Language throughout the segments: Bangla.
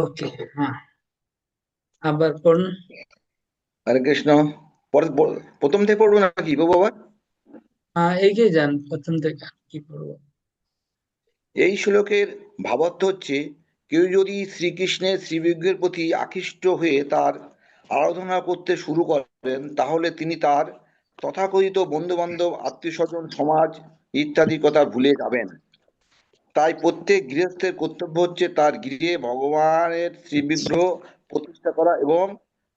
ওকে। হ্যাঁ, আবার পড়ুন। হরে কৃষ্ণ। প্রথম থেকে পড়বো নাকি গো বাবা? হ্যাঁ, এগিয়ে যান প্রথম থেকে। কি পড়বো? এই শ্লোকের ভাবার্থ হচ্ছে, কেউ যদি শ্রীকৃষ্ণের শ্রীবিগ্রহের প্রতি আকৃষ্ট হয়ে তার আরাধনা করতে শুরু করেন, তাহলে তিনি তার তথাকথিত বন্ধু বান্ধব, আত্মীয় স্বজন, সমাজ ইত্যাদি কথা ভুলে যাবেন। তাই প্রত্যেক গৃহস্থের কর্তব্য হচ্ছে তার গৃহে ভগবানের শ্রীবিগ্রহ প্রতিষ্ঠা করা এবং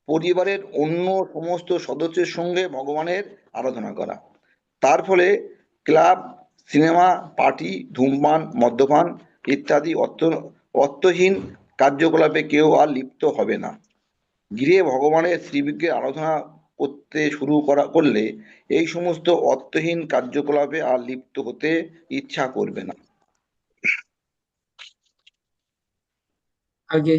পরিবারের অন্য সমস্ত সদস্যের সঙ্গে ভগবানের আরাধনা করা। তার ফলে ক্লাব, সিনেমা, পার্টি, ধূমপান, মদ্যপান ইত্যাদি অর্থহীন কার্যকলাপে কেউ আর লিপ্ত হবে না। গৃহে ভগবানের শ্রীবিগ্রহের আরাধনা করতে শুরু করলে এই সমস্ত অর্থহীন কার্যকলাপে আর লিপ্ত হতে ইচ্ছা করবে না। আগে।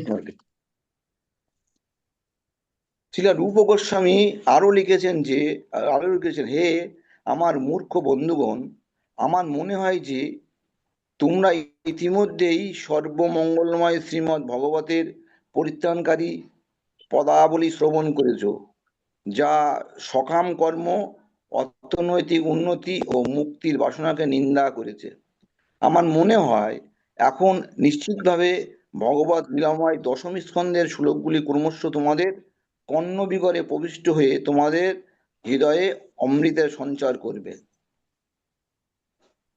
শিলা রূপ গোস্বামী আরো লিখেছেন যে, আরো লিখেছেন, হে আমার মূর্খ বন্ধুগণ, আমার মনে হয় যে তোমরা ইতিমধ্যেই সর্বমঙ্গলময় শ্রীমদ্ ভগবতের পরিত্রাণকারী পদাবলী শ্রবণ করেছ, যা সকাম কর্ম, অর্থনৈতিক উন্নতি ও মুক্তির বাসনাকে নিন্দা করেছে। আমার মনে হয় এখন নিশ্চিতভাবে ভগবত লীলাময় দশম স্কন্ধের শ্লোকগুলি ক্রমশ তোমাদের কর্ণবিগরে প্রবিষ্ট হয়ে তোমাদের হৃদয়ে অমৃতের সঞ্চার করবে।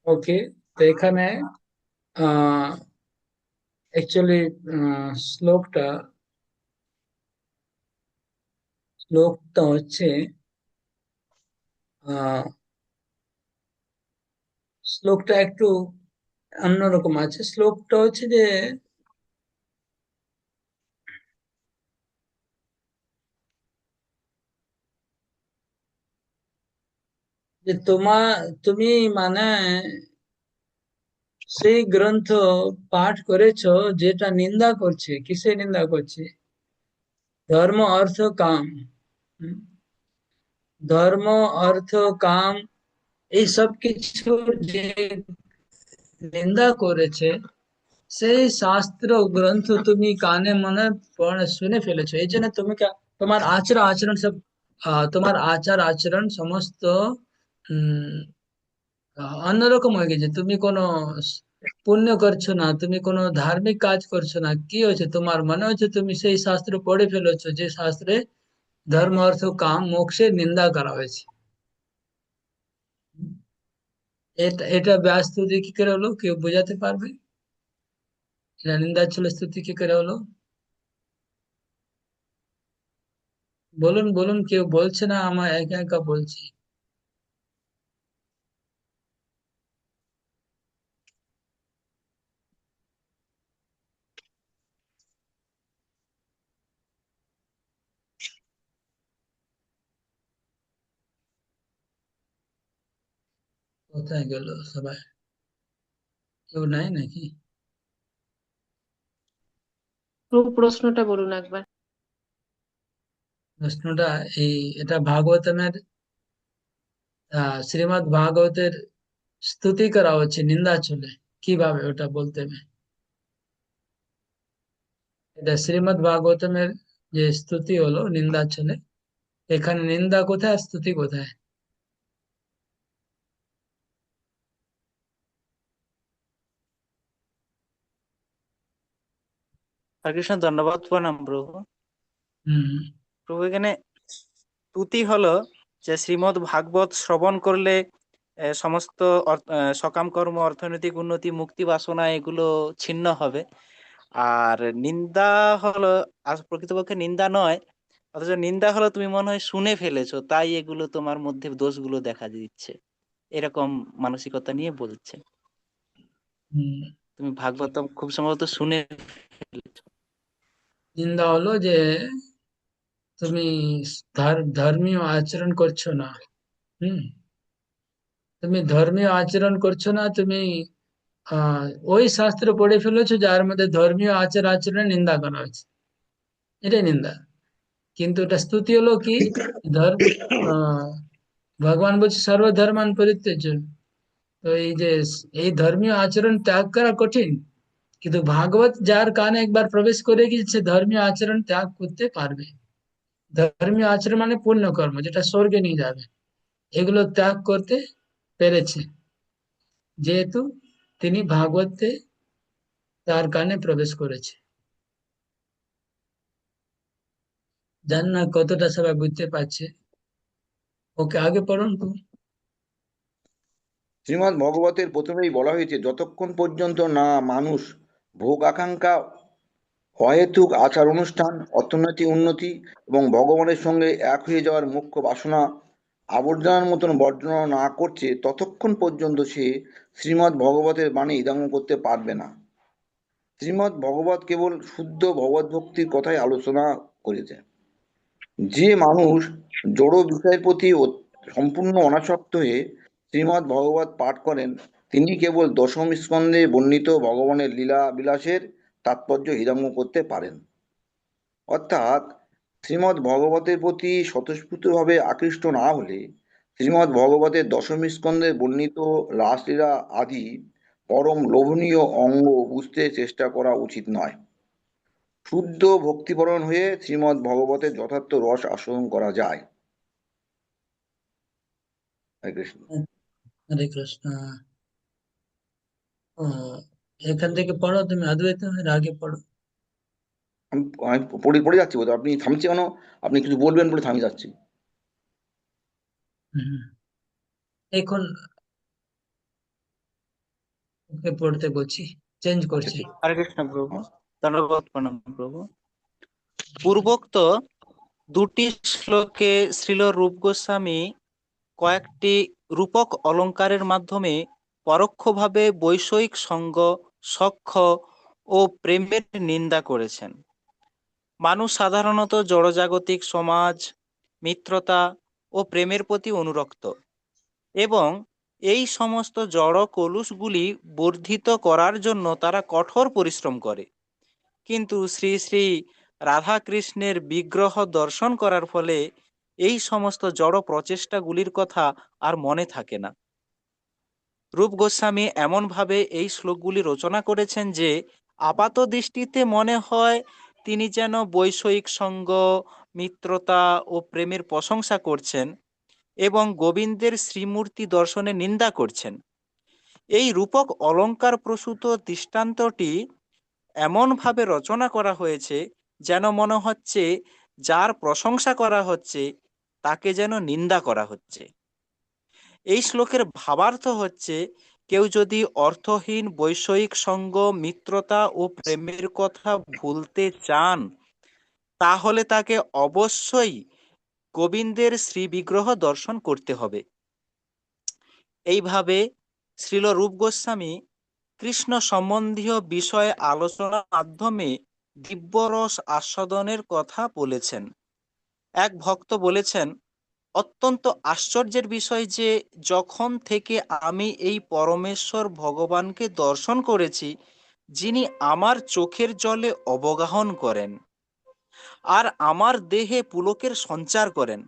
ওকে। তো এখানে অ্যাকচুয়ালি শ্লোকটা শ্লোকটা হচ্ছে আহ শ্লোকটা একটু অন্যরকম আছে। শ্লোকটা হচ্ছে যে তুমি মানে সেই গ্রন্থ পাঠ করেছো যেটা নিন্দা করছে। কিসে নিন্দা করছে? ধর্ম, অর্থ, কাম। হুম? ধর্ম, অর্থ, কাম এই সব কিছু যে নিন্দা করেছে, সেই শাস্ত্র গ্রন্থ তুমি কানে মনে পড়ে শুনে ফেলেছো। এই জন্য তুমি তোমার আচার আচরণ সব তোমার আচার আচরণ সমস্ত উম অন্যরকম হয়ে গেছে। তুমি কোনো পুণ্য করছো না, তুমি কোনো ধার্মিক কাজ করছো না। কি হয়েছে? তোমার মনে হচ্ছে তুমি সেই শাস্ত্র পড়ে ফেলেছো যে শাস্ত্রে ধর্ম, অর্থ, কাম, মোক্ষের নিন্দা করা হয়েছে। এটা এটা ব্যাস স্তুতি কি করে হলো? কেউ বোঝাতে পারবে? এটা নিন্দা ছিল, স্তুতি কি করে হলো? বলুন বলুন, কেউ বলছে না, আমার একা একা বলছি। কোথায় গেল সবাই? কেউ নাই নাকি? প্রশ্নটা বলুন একবার। প্রশ্নটা এই, এটা ভাগবতমের শ্রীমদ্ ভাগবতের স্তুতি করা হচ্ছে, নিন্দা চলে। কিভাবে ওটা বলতে হবে? এটা শ্রীমদ্ ভাগবতমের যে স্তুতি হলো, নিন্দা চলে। এখানে নিন্দা কোথায় আর স্তুতি কোথায়? হরে কৃষ্ণ, ধন্যবাদ, প্রণাম প্রভু। হম। প্রভু এখানে স্তুতি হলো যে শ্রীমদ্ ভাগবত শ্রবণ করলে সমস্ত সকাম কর্ম, অর্থনৈতিক উন্নতি, মুক্তি বাসনা এগুলো ছিন্ন হবে। আর নিন্দা হলো প্রকৃতপক্ষে নিন্দা নয়, অথচ নিন্দা হলো তুমি মনে হয় শুনে ফেলেছো, তাই এগুলো তোমার মধ্যে দোষগুলো দেখা দিচ্ছে, এরকম মানসিকতা নিয়ে বলছে। হম। তুমি ভাগবতম খুব সম্ভবত শুনে ফেলেছো। নিন্দা হলো যে তুমি ধর্মীয় আচরণ করছো না। হুম। তুমি ধর্মীয় আচরণ করছো না, তুমি আহ ওই শাস্ত্র পড়ে ফেলেছো যার মধ্যে ধর্মীয় আচার আচরণের নিন্দা করা হয়েছে। এটাই নিন্দা। কিন্তু এটা স্তুতি হলো কি? ধর্ম, আহ ভগবান বলছে সর্বধর্মান পরিত্যাজ্য। তো এই যে এই ধর্মীয় আচরণ ত্যাগ করা কঠিন, কিন্তু ভাগবত যার কানে একবার প্রবেশ করে গিয়েছে ধর্মীয় আচরণ ত্যাগ করতে পারবে। ধর্মীয় আচরণ মানে পুণ্য কর্ম যেটা স্বর্গে নিয়ে যাবে, এগুলো ত্যাগ করতে পেরেছে, যেহেতু তিনি ভাগবতে তার কানে প্রবেশ করেছে। জানি না কতটা সবাই বুঝতে পারছে। ওকে, আগে পড়ুন তো। শ্রীমদ্ ভগবতের প্রথমেই বলা হয়েছে, যতক্ষণ পর্যন্ত না মানুষ ভোগ আকাঙ্ক্ষা, অহেতুক আচার অনুষ্ঠান, অর্থনৈতিক উন্নতি এবং ভগবানের সঙ্গে এক হয়ে যাওয়ার মুখ্য বাসনা আবর্জনার মতন বর্জনা না করছে, ততক্ষণ পর্যন্ত সে শ্রীমদ্ ভগবতের বাণী হৃদয়ঙ্গম করতে পারবে না। শ্রীমদ্ ভগবত কেবল শুদ্ধ ভগবত ভক্তির কথাই আলোচনা করেছে। যে মানুষ জড় বিষয়ের প্রতি সম্পূর্ণ অনাসক্ত হয়ে শ্রীমদ্ ভগবত পাঠ করেন, তিনি কেবল দশম স্কন্ধে বর্ণিত ভগবানের লীলা বিলাসের তাৎপর্য হৃদয়ঙ্গম করতে পারেন। অর্থাৎ শ্রীমদ্ ভগবতের প্রতি স্বতঃস্ফূর্তভাবে আকৃষ্ট না হলে শ্রীমদ্ ভগবতের দশম স্কন্ধে বর্ণিত রাসলীলা আদি পরম লোভনীয় অঙ্গ বুঝতে চেষ্টা করা উচিত নয়। শুদ্ধ ভক্তিপরণ হয়ে শ্রীমদ্ ভগবতের যথার্থ রস আস্বাদন করা যায়। হরে কৃষ্ণ। হরে কৃষ্ণ। ও, এখান থেকে পড়ো তুমি, অদ্বৈত এর আগে পড়ো। আমি আমি পড়ে পড়ে যাচ্ছি বোধহয়, আপনি থামছে কেন? আপনি কিছু বলবেন বলে থামিয়ে যাচ্ছি। হুম, এখন ওকে পড়তে বলছি, চেঞ্জ আচ্ছা, করছি। ঠিক। হরে কৃষ্ণ প্রভু, হ্যাঁ। ধন্যবাদ, প্রণাম প্রভু। পূর্বোক্ত দুটি শ্লোকে শ্রীল রূপ গোস্বামী কয়েকটি রূপক অলঙ্কারের মাধ্যমে পরোক্ষভাবে বৈষয়িক সঙ্গ, সখ্য ও প্রেমের নিন্দা করেছেন। মানুষ সাধারণত জড়জাগতিক সমাজ, মিত্রতা ও প্রেমের প্রতি অনুরক্ত এবং এই সমস্ত জড় কলুষগুলি বর্ধিত করার জন্য তারা কঠোর পরিশ্রম করে। কিন্তু শ্রী শ্রী রাধাকৃষ্ণের বিগ্রহ দর্শন করার ফলে এই সমস্ত জড় প্রচেষ্টাগুলির কথা আর মনে থাকে না। রূপ গোস্বামী এমনভাবে এই শ্লোকগুলি রচনা করেছেন যে আপাত দৃষ্টিতে মনে হয় তিনি যেন বৈষয়িক সঙ্গ, মিত্রতা ও প্রেমের প্রশংসা করছেন এবং গোবিন্দের শ্রীমূর্তি দর্শনে নিন্দা করছেন। এই রূপক অলঙ্কার প্রসূত দৃষ্টান্তটি এমনভাবে রচনা করা হয়েছে যেন মনে হচ্ছে যার প্রশংসা করা হচ্ছে তাকে যেন নিন্দা করা হচ্ছে। এই শ্লোকের ভাবার্থ হচ্ছে, কেউ যদি অর্থহীন বৈষয়িক সঙ্গ, মিত্রতা ও প্রেমের কথা ভুলতে চান তাহলে তাকে অবশ্যই গোবিন্দের শ্রী বিগ্রহ দর্শন করতে হবে। এইভাবে শ্রীল রূপ গোস্বামী কৃষ্ণ সম্বন্ধীয় বিষয়ে আলোচনার মাধ্যমে দিব্যরস আস্বাদনের কথা বলেছেন। এক ভক্ত বলেছেন, অত্যন্ত আশ্চর্যের বিষয় যে যখন থেকে আমি এই পরমেশ্বর ভগবানকে দর্শন করেছি, যিনি আমার চোখের জলে অবগাহন করেন আর আমার দেহে পুলকের সঞ্চার করেন,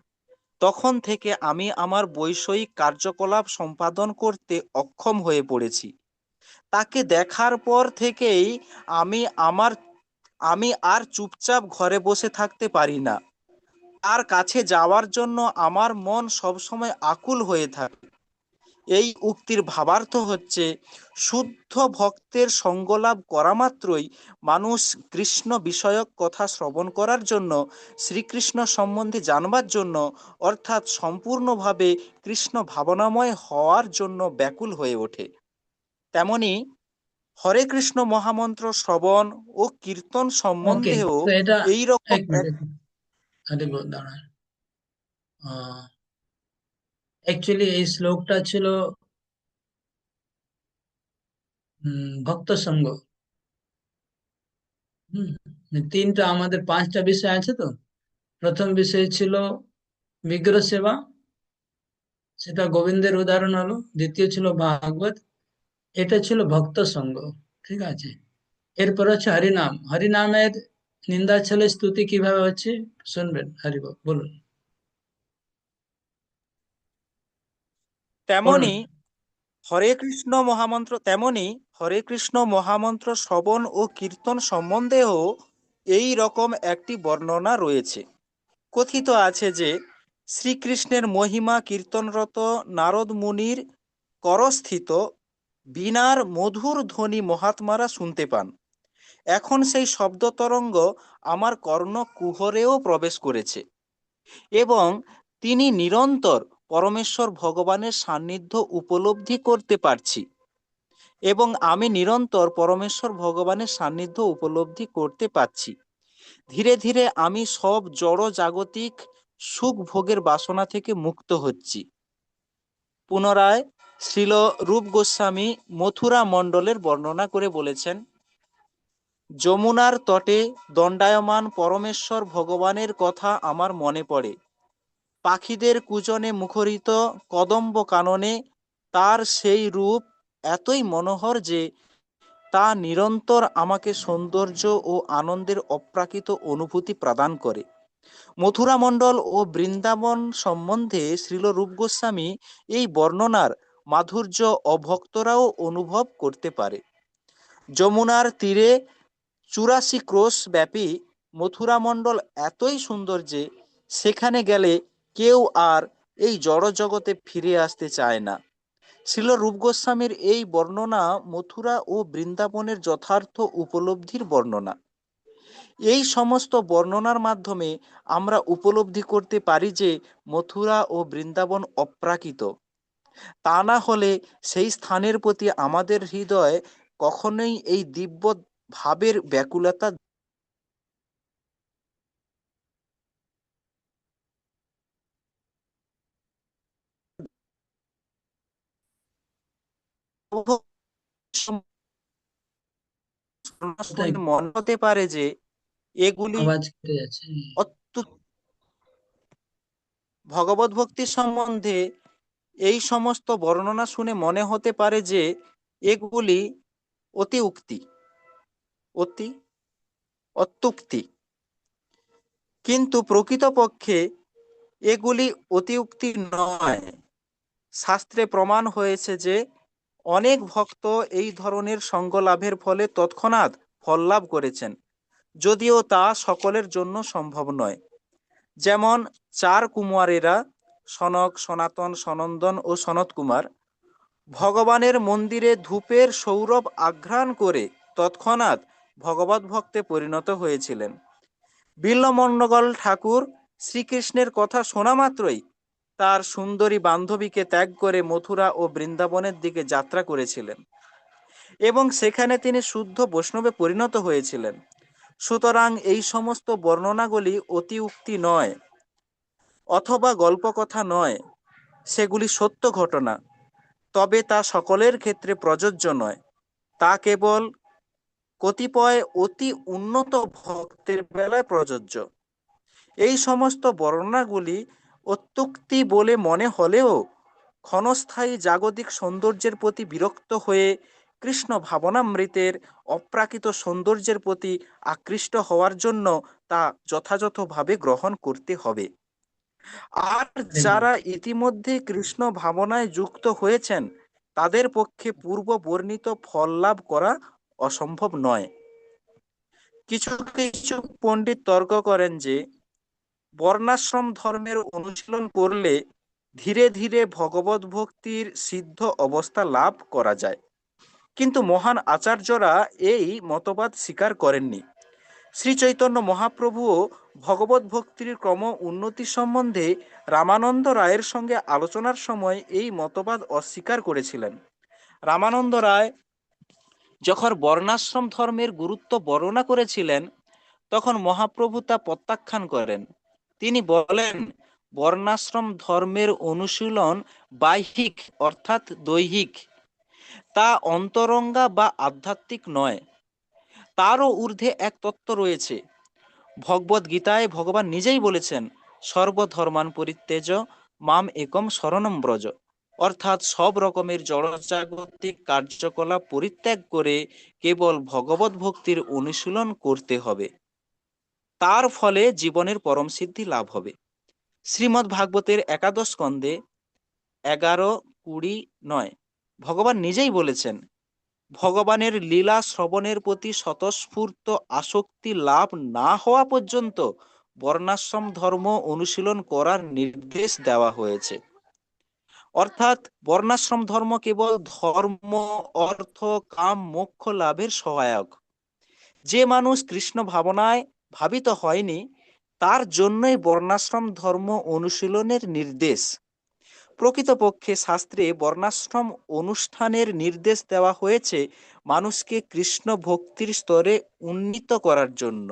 তখন থেকে আমি আমার বৈষয়িক কার্যকলাপ সম্পাদন করতে অক্ষম হয়ে পড়েছি। তাকে দেখার পর থেকেই আমি আমার আমি আর চুপচাপ ঘরে বসে থাকতে পারি না। তার কাছে যাওয়ার জন্য আমার মন সবসময় আকুল হয়ে থাকে। এই উক্তির ভাবার্থ হচ্ছে, শুদ্ধ ভক্তের সঙ্গলাভ করা মাত্রই মানুষ কৃষ্ণ বিষয়ক কথা শ্রবণ করার জন্য, শ্রীকৃষ্ণ সম্বন্ধে জানবার জন্য, অর্থাৎ সম্পূর্ণভাবে কৃষ্ণ ভাবনাময় হওয়ার জন্য ব্যাকুল হয়ে ওঠে। তেমনি হরে কৃষ্ণ মহামন্ত্র শ্রবণ ও কীর্তন ওকে, সম্বন্ধেও তো এটা এই রকম এক মিনিট, আরে দাঁড়ান। অ্যাকচুয়ালি এই শ্লোকটা ছিল ভক্ত সঙ্গ। হুম, তিনটা আমাদের পাঁচটা বিষয় আছে তো। প্রথম বিষয় ছিল বিগ্রহ সেবা, সেটা গোবিন্দের উদাহরণ হলো। দ্বিতীয় ছিল ভাগবত, এটা ছিল ভক্ত সঙ্গ। ঠিক আছে, এরপর হচ্ছে হরিনাম। হরিনামের নিন্দা ছিল, স্তুতি কিভাবে হচ্ছে শুনবেন। বলুন, পড়ুন। তেমনি হরে কৃষ্ণ মহামন্ত্র তেমনি হরে কৃষ্ণ মহামন্ত্র শ্রবণ ও কীর্তন সম্বন্ধেও এই রকম একটি বর্ণনা রয়েছে। কথিত আছে যে শ্রীকৃষ্ণের মহিমা কীর্তনরত নারদ মুনির করস্থিত বীণার মধুর ধ্বনি মহাত্মারা শুনতে পান। এখন সেই শব্দ তরঙ্গ আমার কর্ণ কুহরেও প্রবেশ করেছে এবং তিনি নিরন্তর পরমেশ্বর ভগবানের সান্নিধ্য উপলব্ধি করতে পারছি এবং আমি নিরন্তর পরমেশ্বর ভগবানের সান্নিধ্য উপলব্ধি করতে পারছি। ধীরে ধীরে আমি সব জড় জাগতিক সুখ ভোগের বাসনা থেকে মুক্ত হচ্ছি। পুনরায় শ্রীল রূপ গোস্বামী মথুরা মণ্ডলের বর্ণনা করে বলেছেন, যমুনার তটে দণ্ডায়মান পরমেশ্বর ভগবানের কথা আমার মনে পড়ে। পাখিদের কূজনে মুখরিত কদম্ব কাননে তার সেই রূপ এতই মনোহর যে তা নিরন্তর আমাকে সৌন্দর্য ও আনন্দের অপ্রাকৃত অনুভূতি প্রদান করে। মথুরা মণ্ডল ও বৃন্দাবন সম্বন্ধে শ্রীল রূপ গোস্বামী এই বর্ণনার মাধুর্য অভক্তরাও অনুভব করতে পারে। যমুনার তীরে 84 ক্রোশ ব্যাপী মথুরা মণ্ডল এতই সুন্দর যে সেখানে গেলে কেউ আর এই জড় জগতে ফিরে আসতে চায় না। শ্রীল রূপ গোস্বামীর এই বর্ণনা মথুরা ও বৃন্দাবনের যথার্থ উপলব্ধির বর্ণনা। এই সমস্ত বর্ণনার মাধ্যমে আমরা উপলব্ধি করতে পারি যে মথুরা ও বৃন্দাবন অপ্রাকৃত। তা না হলে সেই স্থানের প্রতি আমাদের হৃদয়ে কখনোই এই দিব্য ভাবের ব্যাকুলতা কোথায় মনে হতে পারে যে এগুলি আওয়াজ কেটে যাচ্ছে? ভগবত ভক্তি সম্বন্ধে এই সমস্ত বর্ণনা শুনে মনে হতে পারে যে এগুলি অতি উক্তি অতি অত্যুক্তি, কিন্তু প্রকৃতপক্ষে এগুলি অতিউক্তি নয়। শাস্ত্রে প্রমাণ হয়েছে যে অনেক ভক্ত এই ধরনের সঙ্গ লাভের ফলে তৎক্ষণাৎ ফল লাভ করেছেন, যদিও তা সকলের জন্য সম্ভব নয়। যেমন 4 কুমারেরা সনক, সনাতন, সনন্দন ও সনত কুমার ভগবানের মন্দিরে ধূপের সৌরভ আঘ্রাণ করে তৎক্ষণাৎ ভগবত ভক্তে পরিণত হয়েছিলেন। বিল্বমণ্ডল ঠাকুর শ্রীকৃষ্ণের কথা শোনা মাত্রই তার সুন্দরী বান্ধবীকে ত্যাগ করে মথুরা ও বৃন্দাবনের দিকে যাত্রা করেছিলেন এবং সেখানে তিনি শুদ্ধ বৈষ্ণবে পরিণত হয়েছিলেন। সুতরাং এই সমস্ত বর্ণনাগুলি অতি উক্তি নয় অথবা গল্পকথা নয়, সেগুলি সত্য ঘটনা। তবে তা সকলের ক্ষেত্রে প্রযোজ্য নয়, তা কেবল কতিপয় অতি উন্নত ভক্তের বেলায় প্রযোজ্য। এই সমস্ত বর্ণনাগুলি অত্যুক্তি বলে মনে হলেও ক্ষণস্থায়ী জাগতিক সৌন্দর্যের প্রতি বিরক্ত হয়ে কৃষ্ণ ভাবনামৃতের অপ্রাকৃত সৌন্দর্যের প্রতি আকৃষ্ট হওয়ার জন্য তা যথাযথভাবে গ্রহণ করতে হবে। আর যারা ইতিমধ্যে কৃষ্ণ ভাবনায় যুক্ত হয়েছেন তাদের পক্ষে পূর্ব বর্ণিত ফল লাভ করা অসম্ভব নয়। কিছু কিছু পণ্ডিত তর্ক করেন যে বর্ণাশ্রম ধর্মের অনুশীলন করলে ধীরে ধীরে ভগবত ভক্তির সিদ্ধ অবস্থা লাভ করা যায়, কিন্তু মহান আচার্যরা এই মতবাদ স্বীকার করেননি। শ্রী চৈতন্য মহাপ্রভুও ভগবত ভক্তির ক্রম উন্নতি সম্বন্ধে রামানন্দ রায়ের সঙ্গে আলোচনার সময় এই মতবাদ অস্বীকার করেছিলেন। রামানন্দ রায় যখন বর্ণাশ্রম ধর্মের গুরুত্ব বর্ণনা করেছিলেন তখন মহাপ্রভু তা প্রত্যাখ্যান করেন। তিনি বলেন, বর্ণাশ্রম ধর্মের অনুশীলন বাহ্যিক অর্থাৎ দৈহিক, তা অন্তরঙ্গা বা আধ্যাত্মিক নয়। তারও ঊর্ধ্বে এক তত্ত্ব রয়েছে। ভগবদ গীতায় ভগবান নিজেই বলেছেন, সর্বধর্মান পরিত্যজ মাম একম শরণম ব্রজ, অর্থাৎ সব রকমের জড়জাগতিক কার্যকলাপ পরিত্যাগ করে কেবল ভগবত ভক্তির অনুশীলন করতে হবে, তার ফলে জীবনের পরম সিদ্ধি লাভ হবে। শ্রীমদ্ ভাগবতের একাদশ স্কন্ধে 11, 20, 9 ভগবান নিজেই বলেছেন, ভগবানের লীলা শ্রবণের প্রতি স্বতঃস্ফূর্ত আসক্তি লাভ না হওয়া পর্যন্ত বর্ণাশ্রম ধর্ম অনুশীলন করার নির্দেশ দেওয়া হয়েছে। অর্থাৎ বর্ণাশ্রম ধর্ম কেবল ধর্ম, অর্থ, কাম, মোক্ষ লাভের সহায়ক। যে মানুষ কৃষ্ণ ভাবনায় ভাবিত হয়নি, তার জন্যই বর্ণাশ্রম ধর্ম অনুশীলনের নির্দেশ। প্রকৃতপক্ষে শাস্ত্রে বর্ণাশ্রম অনুষ্ঠানের নির্দেশ দেওয়া হয়েছে মানুষকে কৃষ্ণ ভক্তির স্তরে উন্নীত করার জন্য।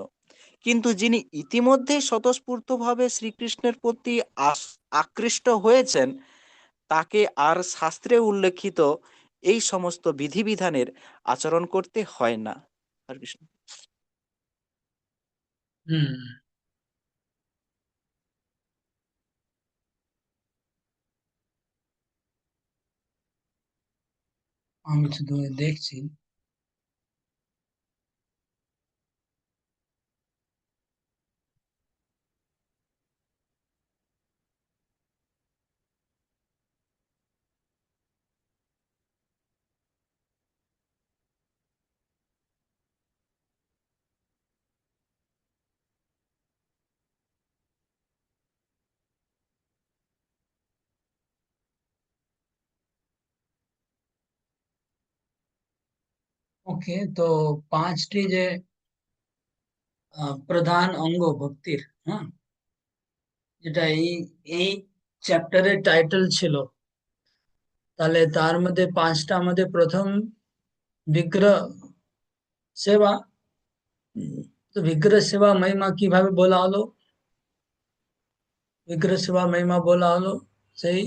কিন্তু যিনি ইতিমধ্যেই স্বতঃস্ফূর্তভাবে শ্রীকৃষ্ণের প্রতি আকৃষ্ট হয়েছেন, তাকে আর শাস্ত্রে উল্লেখিত এই সমস্ত বিধিবিধানের আচরণ করতে হয় না। হরে কৃষ্ণ। হুম। আমি শুধু দেখছি। ওকে, তো পাঁচটি যে প্রধান অঙ্গ ভক্তির, হ্যাঁ, যেটা এই এই চ্যাপ্টারের টাইটেল ছিল, তাহলে তার মধ্যে পাঁচটা আমাদের প্রথম বিগ্রহ সেবা। তো বিগ্রহ সেবা মহিমা কিভাবে বলা হলো? বিগ্রহ সেবা মহিমা বলা হলো সেই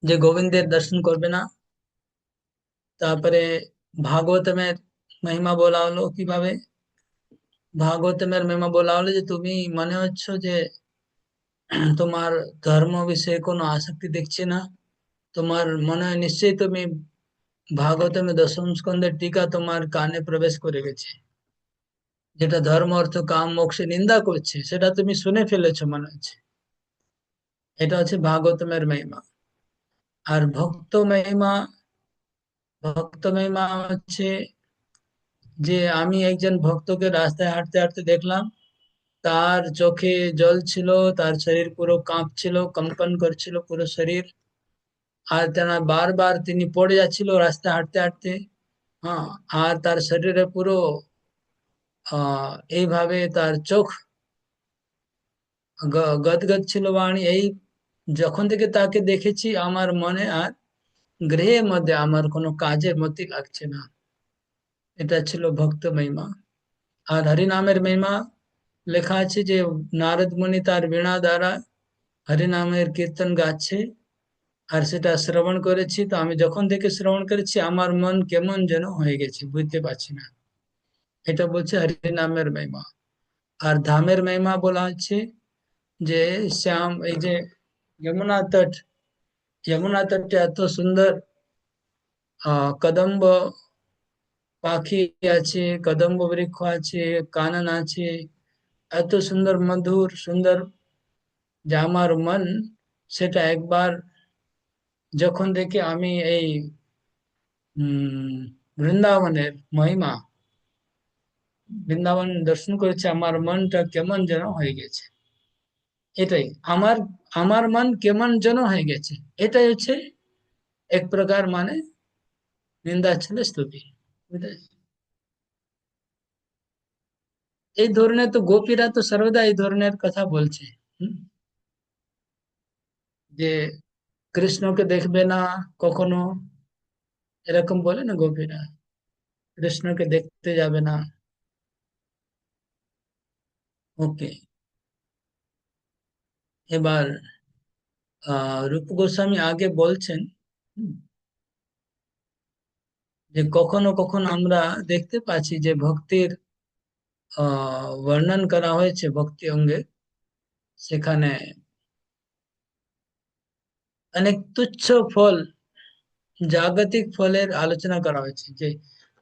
যে গোবিন্দের দর্শন করবে না। তারপরে ভাগবতমের মহিমা বলা হলো কিভাবে? ভাগবতমের মহিমা বলা হলো যে তুমি মনে হচ্ছ যে তোমার ধর্ম বিষয়ে কোনো আসক্তি দেখছি না, তোমার মনে হয় নিশ্চয়ই তুমি ভাগবতমের দশম স্কন্ধের টিকা তোমার কানে প্রবেশ করে গেছে, যেটা ধর্ম অর্থ কাম মোক্ষে নিন্দা করছে, সেটা তুমি শুনে ফেলেছো মনে হচ্ছে। এটা হচ্ছে ভাগবতমের মহিমা। আর ভক্ত মহিমা হচ্ছে যে আমি একজন ভক্তকে রাস্তায় হাঁটতে হাঁটতে দেখলাম, তার চোখে জল ছিল, তার শরীর পুরো কাঁপছিল, কম্পন করছিল পুরো শরীর। আর বারবার তিনি পড়ে যাচ্ছিল রাস্তায় হাঁটতে হাঁটতে। হ্যাঁ, আর তার শরীরে পুরো এইভাবে তার চোখ গদগদ ছিল বাণী। এই যখন থেকে তাকে দেখেছি আমার মনে আর গৃহের মধ্যে আমার কোনো কাজের মতি লাগছে না। এটা ছিল ভক্ত মহিমা। আর হরিনামের মহিমা লেখা আছে যে নারদ মুনি তার বীণা দ্বারা হরিনামের কীর্তন গাচ্ছে, আর সেটা শ্রবণ করেছি। তো আমি যখন থেকে শ্রবণ করেছি আমার মন কেমন যেন হয়ে গেছে, বুঝতে পারছি না। এটা বলছে হরিনামের মহিমা। আর ধামের মহিমা বলা হচ্ছে যে শ্যাম, এই যে যমুনা তট, যমুনা তটে এত সুন্দর কদম্ব পাখি আছে, কদম্ব বৃক্ষ আছে, কানন আছে, এত সুন্দর মধুর সুন্দর, যে আমার মন সেটা একবার যখন দেখে আমি এই উম বৃন্দাবনের মহিমা, বৃন্দাবন দর্শন করেছি, আমার মনটা কেমন যেন হয়ে গেছে। এটাই আমার আমার মন কেমন যেন হয়ে গেছে। এটাই হচ্ছে এক প্রকার মানে নিন্দা ছিল স্তুতি। বুঝলে? এই ধরনের তো গোপীরা তো সর্বদা এই ধরনের কথা বলছে। হুম, যে কৃষ্ণকে দেখবে না কখনো, এরকম বলে না গোপীরা, কৃষ্ণকে দেখতে যাবে না। ওকে, এবার রূপ গোস্বামী আগে বলছেন, হুম, যে কখনো কখনো আমরা দেখতে পাচ্ছি যে ভক্তির বর্ণন করা হয়েছে ভক্তি অঙ্গে, সেখানে অনেক তুচ্ছ ফল, জাগতিক ফলের আলোচনা করা হয়েছে, যে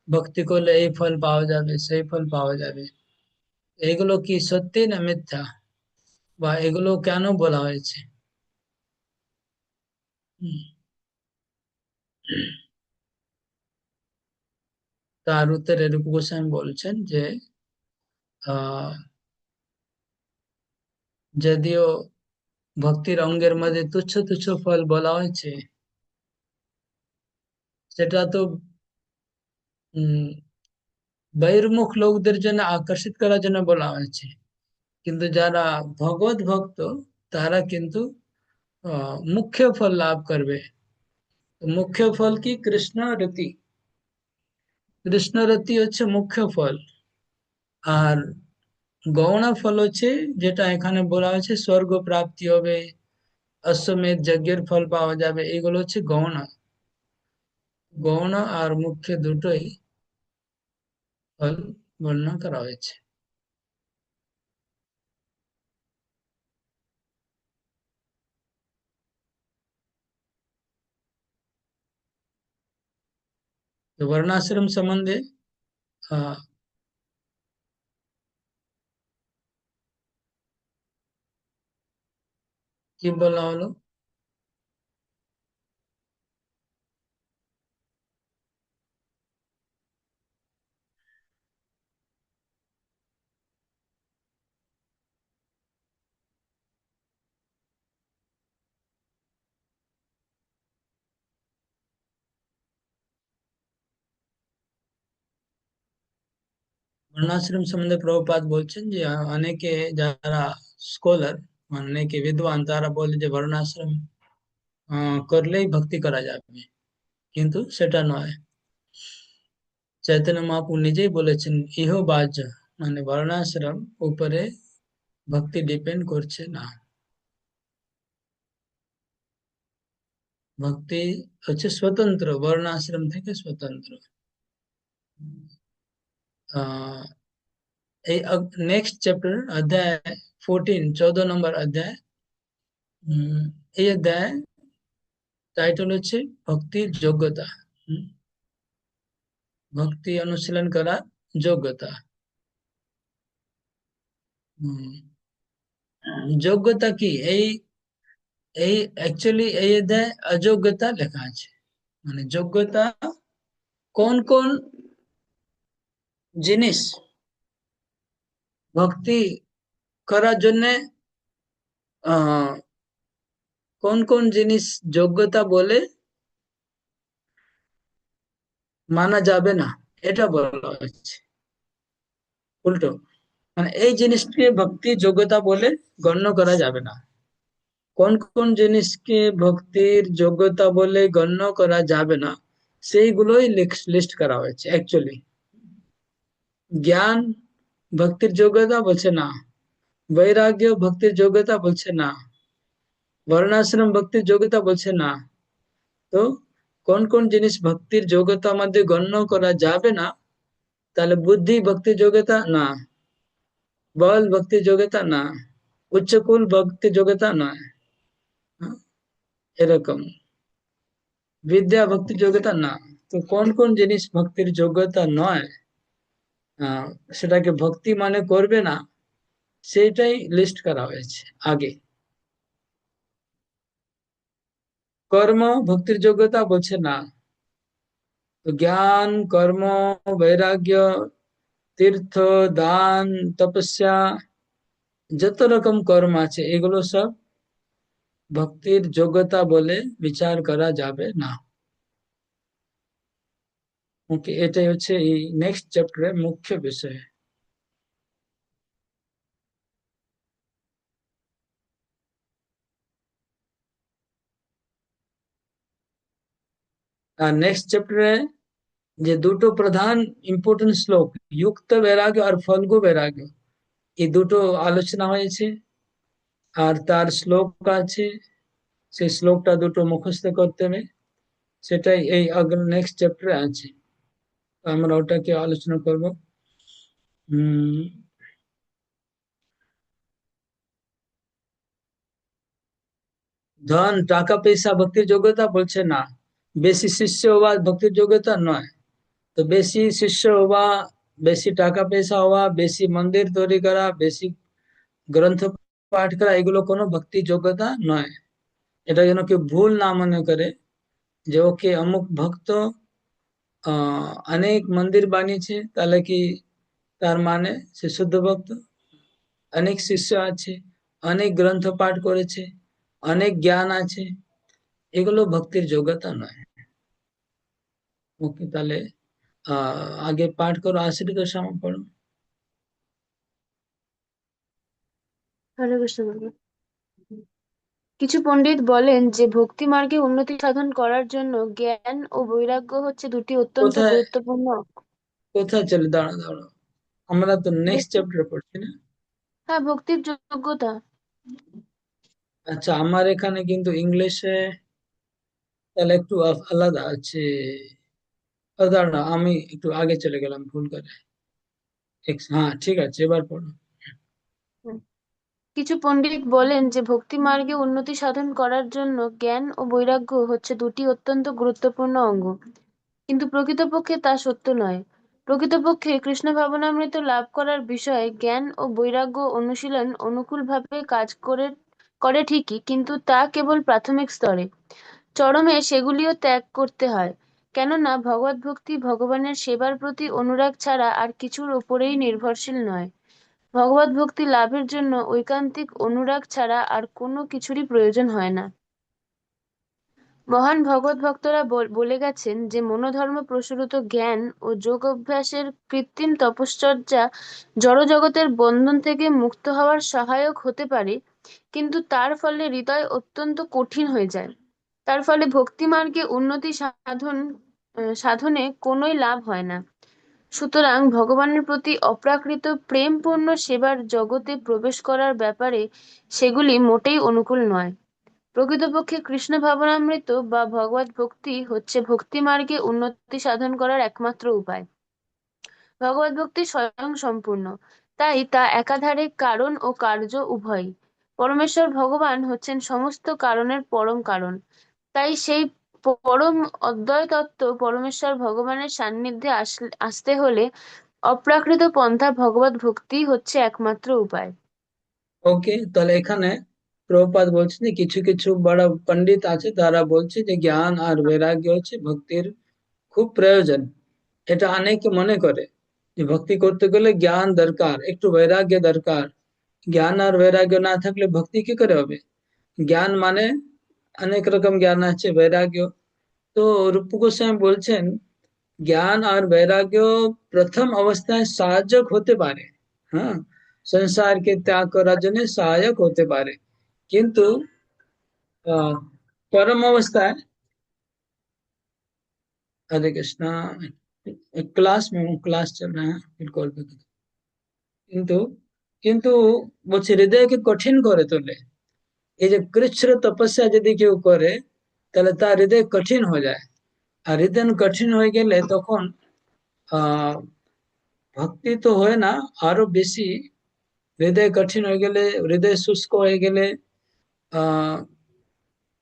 ভক্তি করলে এই ফল পাওয়া যাবে, সেই ফল পাওয়া যাবে। এগুলো কি সত্যি না মিথ্যা, বা এগুলো কেন বলা হয়েছে? হুম, তার উত্তরে রূপ গোস্বামী বলছেন যে আহ যদিও ভক্তির অঙ্গের মধ্যে তুচ্ছ তুচ্ছ ফল বলা হয়েছে, সেটা তো উম বহির্মুখ লোকদের জন্য আকর্ষিত করার জন্য বলা হয়েছে, কিন্তু যারা ভগবত ভক্ত তারা কিন্তু মুখ্য ফল লাভ করবে। তো মুখ্য ফল কি? কৃষ্ণ রতি। কৃষ্ণ রতি হচ্ছে মুখ্য ফল। আর গৌণ ফল হচ্ছে, যেটা এখানে বলা হয়েছে, স্বর্গ প্রাপ্তি হবে, অশ্বমেধ যজ্ঞের ফল পাওয়া যাবে, এগুলো হচ্ছে গৌণ। গৌণ আর মুখ্য দুটোই ফল বর্ণনা করা হয়েছে। তো বর্ণাশ্রম সম্বন্ধে আহ কি বলা হলো? বর্ণাশ্রম সম্বন্ধে প্রভুপাদ বলছেন যে অনেকে যারা স্কলার, অনেকে বিদ্বান, তারা বলে যে বর্ণাশ্রম করলেই ভক্তি করা যাবে, কিন্তু সেটা নয়। চৈতন্য মহাপ্রভু নিজেই বলেছেন ইহ বাজ, মানে বর্ণাশ্রম উপরে ভক্তি ডিপেন্ড করছে না। ভক্তি হচ্ছে স্বতন্ত্র, বর্ণাশ্রম থেকে স্বতন্ত্র। আহ এই নেক্সট চ্যাপ্টার, অধ্যায় 14, 14 নম্বর অধ্যায়। এই অধ্যায় টাইটেল হচ্ছে ভক্তির যোগ্যতা। হুম, ভক্তি অনুশীলন করার যোগ্যতা। হুম, যোগ্যতা কি? এই এই অ্যাকচুয়ালি এই অধ্যায় অযোগ্যতা লেখা আছে। মানে যোগ্যতা, কোন কোন জিনিস ভক্তি করার জন্য, আহ কোন কোন জিনিস যোগ্যতা বলে মানা যাবে না, এটা বলা হচ্ছে উল্টো। মানে এই জিনিসকে ভক্তি যোগ্যতা বলে গণ্য করা যাবে না। কোন কোন জিনিসকে ভক্তির যোগ্যতা বলে গণ্য করা যাবে না, সেইগুলোই লিস্ট করা হয়েছে অ্যাকচুয়ালি। জ্ঞান ভক্তির যোগ্যতা বলছে না, বৈরাগ্য ভক্তির যোগ্যতা বলছে না, বর্ণাশ্রম ভক্তির যোগ্যতা বলছে না। তো কোন কোন জিনিস ভক্তির যোগ্যতা মধ্যে গণ্য করা যাবে না? তাহলে বুদ্ধি ভক্তির যোগ্যতা না, বল ভক্তির যোগ্যতা না, উচ্চকুল ভক্তির যোগ্যতা নয়, হ্যাঁ, এরকম বিদ্যা ভক্তির যোগ্যতা না। তো কোন কোন জিনিস ভক্তির যোগ্যতা নয়, আহ সেটাকে ভক্তি মানে করবে না, সেটাই লিস্ট করা হয়েছে আগে। কর্ম ভক্তির যোগ্যতা বলছে না। তো জ্ঞান, কর্ম, বৈরাগ্য, তীর্থ, দান, তপস্যা, যত রকম কর্ম আছে এগুলো সব ভক্তির যোগ্যতা বলে বিচার করা যাবে না। ওকে, এটাই হচ্ছে এই নেক্সট চ্যাপ্টারের মুখ্য বিষয়। আর নেক্সট চ্যাপ্টারে যে দুটো প্রধান ইম্পর্টেন্ট শ্লোক, যুক্ত বৈরাগ্য আর ফল্গু বৈরাগ্য, এই দুটো আলোচনা হয়েছে। আর তার শ্লোক আছে, সেই শ্লোকটা দুটো মুখস্থ করতে হবে, সেটাই এই নেক্সট চ্যাপ্টারে আছে। তো আমরা ওটাকে আলোচনা করব। হম ধন, টাকা পয়সা ভক্তির যোগ্যতা বলছে না। বেশি শিষ্য হওয়া ভক্তির যোগ্যতা নয়। তো বেশি শিষ্য হওয়া, বেশি টাকা পয়সা হওয়া, বেশি মন্দির তৈরি করা, বেশি গ্রন্থ পাঠ করা, এগুলো কোনো ভক্তি যোগ্যতা নয়। এটা যেন কেউ ভুল না মনে করে যে ওকে অমুক ভক্ত অনেক মন্দির বানিয়েছে, তাহলে কি তার মানে সে শুদ্ধ ভক্ত? অনেক শিষ্য আছে, অনেক গ্রন্থ পাঠ করেছে, অনেক জ্ঞান আছে, এগুলো ভক্তির যোগ্যতা নয়। ওকে, তাহলে আগে পাঠ করো, আশ্রিত সম পড়ো। হরে কৃষ্ণ বাবা। কিছু পণ্ডিত বলেন যে ভক্তি মার্গে উন্নতি সাধন করার জন্য জ্ঞান ও বৈরাগ্য হচ্ছে দুটি অত্যন্ত কোথায় গুরুত্বপূর্ণ। কোথায় চলে? দাঁড়াও দাঁড়াও, আমরা তো নেক্সট ভক্তি, চ্যাপ্টার পড়ছি না। হ্যাঁ, ভক্তির যোগ্যতা। আচ্ছা, আমার এখানে কিন্তু ইংলিশে তাহলে একটু আলাদা আছে। দাঁড়াও, আমি একটু আগে চলে গেলাম ভুল করে। হ্যাঁ, ঠিক আছে, এবার পড়ো। হুম। কিছু পণ্ডিত বলেন যে ভক্তি মার্গে উন্নতি সাধন করার জন্য জ্ঞান ও বৈরাগ্য হচ্ছে দুটি অত্যন্ত গুরুত্বপূর্ণ অঙ্গ, কিন্তু প্রকৃতপক্ষে তা সত্য নয়। প্রকৃতপক্ষে কৃষ্ণ ভাবনামৃত লাভ করার বিষয়ে জ্ঞান ও বৈরাগ্য অনুশীলন অনুকূলভাবে কাজ করে করে ঠিকই, কিন্তু তা কেবল প্রাথমিক স্তরে। চরমে সেগুলিও ত্যাগ করতে হয়, কেননা ভগবত ভক্তি ভগবানের সেবার প্রতি অনুরাগ ছাড়া আর কিছুর উপরেই নির্ভরশীল নয়। ভগবত ভক্তি লাভের জন্য ঐকান্তিক অনুরাগ ছাড়া আর কোনো কিছুরই প্রয়োজন হয় না। মহান ভগবত ভক্তরা বলে গেছেন যে মনোধর্ম প্রসূত জ্ঞান ও যোগ অভ্যাসের কৃত্রিম তপশ্চর্যা জড়জগতের বন্ধন থেকে মুক্ত হওয়ার সহায়ক হতে পারে, কিন্তু তার ফলে হৃদয় অত্যন্ত কঠিন হয়ে যায়। তার ফলে ভক্তি মার্গে উন্নতি সাধনে কোনোই লাভ হয় না। সুতরাং ভগবানের প্রতি অপ্রাকৃত প্রেমপূর্ণ সেবার জগতে প্রবেশ করার ব্যাপারে সেগুলি মোটেই অনুকূল নয়। প্রকৃতপক্ষে কৃষ্ণ ভাবনামৃত বা ভগবত ভক্তি হচ্ছে ভক্তি মার্গে উন্নতি সাধন করার একমাত্র উপায়। ভগবত ভক্তি স্বয়ং সম্পূর্ণ, তাই তা একাধারে কারণ ও কার্য উভয়ই। পরমেশ্বর ভগবান হচ্ছেন সমস্ত কারণের পরম কারণ। তাই সেই পরম অদ্বয় তত্ত্ব পরমেশ্বর ভগবানের সান্নিধ্যে আসতে হলে অপ্রাকৃত পন্থা ভগবত ভক্তি হচ্ছে একমাত্র উপায়। ওকে, তাহলে এখানে প্রভুপাদ বলছেন যে কিছু কিছু বড় পণ্ডিত আছে, তারা বলছে যে জ্ঞান আর বৈরাগ্য হচ্ছে ভক্তির খুব প্রয়োজন। এটা অনেকে মনে করে যে ভক্তি করতে গেলে জ্ঞান দরকার, একটু বৈরাগ্য দরকার। জ্ঞান আর বৈরাগ্য না থাকলে ভক্তি কি করে হবে? জ্ঞান মানে অনেক রকম জ্ঞান আছে, বৈরাগ্য তো রূপ গোস্বামী বলছেন জ্ঞান আর বৈরাগ্য প্রথম অবস্থায় সহায়ক হতে পারে। হ্যাঁ, সংসারকে ত্যাগ করার জন্য সহায়ক হতে পারে, কিন্তু আহ, পরম অবস্থায়, हरे कृष्णा, क्लास में हूँ, क्लास चल रहा है, फिर कॉल पे কিন্তু কিন্তু বলছে হৃদয়কে কঠিন করে তোলে। এই যে কৃচ্ছ্র তপস্যা যদি কেউ করে, তাহলে তার হৃদয় কঠিন হয়ে যায়। আর হৃদয় কঠিন হয়ে গেলে তখন আহ ভক্তি তো হয় না, আরো বেশি হৃদয় কঠিন হয়ে গেলে, হৃদয় শুষ্ক হয়ে গেলে আহ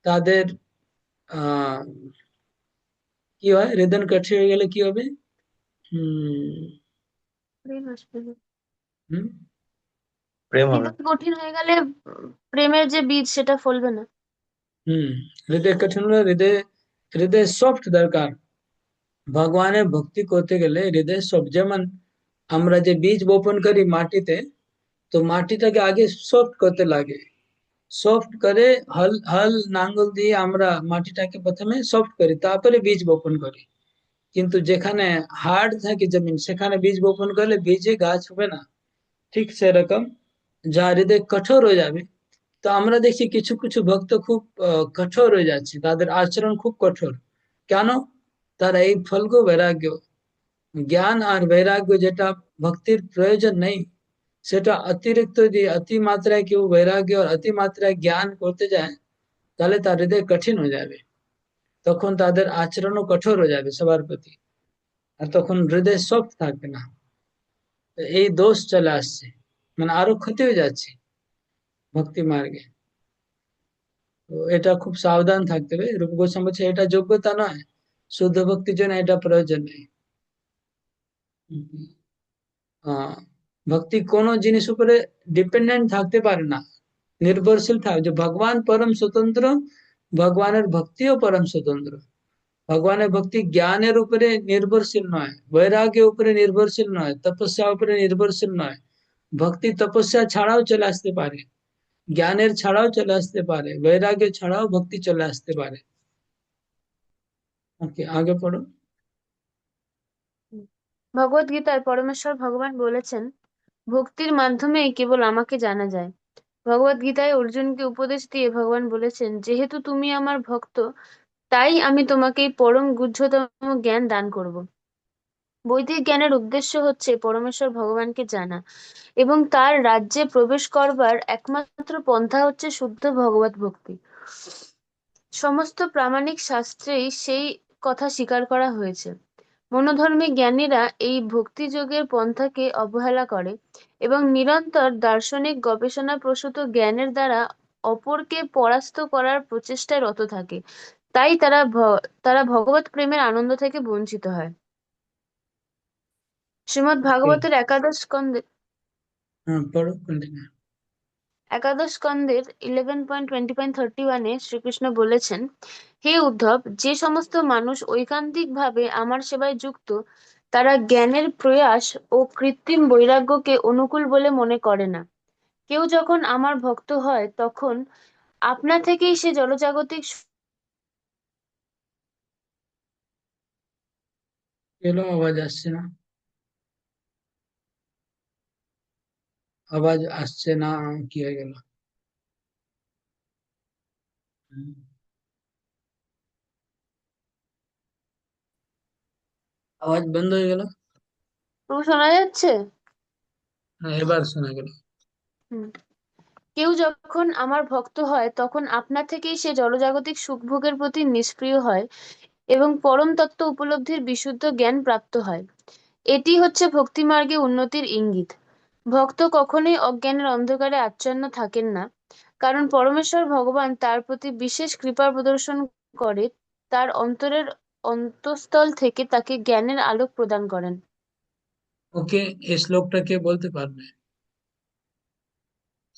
তাদের আহ কি হয়, হৃদয় কঠিন হয়ে গেলে কি হবে? হম প্রেম আসবে না। হম প্রেম হবে। হৃদয় কঠিন হয়ে গেলে প্রেমের যে বীজ সেটা ফলবে না। হম হৃদয় কঠিন হলে হৃদয়, হৃদয় সফট দরকার। ভগবানের ভক্তি করতে গেলে হৃদয় সফট, যেমন আমরা যে বীজ বপন করি মাটিতে, তো মাটিটাকে আগে সফট করতে লাগে। সফট করে হল হল নাঙ্গল দিয়ে আমরা মাটিটাকে প্রথমে সফট করি, তারপরে বীজ বপন করি। কিন্তু যেখানে হার্ড থাকে জমিন, সেখানে বীজ বপন করলে বীজে গাছ হবে না। ঠিক সেরকম যার হৃদয় কঠোর হয়ে যাবে, তো আমরা দেখছি কিছু কিছু ভক্ত খুব কঠোর হয়ে যাচ্ছে, তাদের আচরণ খুব কঠোর। কেন? তারা এই ফলগু বৈরাগ্য, জ্ঞান আর বৈরাগ্য যেটা ভক্তির প্রয়োজন নেই, সেটা অতিরিক্ত দিয়ে অতি মাত্রায় কেউ বৈরাগ্য আর অতি মাত্রায় জ্ঞান করতে যায়, তাহলে তার হৃদয় কঠিন হয়ে যাবে। তখন তাদের আচরণও কঠোর হয়ে যাবে সবার প্রতি, আর তখন হৃদয় সফট থাকবে না। তো এই দোষ চলে আসছে, মানে আরো ক্ষতি হয়ে যাচ্ছে ভক্তি মার্গে। তো এটা খুব সাবধান থাকতে হবে। রূপ গোস্বামী বলছে এটা যোগ্যতা নয়, শুদ্ধ ভক্তির জন্য এটা প্রয়োজন নেই। আহ ভক্তি কোনো জিনিস উপরে ডিপেন্ডেন্ট থাকতে পারে না, নির্ভরশীল থাকে। যে ভগবান পরম স্বতন্ত্র, ভগবানের ভক্তিও পরম স্বতন্ত্র। ভগবানের ভক্তি জ্ঞানের উপরে নির্ভরশীল নয়, বৈরাগ্যের উপরে নির্ভরশীল নয়, তপস্যা উপরে নির্ভরশীল নয়। ভক্তি তপস্যা ছাড়াও চলে আসতে পারে, জ্ঞানের ছাড়াও চলে আসতে পারে, বৈরাগ্য ছাড়াও ভক্তি চলে আসতে পারে। ওকে, আগে পড়ো। ভগবদ গীতায় পরমেশ্বর ভগবান বলেছেন, ভক্তির মাধ্যমেই কেবল আমাকে জানা যায়। ভগবদ গীতায় অর্জুনকে উপদেশ দিয়ে ভগবান বলেছেন, যেহেতু তুমি আমার ভক্ত, তাই আমি তোমাকে এই পরম গুহ্যতম জ্ঞান দান করব। বৈদিক জ্ঞানের উদ্দেশ্য হচ্ছে পরমেশ্বর ভগবানকে জানা, এবং তার রাজ্যে প্রবেশ করবার একমাত্র পন্থা হচ্ছে শুদ্ধ ভগবত ভক্তি। সমস্ত প্রামাণিক শাস্ত্রেই সেই কথা স্বীকার করা হয়েছে। মনোধর্মী জ্ঞানীরা এই ভক্তিযোগের পন্থাকে অবহেলা করে এবং নিরন্তর দার্শনিক গবেষণাপ্রসূত জ্ঞানের দ্বারা অপরকে পরাস্ত করার প্রচেষ্টায় রত থাকে। তাই তারা ভগবত প্রেমের আনন্দ থেকে বঞ্চিত হয়। শ্রীমদ্ ওকে, ভাগবতের হ্যাঁ পড়ো, কন্টিনিউ। একাদশ স্কন্ধের 11.20.31 শ্রীকৃষ্ণ বলেছেন, হে উদ্ধব, যে সমস্ত মানুষ ঐকান্তিকভাবে আমার সেবায় যুক্ত, তারা জ্ঞানের প্রয়াস ও কৃত্রিম বৈরাগ্যকে অনুকূল বলে মনে করে না। কেউ যখন আমার ভক্ত হয়, তখন আপনা থেকেই সে জড়জাগতিক এলো, আওয়াজ আসছে না, আওয়াজ আসছে না, কি হয়ে গেল? হুম, আওয়াজ বন্ধ হয়ে গেল। প্রভু শোনা যাচ্ছে? হ্যাঁ, এবার শোনা গেল। হুম। কেউ যখন আমার ভক্ত হয়, তখন আপনা থেকেই সে জড়জাগতিক সুখভোগের প্রতি নিষ্ক্রিয় হয় এবং পরম তত্ত্ব উপলব্ধির বিশুদ্ধ জ্ঞান প্রাপ্ত হয়। এটি হচ্ছে ভক্তিমার্গে উন্নতির ইঙ্গিত। ভক্ত কখনোই অজ্ঞানের অন্ধকারে আচ্ছন্ন থাকেন না, কারণ পরমেশ্বর ভগবান তার প্রতি বিশেষ কৃপা প্রদর্শন করে তার অন্তরের অন্তঃস্থল থেকে তাকে জ্ঞানের আলোক প্রদান করেন। ওকে, এই শ্লোকটা কে বলতে পারবে?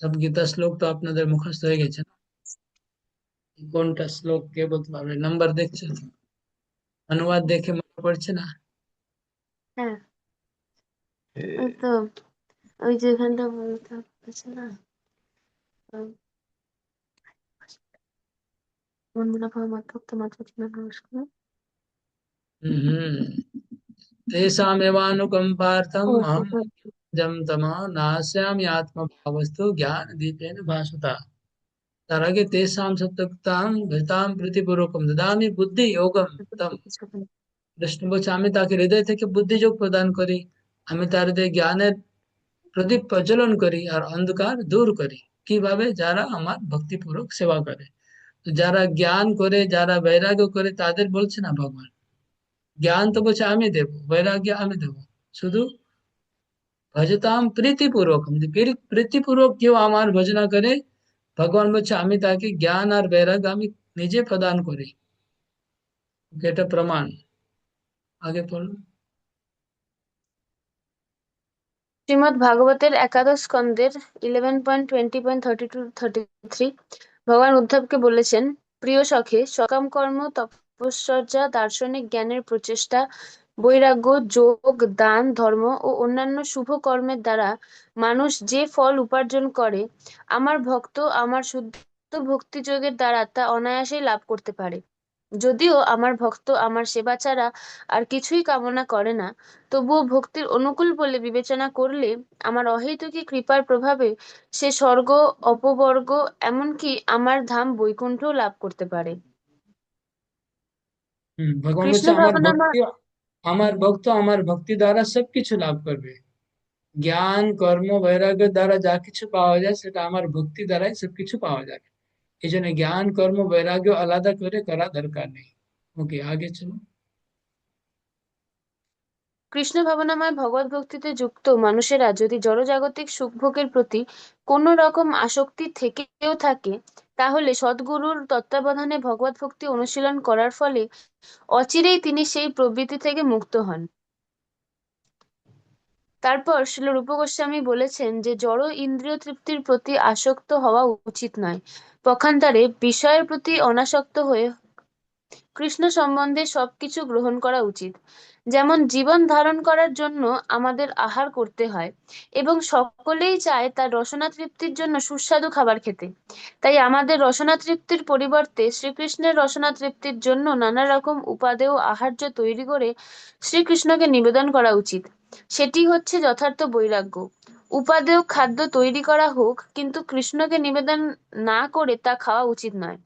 সব গীতা শ্লোক তো আপনাদের মুখস্থ হয়ে গেছে না? কোনটা শ্লোক কে বলতে পারবে? নাম্বার দেখছো তো? অনুবাদ দেখে মনে পড়ছে না? হ্যাঁ, ওই তো, ওই যেখানটা বলতে আছে না, বন্ধুরা ভক্ত মাত্র নমস্কার। हम्म। तेषामेवानुकम्पार्थम् अहं जम तमा नास्यामि आत्मभावस्तु ज्ञान दीपेन भासुता। তার আগে তেষাম সত্যক্তাং ভীতাম প্রীতিপূর্বকম দদামি বুদ্ধি যোগম তম। কৃষ্ণ বলছে, আমি তাকে হৃদয় থেকে বুদ্ধিযোগ প্রদান করি, আমি তার হৃদয়ে জ্ঞানের প্রদীপ প্রজ্বলন করি আর অন্ধকার দূর করি। কিভাবে? যারা আমার ভক্তিপূর্বক সেবা করে। তো যারা জ্ঞান করে, যারা বৈরাগ্য করে, তাদের বলছে না ভগবান। জ্ঞান তো বলছে আমি দেবো, বৈরাগ্য আমি দেবো, শুধু ভজতাম প্রীতিপূর্বক। যদি প্রীতিপূর্বক কেউ আমার ভজনা করে, ভগবান বলছে আমি তাকে জ্ঞান আর বৈরাগ্য আমি নিজে প্রদান করি। এটা প্রমাণ। আগে পড়ুন। শ্রীমদ্ ভাগবতের একাদশ স্কন্ধের 11.20.32-33 ভগবান উদ্ধবকে বলেছেন, প্রিয় সখে, সকাম কর্ম, তপশ্চর্যা, দার্শনিক জ্ঞানের প্রচেষ্টা, বৈরাগ্য, যোগ, দান, ধর্ম ও অন্যান্য শুভ কর্মের দ্বারা মানুষ যে ফল উপার্জন করে, আমার ভক্ত আমার শুদ্ধ ভক্তিযোগের দ্বারা তা অনায়াসেই লাভ করতে পারে। যদিও আমার ভক্ত আমার সেবা ছাড়া আর কিছুই কামনা করে না, তবুও ভক্তির অনুকূল বলে বিবেচনা করলে আমার অহেতুকী কৃপার প্রভাবে সে স্বর্গ, অপবর্গ, এমনকি আমার ধাম বৈকুণ্ঠও লাভ করতে পারে। ভগবান কৃষ্ণ বলছে ভাবনামা আমার ভক্ত আমার ভক্তি দ্বারা সবকিছু লাভ করবে। জ্ঞান কর্ম বৈরাগ্য দ্বারা যা কিছু পাওয়া যায় সেটা আমার ভক্তি দ্বারাই সবকিছু পাওয়া যাবে। এই জন্য জ্ঞান কর্ম বৈরাগ্য আলাদা করে করা দরকার নেই। ওকে, আগে চলো। কৃষ্ণ ভাবনাময় ভগবত ভক্তিতে যুক্ত মানুষেরা যদি জড়জাগতিক সুখভোগের প্রতি কোনো রকম আসক্তি থেকেও থাকে, তাহলে সদ্গুরুর তত্ত্বাবধানে ভগবত ভক্তি অনুশীলন করার ফলে অচিরেই তিনি সেই প্রবৃত্তি থেকে মুক্ত হন। তারপর শ্রীল রূপ গোস্বামী বলেছেন যে জড় ইন্দ্রিয় তৃপ্তির প্রতি আসক্ত হওয়া উচিত নয়। পক্ষান্তরে বিষয়ের প্রতি অনাসক্ত হয়ে কৃষ্ণ সম্বন্ধে সবকিছু গ্রহণ করা উচিত। যেমন জীবন ধারণ করার জন্য আমাদের আহার করতে হয় এবং সকলেই চায় তার রসনা তৃপ্তির জন্য সুস্বাদু খাবার খেতে। তাই আমাদের রসনা তৃপ্তির পরিবর্তে শ্রীকৃষ্ণের রসনা তৃপ্তির জন্য নানা রকম উপাদেয় আহার্য তৈরি করে শ্রীকৃষ্ণকে নিবেদন করা উচিত। সেটি হচ্ছে যথার্থ বৈরাগ্য। উপাদেয় খাদ্য তৈরি করা হোক, কিন্তু কৃষ্ণকে নিবেদন না করে তা খাওয়া উচিত নয়।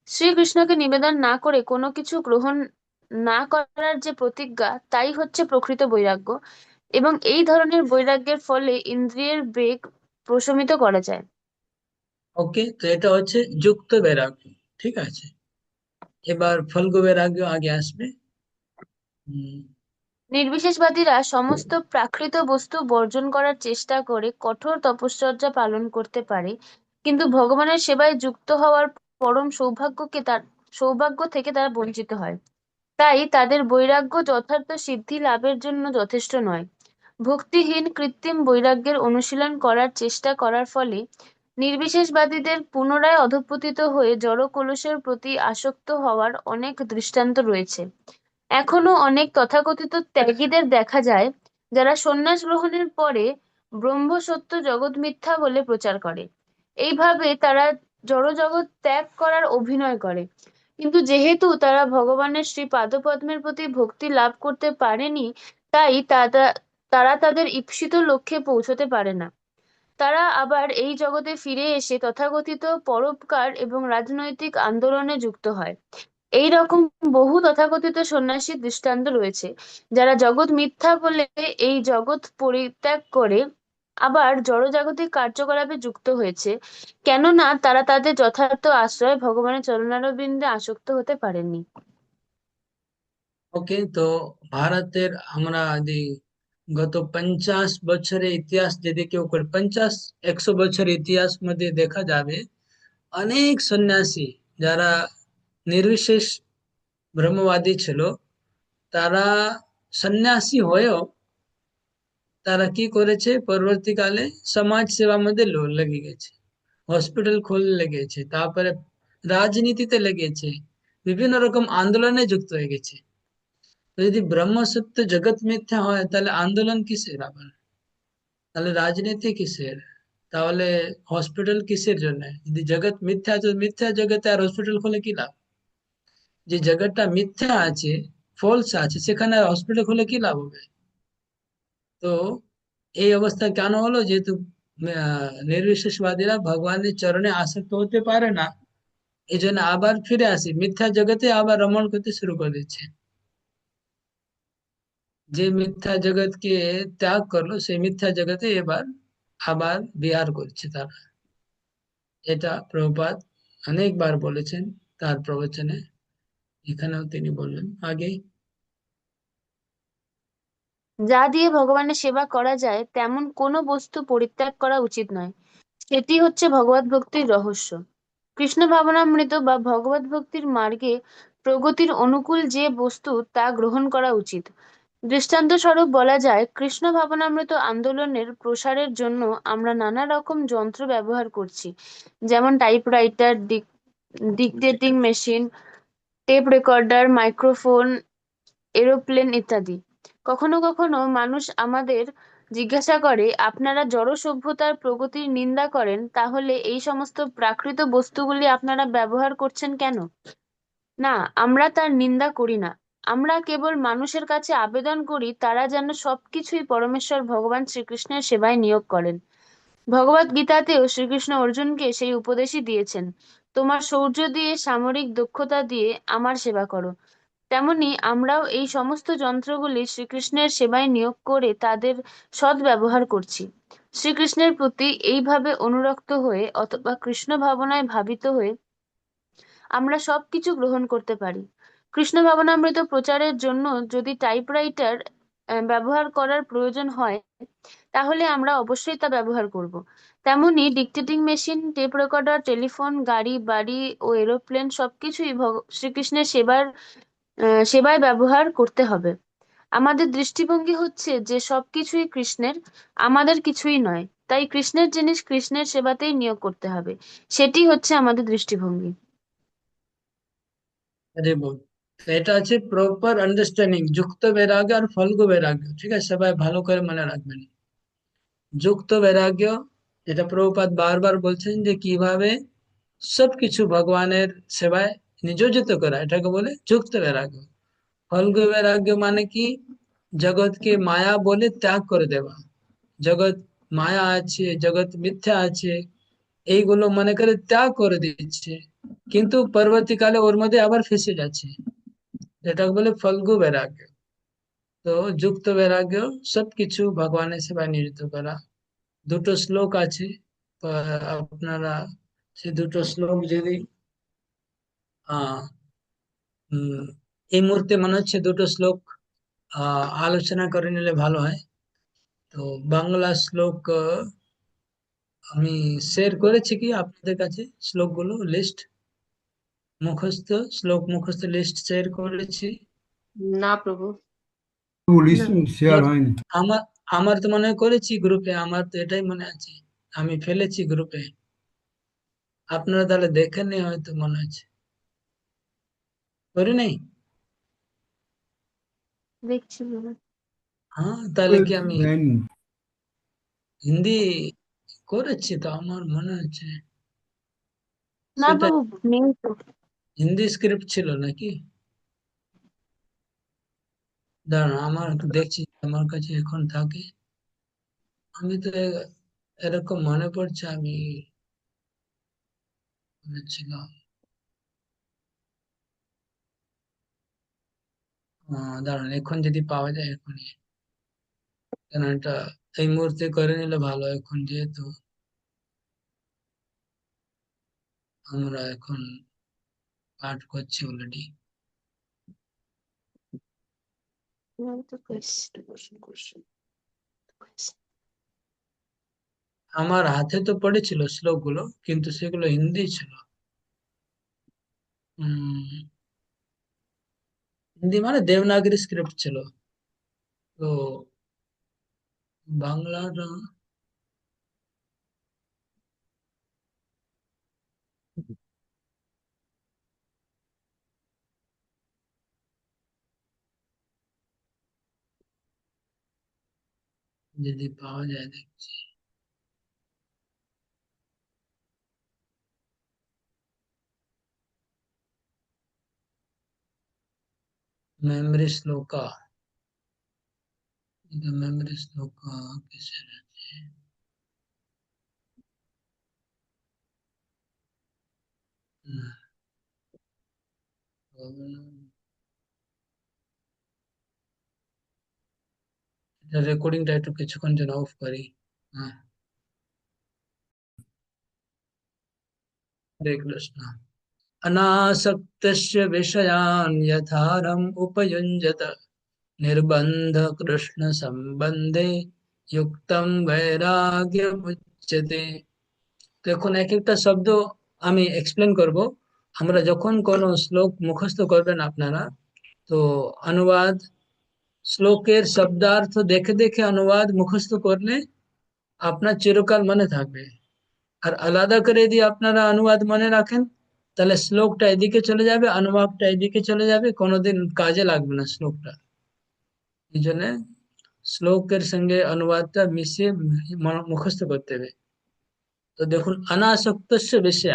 শ্রীকৃষ্ণকে নিবেদন না করে কোনো কিছু গ্রহণ না করার যে প্রতিজ্ঞা, তাই হচ্ছে প্রকৃত বৈরাগ্য, এবং এই ধরনের বৈরাগ্যের ফলে ইন্দ্রিয়ের বেগ প্রশমিত করা যায়। ওকে, তো এটা হচ্ছে যুক্ত বৈরাগ্য। ঠিক আছে, এবার ফল্গু বৈরাগ্য আগে আসবে। হুম। নির্বিশেষবাদীরা সমস্ত প্রাকৃত বস্তু বর্জন করার চেষ্টা করে কঠোর তপশ্চর্যা পালন করতে পারে, কিন্তু ভগবানের সেবায় যুক্ত হওয়ার পরম সৌভাগ্য থেকে তারা বঞ্চিত হয়। তাই তাদের বৈরাগ্য যথার্থ সিদ্ধি লাভের জন্য যথেষ্ট নয়। ভক্তিহীন কৃত্রিম বৈরাগ্যের অনুশীলন করার চেষ্টা করার ফলে নির্বিশেষবাদীদের পুনরায় অধঃপতিত হয়ে জড় কলুষের প্রতি আসক্ত হওয়ার অনেক দৃষ্টান্ত রয়েছে। এখনো অনেক তথাকথিত ত্যাগীদের দেখা যায়, যারা সন্ন্যাস গ্রহণের পরে ব্রহ্ম সত্য জগৎ মিথ্যা বলে প্রচার করে। এইভাবে তারা জড়জগৎ ত্যাগ করার অভিনয় করে, কিন্তু যেহেতু তারা ভগবানের শ্রী পাদপদ্মের প্রতি ভক্তি লাভ করতে পারেনি, তাই তারা তাদের ঈপ্সিত লক্ষ্যে পৌঁছতে পারে না। তারা আবার এই জগতে ফিরে এসে তথাকথিত পরোপকার এবং রাজনৈতিক আন্দোলনে যুক্ত হয়। এই রকম বহু তথাকথিত সন্ন্যাসীর দৃষ্টান্ত রয়েছে, যারা জগৎ মিথ্যা বলে এই জগৎ পরিত্যাগ করে আবার জড়জাগতিক কার্যকলাপে যুক্ত হয়েছে, কেননা তারা তাদের যথার্থ আশ্রয় ভগবানের চরণারবিন্দে আসক্ত হতে পারেননি। ওকে, তো ভারতের আমরা যদি গত 50 বছরের ইতিহাস যদি কেউ করে 50-100 বছরের ইতিহাস মধ্যে দেখা যাবে, অনেক সন্ন্যাসী যারা নির্বিশেষ ব্রহ্মবাদী ছিল, তারা সন্ন্যাসী হয়েও তারা কি করেছে, পরবর্তীকালে সমাজ সেবা মধ্যে লেগে গেছে, হসপিটাল খুলতে লেগেছে, তারপরে রাজনীতিতে লেগেছে, বিভিন্ন রকম আন্দোলনে যুক্ত হয়ে গেছে। তো যদি ব্রহ্ম সত্য জগৎ মিথ্যা হয়, তাহলে আন্দোলন কিসের আবার? তাহলে রাজনীতি কিসের? তাহলে হসপিটাল কিসের জন্য? যদি জগৎ মিথ্যা, তো মিথ্যা জগতে আর হসপিটাল খুলে কি লাভ? যে জগৎটা মিথ্যা আছে, ফলস আছে, সেখানে আর হসপিটাল খুলে কি লাভ হবে? তো এই অবস্থা কেন হলো? যেহেতু নির্বিশেষবাদীরা ভগবানের চরণে আসক্ত হতে পারে না, এই জন্য আবার ফিরে আসি মিথ্যা জগতে, আবার রমণ করতে শুরু করে দিচ্ছে। যে মিথ্যা জগৎকে ত্যাগ করলো, সেই মিথ্যা জগতে এবার আবার বিহার করছে তারা। এটা প্রভুপাদ অনেকবার বলেছেন তার প্রবচনে, এখানেও তিনি বললেন আগে। যা দিয়ে ভগবানের সেবা করা যায় তেমন কোনো বস্তু পরিত্যাগ করা উচিত নয়। সেটি হচ্ছে ভগবত ভক্তির রহস্য। কৃষ্ণ ভাবনামৃত বা ভগবত ভক্তির মার্গে প্রগতির অনুকূল যে বস্তু তা গ্রহণ করা উচিত। দৃষ্টান্তস্বরূপ বলা যায়, কৃষ্ণ ভাবনামৃত আন্দোলনের প্রসারের জন্য আমরা নানা রকম যন্ত্র ব্যবহার করছি, যেমন typewriter, dictating machine, tape recorder, microphone, aeroplane ইত্যাদি। কখনো কখনো মানুষ আমাদের জিজ্ঞাসা করে, আপনারা জড় সভ্যতার প্রগতির নিন্দা করেন, তাহলে এই সমস্ত প্রাকৃত বস্তুগুলি আপনারা ব্যবহার করছেন কেন? না, আমরা তার নিন্দা করি না। আমরা কেবল মানুষের কাছে আবেদন করি তারা যেন সবকিছুই পরমেশ্বর ভগবান শ্রীকৃষ্ণের সেবায় নিয়োগ করেন। ভগবত গীতাতেও শ্রীকৃষ্ণ অর্জুনকে সেই উপদেশই দিয়েছেন, তোমার শৌর্য দিয়ে, সামরিক দক্ষতা দিয়ে আমার সেবা করো। তেমনি আমরাও এই সমস্ত যন্ত্রগুলি শ্রীকৃষ্ণের সেবায় নিয়োগ করে তাদের সদ্ব্যবহার করছি। শ্রীকৃষ্ণের প্রতি এইভাবে অনুরক্ত হয়ে অথবা কৃষ্ণ ভাবনায় ভাবিত হয়ে আমরা সবকিছু গ্রহণ করতে পারি। কৃষ্ণ ভাবনামৃত প্রচারের জন্য যদি টাইপরাইটার ব্যবহার করার প্রয়োজন হয়, তাহলে আমরা অবশ্যই তা ব্যবহার করব। তেমনি ডিকটেটিং মেশিন, টেপ রেকর্ডার, টেলিফোন, গাড়ি বাড়ি ও এরোপ্লেন সবকিছুই শ্রীকৃষ্ণের সেবায় ব্যবহার করতে হবে। আমাদের দৃষ্টিভঙ্গি হচ্ছে যে সবকিছুই কৃষ্ণের, আমাদের কিছুই নয়। তাই কৃষ্ণের জিনিস কৃষ্ণের সেবাতেই নিয়োগ করতে হবে। সেটি হচ্ছে আমাদের দৃষ্টিভঙ্গি। আরে বল, তো এটা আছে প্রপার আন্ডারস্ট্যান্ডিং, যুক্ত বৈরাগ্য আর ফল্গু বৈরাগ্য, ঠিক আছে? সবাই ভালো করে মনে রাখবেন। যুক্ত বৈরাগ্য, এটা প্রভুপাদ বারবার বলছেন যে কিভাবে সবকিছু ভগবানের সেবায় নিয়োজিত করা, এটাকে বলে যুক্ত বৈরাগ্য। ফল্গু বৈরাগ্য মানে কি? জগৎকে মায়া বলে ত্যাগ করে দেওয়া। জগৎ মায়া আছে, জগৎ মিথ্যা আছে, এইগুলো মনে করে ত্যাগ করে দিচ্ছে, কিন্তু পরবর্তীকালে ওর মধ্যে আবার ফেসে যাচ্ছে, এটাকে বলে ফল্গু বৈরাগ্য। তো যুক্ত বৈরাগ্য সবকিছু ভগবানের সেবায় নিয়োজিত করা। দুটো শ্লোক আছে, আপনারা সে দুটো শ্লোক যদি আহ এই মুহূর্তে মনে হচ্ছে দুটো শ্লোক আলোচনা করে নিলে ভালো হয়। তো বাংলা শ্লোক আমি শেয়ার করেছি কি আপনাদের কাছে শ্লোকগুলো লিস্ট, মুখস্থ শ্লোক মুখস্থ লিস্ট শেয়ার করেছি? না প্রভু, পুলিশ না। শেয়ার হয়নি। আমার আমার তো মনে হয় করেছি গ্রুপে, আমার তো এটাই মনে আছে আমি ফেলেছি গ্রুপে। আপনারা তাহলে দেখেননি হয়তো, মনে আছে করি নাই। দেখছি প্রভু। হ্যাঁ, তাহলে কি আমি দেয়নি। হিন্দি করেছি তো আমার মনে আছে। না সেটা প্রভু, নেই তো। হিন্দি স্ক্রিপ্ট ছিল নাকি? দাঁড়ান, আমার দেখছি আমার কাছে এখন থাকে। আমি তো এরকম মনে পড়ছে আমি বলেছিলাম। দাঁড়ান, এখন যদি পাওয়া যায় এখনই, কেন এটা এই মুহূর্তে করে নিলে ভালো, এখন যেহেতু আমরা এখন পাঠ করছি অলরেডি। আমি তো কোশ্চেন আমার হাতে তো পড়েছিল শ্লোকগুলো, কিন্তু সেগুলো হিন্দি ছিল। উম, হিন্দি মানে দেবনাগরী স্ক্রিপ্ট ছিল। তো বাংলার যদি পাওয়া যায় দেখছি। मेमोरी श्लोका, ಇದು memory श्लोका किसे रहते हैं? রেকর্ডিংটা একটু কিছুক্ষণ জন্য অফ করি। হ্যাঁ, হরে কৃষ্ণ। अनासक्तस्य विषयान् यथारम् उपयुञ्जत निर्बन्ध कृष्ण সম্বন্ধে युक्तं वैराग्यमुच्यते। দেখুন, এক একটা শব্দ আমি এক্সপ্লেন করব। আমরা যখন কোনো শ্লোক মুখস্থ করবেন আপনারা, তো অনুবাদ, শ্লোকের শব্দার্থ দেখে দেখে অনুবাদ মুখস্থ করলে আপনার চিরকাল মনে থাকবে। আর আলাদা করে যদি আপনারা অনুবাদ মনে রাখেন, তাহলে শ্লোকটা এদিকে চলে যাবে, অনুবাদটা এদিকে চলে যাবে, কোনোদিন কাজে লাগবে না শ্লোকটা। এই জন্য শ্লোকের সঙ্গে অনুবাদটা মিশিয়ে মুখস্থ করতে হবে। তো দেখুন, অনাসক্ত বিষয়,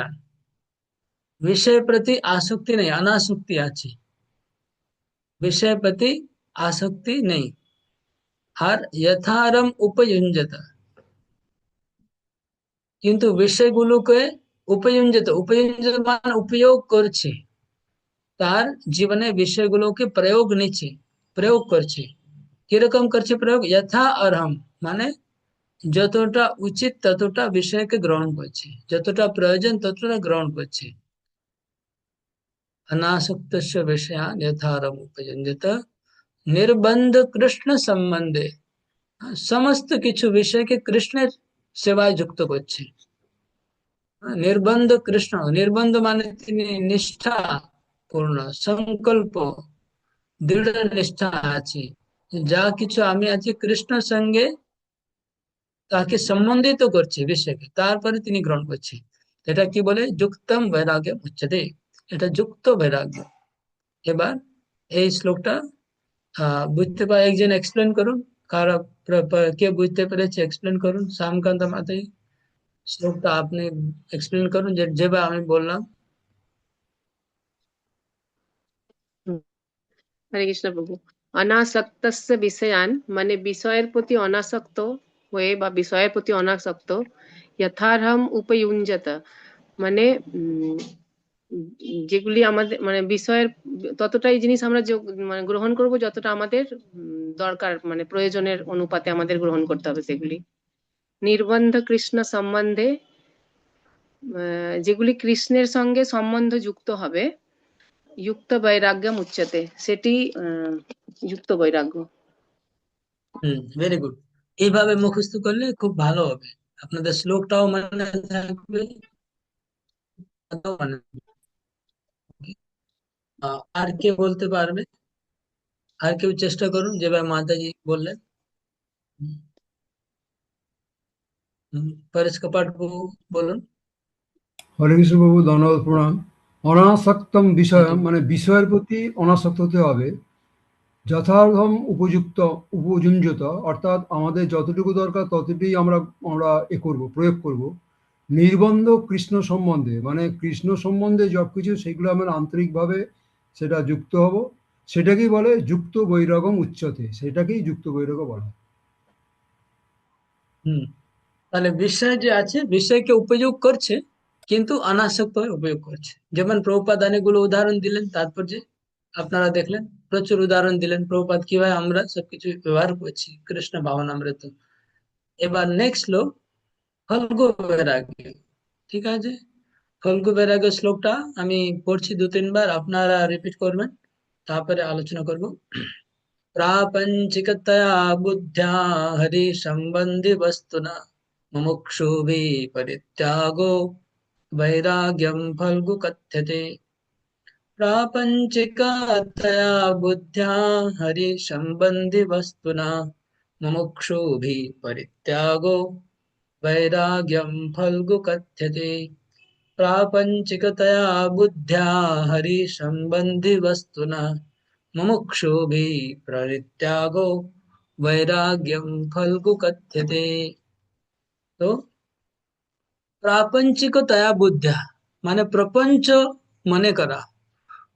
বিষয় প্রতি আসক্তি নেই, অনাসক্তি আছে, বিষয় প্রতি আসক্তি নেই। আর যথারম উপयुञ्जत, কিন্তু বিষয়গুলোকে উপयुञ्जत, উপयुञ्जत মানে উপয়োগ করছে, তার জীবনে বিষয়গুলোকে প্রয়োগ নিচ্ছে, প্রয়োগ করছে। কিরকম করছে প্রয়োগ? যথা অর্হম মানে যতটা উচিত ততটা বিষয়কে গ্রহণ করছে, যতটা প্রয়োজন ততটা গ্রহণ করছে। अनासक्तस्य विषयान् यथारम उपयुञ्जत নির্বন্ধ কৃষ্ণ সম্বন্ধে, সমস্ত কিছু বিষয়কে কৃষ্ণের সেবায় যুক্ত করছে। নির্বন্ধ কৃষ্ণ, নির্বন্ধ মানে তিনি নিষ্ঠা পূর্ণ, সংকল্প, দৃঢ় নিষ্ঠা আছে, যা কিছু আমি আছি কৃষ্ণের সঙ্গে তাকে সম্বন্ধিত করছে বিষয়কে, তারপরে তিনি গ্রহণ করছে। এটা কি বলে? যুক্তম বৈরাগ্য উচ্চতে, এটা যুক্ত বৈরাগ্য। এবার এই শ্লোকটা বুঝতে পারে একজন এক্সপ্লেন করুন। কারা কে বুঝতে পেরেছে এক্সপ্লেন করুন। শ্যামকান্ত মাতাই, শ্লোকটা আপনি এক্সপ্লেন করুন যেভাবে আমি বললাম। হরে কৃষ্ণ প্রভু। অনাসক্তস্য বিষয়ান, মানে বিষয়ের প্রতি অনাসক্ত হয়ে বা বিষয়ের প্রতি অনাসক্ত, যথার্হম উপযুঞ্জত, মানে উম, যেগুলি আমাদের মানে বিষয়ের ততটাই জিনিস আমরা মানে গ্রহণ করব যতটা আমাদের দরকার, মানে প্রয়োজনের অনুপাতে আমাদের গ্রহণ করতে হবে সেগুলি। নির্বন্ধ কৃষ্ণ সম্বন্ধে, যেগুলি কৃষ্ণের সঙ্গে সম্বন্ধ যুক্ত হবে, যুক্ত বৈরাগ্যম উচ্চতে, সেটি যুক্ত বৈরাগ্য। Very good. এইভাবে মুখস্থ করলে খুব ভালো হবে, আপনাদের শ্লোকটাও মনে থাকবে, কথাও মনে থাকবে। আর কে বলতে পারবে? আর কেউ চেষ্টা করুন যেভাবে মাতাজি বললেন। হুম, পরেশ কাপাট বাবু বলুন। হরে কৃষ্ণ প্রভু, ধন্যবাদ, প্রণাম। অনাসক্তম বিষয় জি। মানে বিষয়ের প্রতি অনাসক্ত হতে হবে। যথার্থম উপযুক্ত উপযুঞ্জত, অর্থাৎ আমাদের যতটুকু দরকার ততটুকুই আমরা আমরা করব, প্রয়োগ করব। নির্বন্ধ কৃষ্ণ সম্বন্ধে, মানে কৃষ্ণ সম্বন্ধে সব কিছু সেগুলো আমরা আন্তরিকভাবে সেটা যুক্ত হব। সেটাকেই বলে যুক্ত বৈরাগম উচ্চতে, সেটাকেই যুক্ত বৈরাগ্য বলা হয়। হুম। তাহলে বিষয় যে আছে বিষয়কে উপযোগ করছে, কিন্তু অনাসক্ত হয়ে উপয়োগ করছে। যেমন প্রভুপাদ অনেকগুলো উদাহরণ দিলেন, তাৎপর্যে আপনারা দেখলেন, প্রচুর উদাহরণ দিলেন প্রভুপাদ কিভাবে আমরা সবকিছু ব্যবহার করছি কৃষ্ণ ভাবনামৃত। এবার নেক্সট শ্লোক ফল্গু বৈরাগ্য। ঠিক আছে, ফল্গু বৈরাগ্য শ্লোকটা আমি পড়ছি 2-3 বার, আপনারা রিপিট করবেন, তারপরে আলোচনা করব। प्रापञ्चिकतया बुद्ध्या हरिसम्बन्धि वस्तुना मुमुक्षुभिः परित्यागो वैराग्यं फल्गु कथ्यते। प्रापञ्चिकतया बुद्ध्या हरिसम्बन्धि वस्तुना मुमुक्षुभिः परित्यागो वैराग्यं फल्गु कथ्यते। प्रापञ्चिकतया बुद्ध्या हरिसम्बन्धि वस्तुना मुमुक्षुभिः परित्यागो वैराग्यम फल्गु कथ्यते। तो प्रापंचिकतया बुद्ध्या মানে প্রপঞ্চ মনে করা,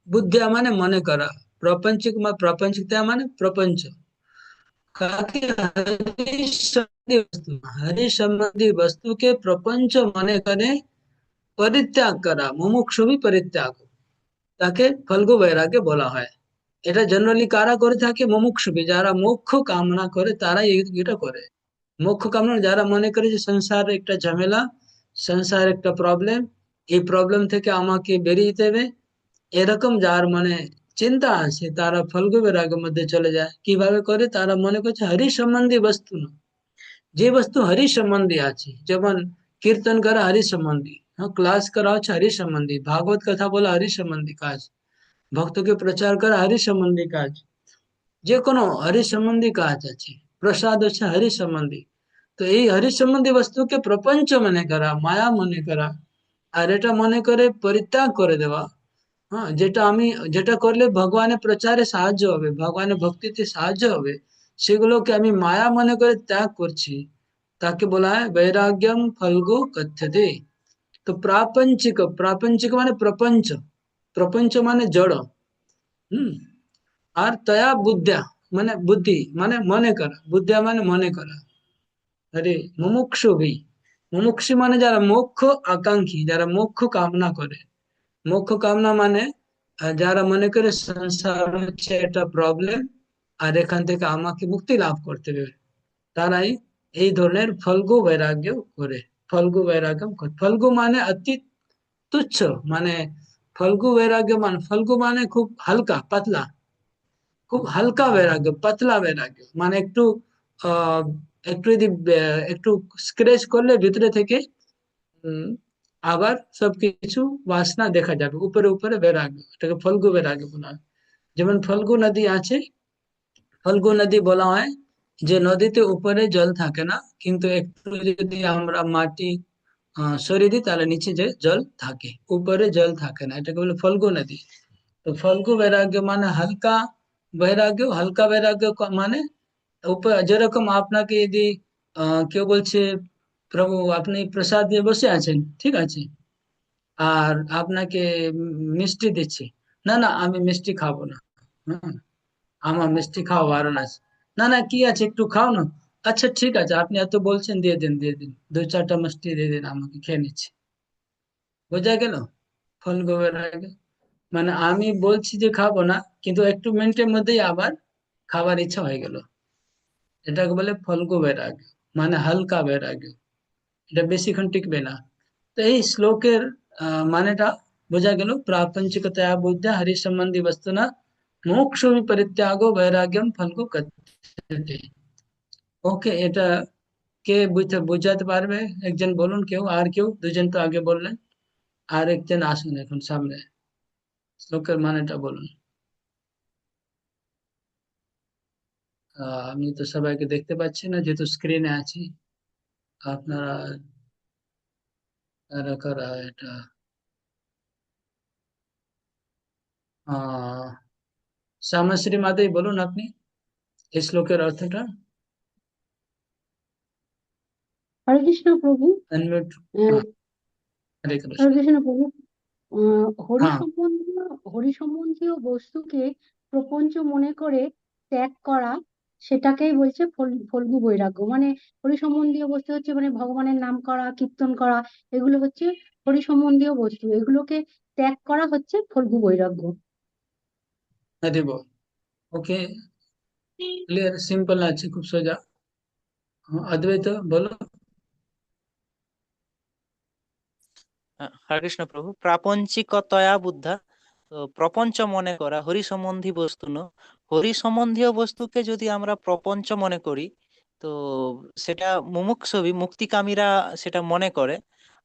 বুদ্ধিয়া মানে মনে করা, প্রপঞ্চিক প্রপঞ্চিকতা মানে প্রপঞ্চ, কাকে हरि संबंधी वस्तु के प्रपंच মনে করে পরিত্যাগ করা, মুমুক্ষু भी পরিত্যাগ, তাকে ফল্গু বৈরাগ্য বলা হয়। এটা জেনারেলি কারা করে থাকে? মুমুক্ষুবি, যারা মোক্ষ কামনা করে তারা এটা করে। মোক্ষ কামনা যারা মনে করে যে সংসার একটা ঝামেলা, সংসার একটা প্রবলেম, এই প্রবলেম থেকে আমাকে বেরিয়ে যেতে হবে, এরকম যার মানে চিন্তা আছে, তারা ফল্গু বৈরাগ্যের মধ্যে চলে যায়। কিভাবে করে? তারা মনে করছে হরি সম্বন্ধী বস্তু না, যে বস্তু হরি সম্বন্ধী আছে, যেমন কীর্তন করা হরি সম্বন্ধী, হ্যাঁ, ক্লাস করা হচ্ছে হরি সম্বন্ধী, ভাগবত কথা বলা হরি সম্বন্ধী কাজ, ভক্তকে প্রচার করা হরি সম্বন্ধী কাজ, যে কোনো হরি সম্বন্ধী কাজ আছে, প্রসাদ হচ্ছে হরি সম্বন্ধী। তো এই হরি সম্বন্ধী বস্তুকে প্রপঞ্চ মনে করা, মায়া মনে করা, আর এটা মনে করে পরিত্যাগ করে দেওয়া। হ্যাঁ, যেটা করলে ভগবানের প্রচারে সাহায্য হবে, ভগবানের ভক্তিতে সাহায্য হবে, সেগুলোকে আমি মায়া মনে করে ত্যাগ করছি, তাকে বলা হয় বৈরাগ্যম ফল্গু কথ্যতে। তো প্রাপঞ্চিক, প্রাপঞ্চিক মানে প্রপঞ্চ, প্রপঞ্চ মানে জড়। হম। আর তয়া বুদ্ধ্যা মানে বুদ্ধি, মানে মনে করা, বুদ্ধিয়া মানে মনে করা। আরে মুমুক্ষু ভি, মুমুক্ষু মানে যারা মোক্ষ আকাঙ্ক্ষী, যারা মোক্ষ কামনা করে। মোক্ষ কামনা মানে যারা মনে করে সংসার হচ্ছে একটা প্রবলেম, আর এখান থেকে আমাকে মুক্তি লাভ করতে হবে, তারাই এই ধরনের ফল্গু বৈরাগ্য করে। ফল্গু বৈরাগ্য ফল্গু মানে অতি তুচ্ছ, মানে ফল্গু বৈরাগ্য মানে ফল্গু মানে খুব হালকা পাতলা, খুব হালকা বৈরাগ্য, পাতলা বৈরাগ্য, মানে একটু আহ একটু যদি একটু স্ক্রেচ করলে ভিতরে থেকে উম, আবার সবকিছু বাসনা দেখা যাবে, উপরে উপরে বৈরাগ্য, এটাকে ফল্গু বৈরাগ্য বলা হয়। যেমন ফল্গু নদী আছে, ফল্গু নদী বলা হয় যে নদীতে উপরে জল থাকে না, কিন্তু একটু যদি আমরা মাটি সরিয়ে দিই তাহলে নিচে যে জল থাকে, উপরে জল থাকে না, এটাকে বলে ফল্গু নদী। তো ফল্গু বৈরাগ্য মানে হালকা বৈরাগ্য, হালকা বৈরাগ্য মানে যেরকম আপনাকে যদি কেউ বলছে প্রভু আপনি প্রসাদ দিয়ে বসে আছেন, ঠিক আছে, আর আপনাকে মিষ্টি দিচ্ছি, না না আমি মিষ্টি খাবো না, হ্যাঁ, আমার মিষ্টি খাওয়া বারণ আছে, না না কি আছে একটু খাও না, আচ্ছা ঠিক আছে আপনি এত বলছেন দিয়ে দিন দিয়ে দিন, দু চারটা মিষ্টি দিয়ে দিন আমাকে, খেয়ে নিচ্ছি। বোঝা গেল ফল গোবের আগে, মানে আমি বলছি যে খাবো না, কিন্তু একটু মিনিটের মধ্যেই আবার খাবার ইচ্ছা হয়ে গেল, এটাকে বলে ফলগু বৈরাগ্য, মানে হালকা বৈরাগ্য, এটা বেশিক্ষণ টিকবে না। তো এই শ্লোকের মানেটা বোঝা গেল, প্রাপঞ্চিকতয়া বুদ্ধা হরি সম্বন্ধী বস্তু না মোক্ষ পরিত্যাগো বৈরাগ্যম ফলগু কথ্যতে। ওকে, এটা কে বুঝাতে পারবে? একজন বলুন, কেউ, আর কেউ, দুজন তো আগে বললেন, আর একজন আসুন এখন সামনে, শ্লোকের মানেটা বলুন। আমি তো সবাইকে দেখতে পাচ্ছি না যেহেতু স্ক্রিনে আছি, আপনারা কারা কারা এটা আহ শ্যামাশ্রী মাতাই বলুন আপনি এই শ্লোকের অর্থটা। হরে কৃষ্ণ প্রভু। আনমিউট। আহ, হরে হরে কৃষ্ণ। কৃষ্ণ প্রভু। হরি হ্যাঁ, সম্বন্ধীয় হরি সম্বন্ধীয় বস্তুকে প্রপঞ্চ মনে করে ত্যাগ করা, সেটাকেই বলছে ফল্গু বৈরাগ্য। মানে হরি সম্বন্ধীয় বস্তু হচ্ছে মানে ভগবানের নাম করা, কীর্তন করা, এগুলো হচ্ছে হরি সম্বন্ধীয় বস্তু, এগুলোকে ত্যাগ করা হচ্ছে ফল্গু বৈরাগ্য। হরে বল। ওকে, ক্লিয়ার, সিম্পল আছে, খুব সোজা। অদ্বৈত বলো। হরে কৃষ্ণ প্রভু। প্রাপঞ্চিকতয়া বুদ্ধা, তো প্রপঞ্চ মনে করা হরি সম্বন্ধী বস্তু ন, হরি সম্বন্ধীয় বস্তুকে যদি আমরা প্রপঞ্চ মনে করি, তো সেটা মুমুক্ষুবি মুক্তিকামীরা সেটা মনে করে।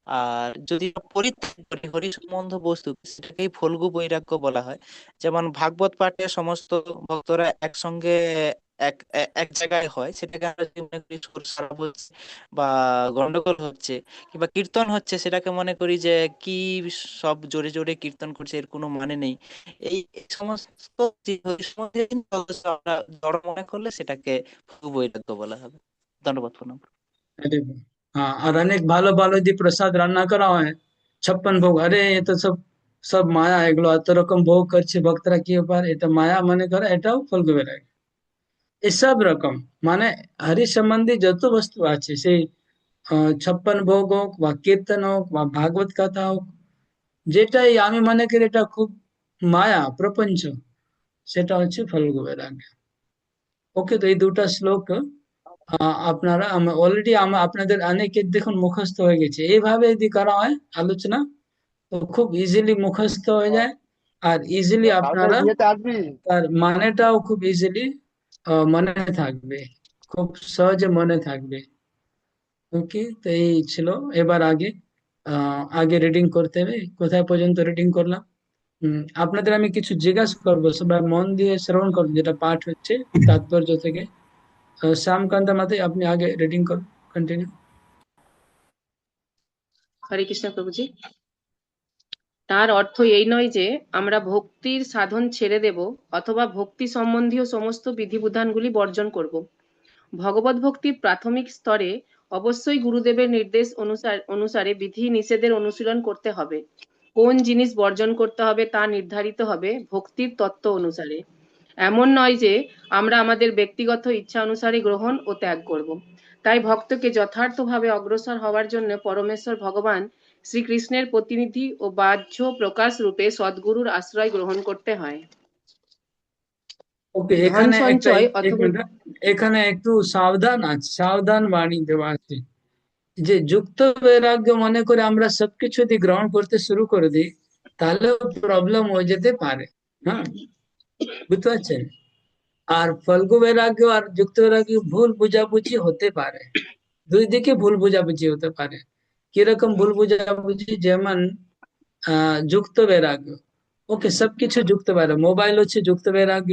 আর যদি পরিত্যাগ করি হরি সম্বন্ধ বস্তু, সেটাকেই ফল্গু বৈরাগ্য বলা হয়। যেমন ভাগবত পাঠে সমস্ত ভক্তরা একসঙ্গে এক জায়গায় হয়, সেটাকে আমরা যদি মনে করি সুর সারা হচ্ছে বা গন্ডগোল হচ্ছে কিংবা কীর্তন হচ্ছে, সেটাকে মনে করি যে কি সব জোরে জোরে কীর্তন করছে, এর কোনো মানে নেই। এই সমস্ত যে সম্বন্ধে কিন্তু অবশ্য আমরা জড় মনে করলে সেটাকে ভূ বৈরাগ্য বলা হবে। ধন্যবাদ, প্রণাম। हरे बोल। हाँ, और अनेक ভালো ভালো যে প্রসাদ রান্না করা হয়, 56 ভোগ, আরে এ তো সব সব মায়া, এগুলো এত রকম ভোগ করছে ভক্তরা, কি ব্যাপার, এটা মায়া মনে করে, এটাও ফল্গু বেরাগ। এই সব রকম মানে হরি সম্বন্ধী যত বস্তু আছে, সেই 56 ভোগ হোক বা কীর্তন হোক বা ভাগবত কথা হোক, যেটাই আমি মনে করি এটা খুব মায়া প্রপঞ্চ, সেটা হচ্ছে ফল্গু বেরাগ। ওকে, তো এই দুটা শ্লোক আপনারা অলরেডি আপনাদের অনেকের দেখুন মুখস্থ হয়ে গেছে, এইভাবে যদি করা হয় আলোচনা, তো খুব ইজিলি মুখস্থ হয়ে যায়, আর ইজিলি আপনারা তার মানেটাও খুব ইজিলি মনে থাকবে, খুব সহজে মনে থাকবে। ওকে, তো এই ছিল। এবার আগে রিডিং করতে হবে, কোথায় পর্যন্ত রিডিং করলাম। আপনাদের আমি কিছু জিজ্ঞাসা করবো, সবাই মন দিয়ে শ্রবণ করুন যেটা পাঠ হচ্ছে তাৎপর্য থেকে। শ্যামকান্ত মাতে আপনি আগে রিডিং করুন, কন্টিনিউ। হরে কৃষ্ণ প্রভুজি। তার অর্থ এই নয় যে আমরা ভক্তির সাধন ছেড়ে দেব অথবা ভক্তি সম্বন্ধীয় সমস্ত বিধিবিধানগুলি বর্জন করব। ভগবত ভক্তির প্রাথমিক স্তরে অবশ্যই গুরুদেবের নির্দেশ অনুসারে বিধি নিষেধের অনুশীলন করতে হবে। কোন জিনিস বর্জন করতে হবে তা নির্ধারিত হবে ভক্তির তত্ত্ব অনুসারে। এমন নয় যে আমরা আমাদের ব্যক্তিগত ইচ্ছা অনুসারে গ্রহণ ও ত্যাগ করব। তাই ভক্তকে যথার্থভাবে অগ্রসর হওয়ার জন্য পরমেশ্বর ভগবান শ্রীকৃষ্ণের প্রতিনিধি ও বাহ্য প্রকাশ রূপে সদ্গুরুর আশ্রয় গ্রহণ করতে হয়। ওকে, ধন এখানে একটা সঞ্চয় এক অথবা মিনিট, এখানে একটু সাবধান আছে, সাবধান বাণী দেওয়া আছে, যে যুক্ত বৈরাগ্য মনে করে আমরা সবকিছু যদি গ্রহণ করতে শুরু করে দিই, তাহলে প্রবলেম হয়ে যেতে পারে। হ্যাঁ, বুঝতে পারছেন? আর ফল্গু বৈরাগ্য আর যুক্ত বৈরাগ্য ভুল বুঝাবুঝি হতে পারে, দুই দিকে ভুল বুঝাবুঝি হতে পারে। কিরকম ভুল বুঝাবুঝি? যেমন যুক্ত বৈরাগ্য, ওকে সবকিছু যুক্ত বৈরাগ্য, মোবাইল হচ্ছে যুক্ত বৈরাগ্য,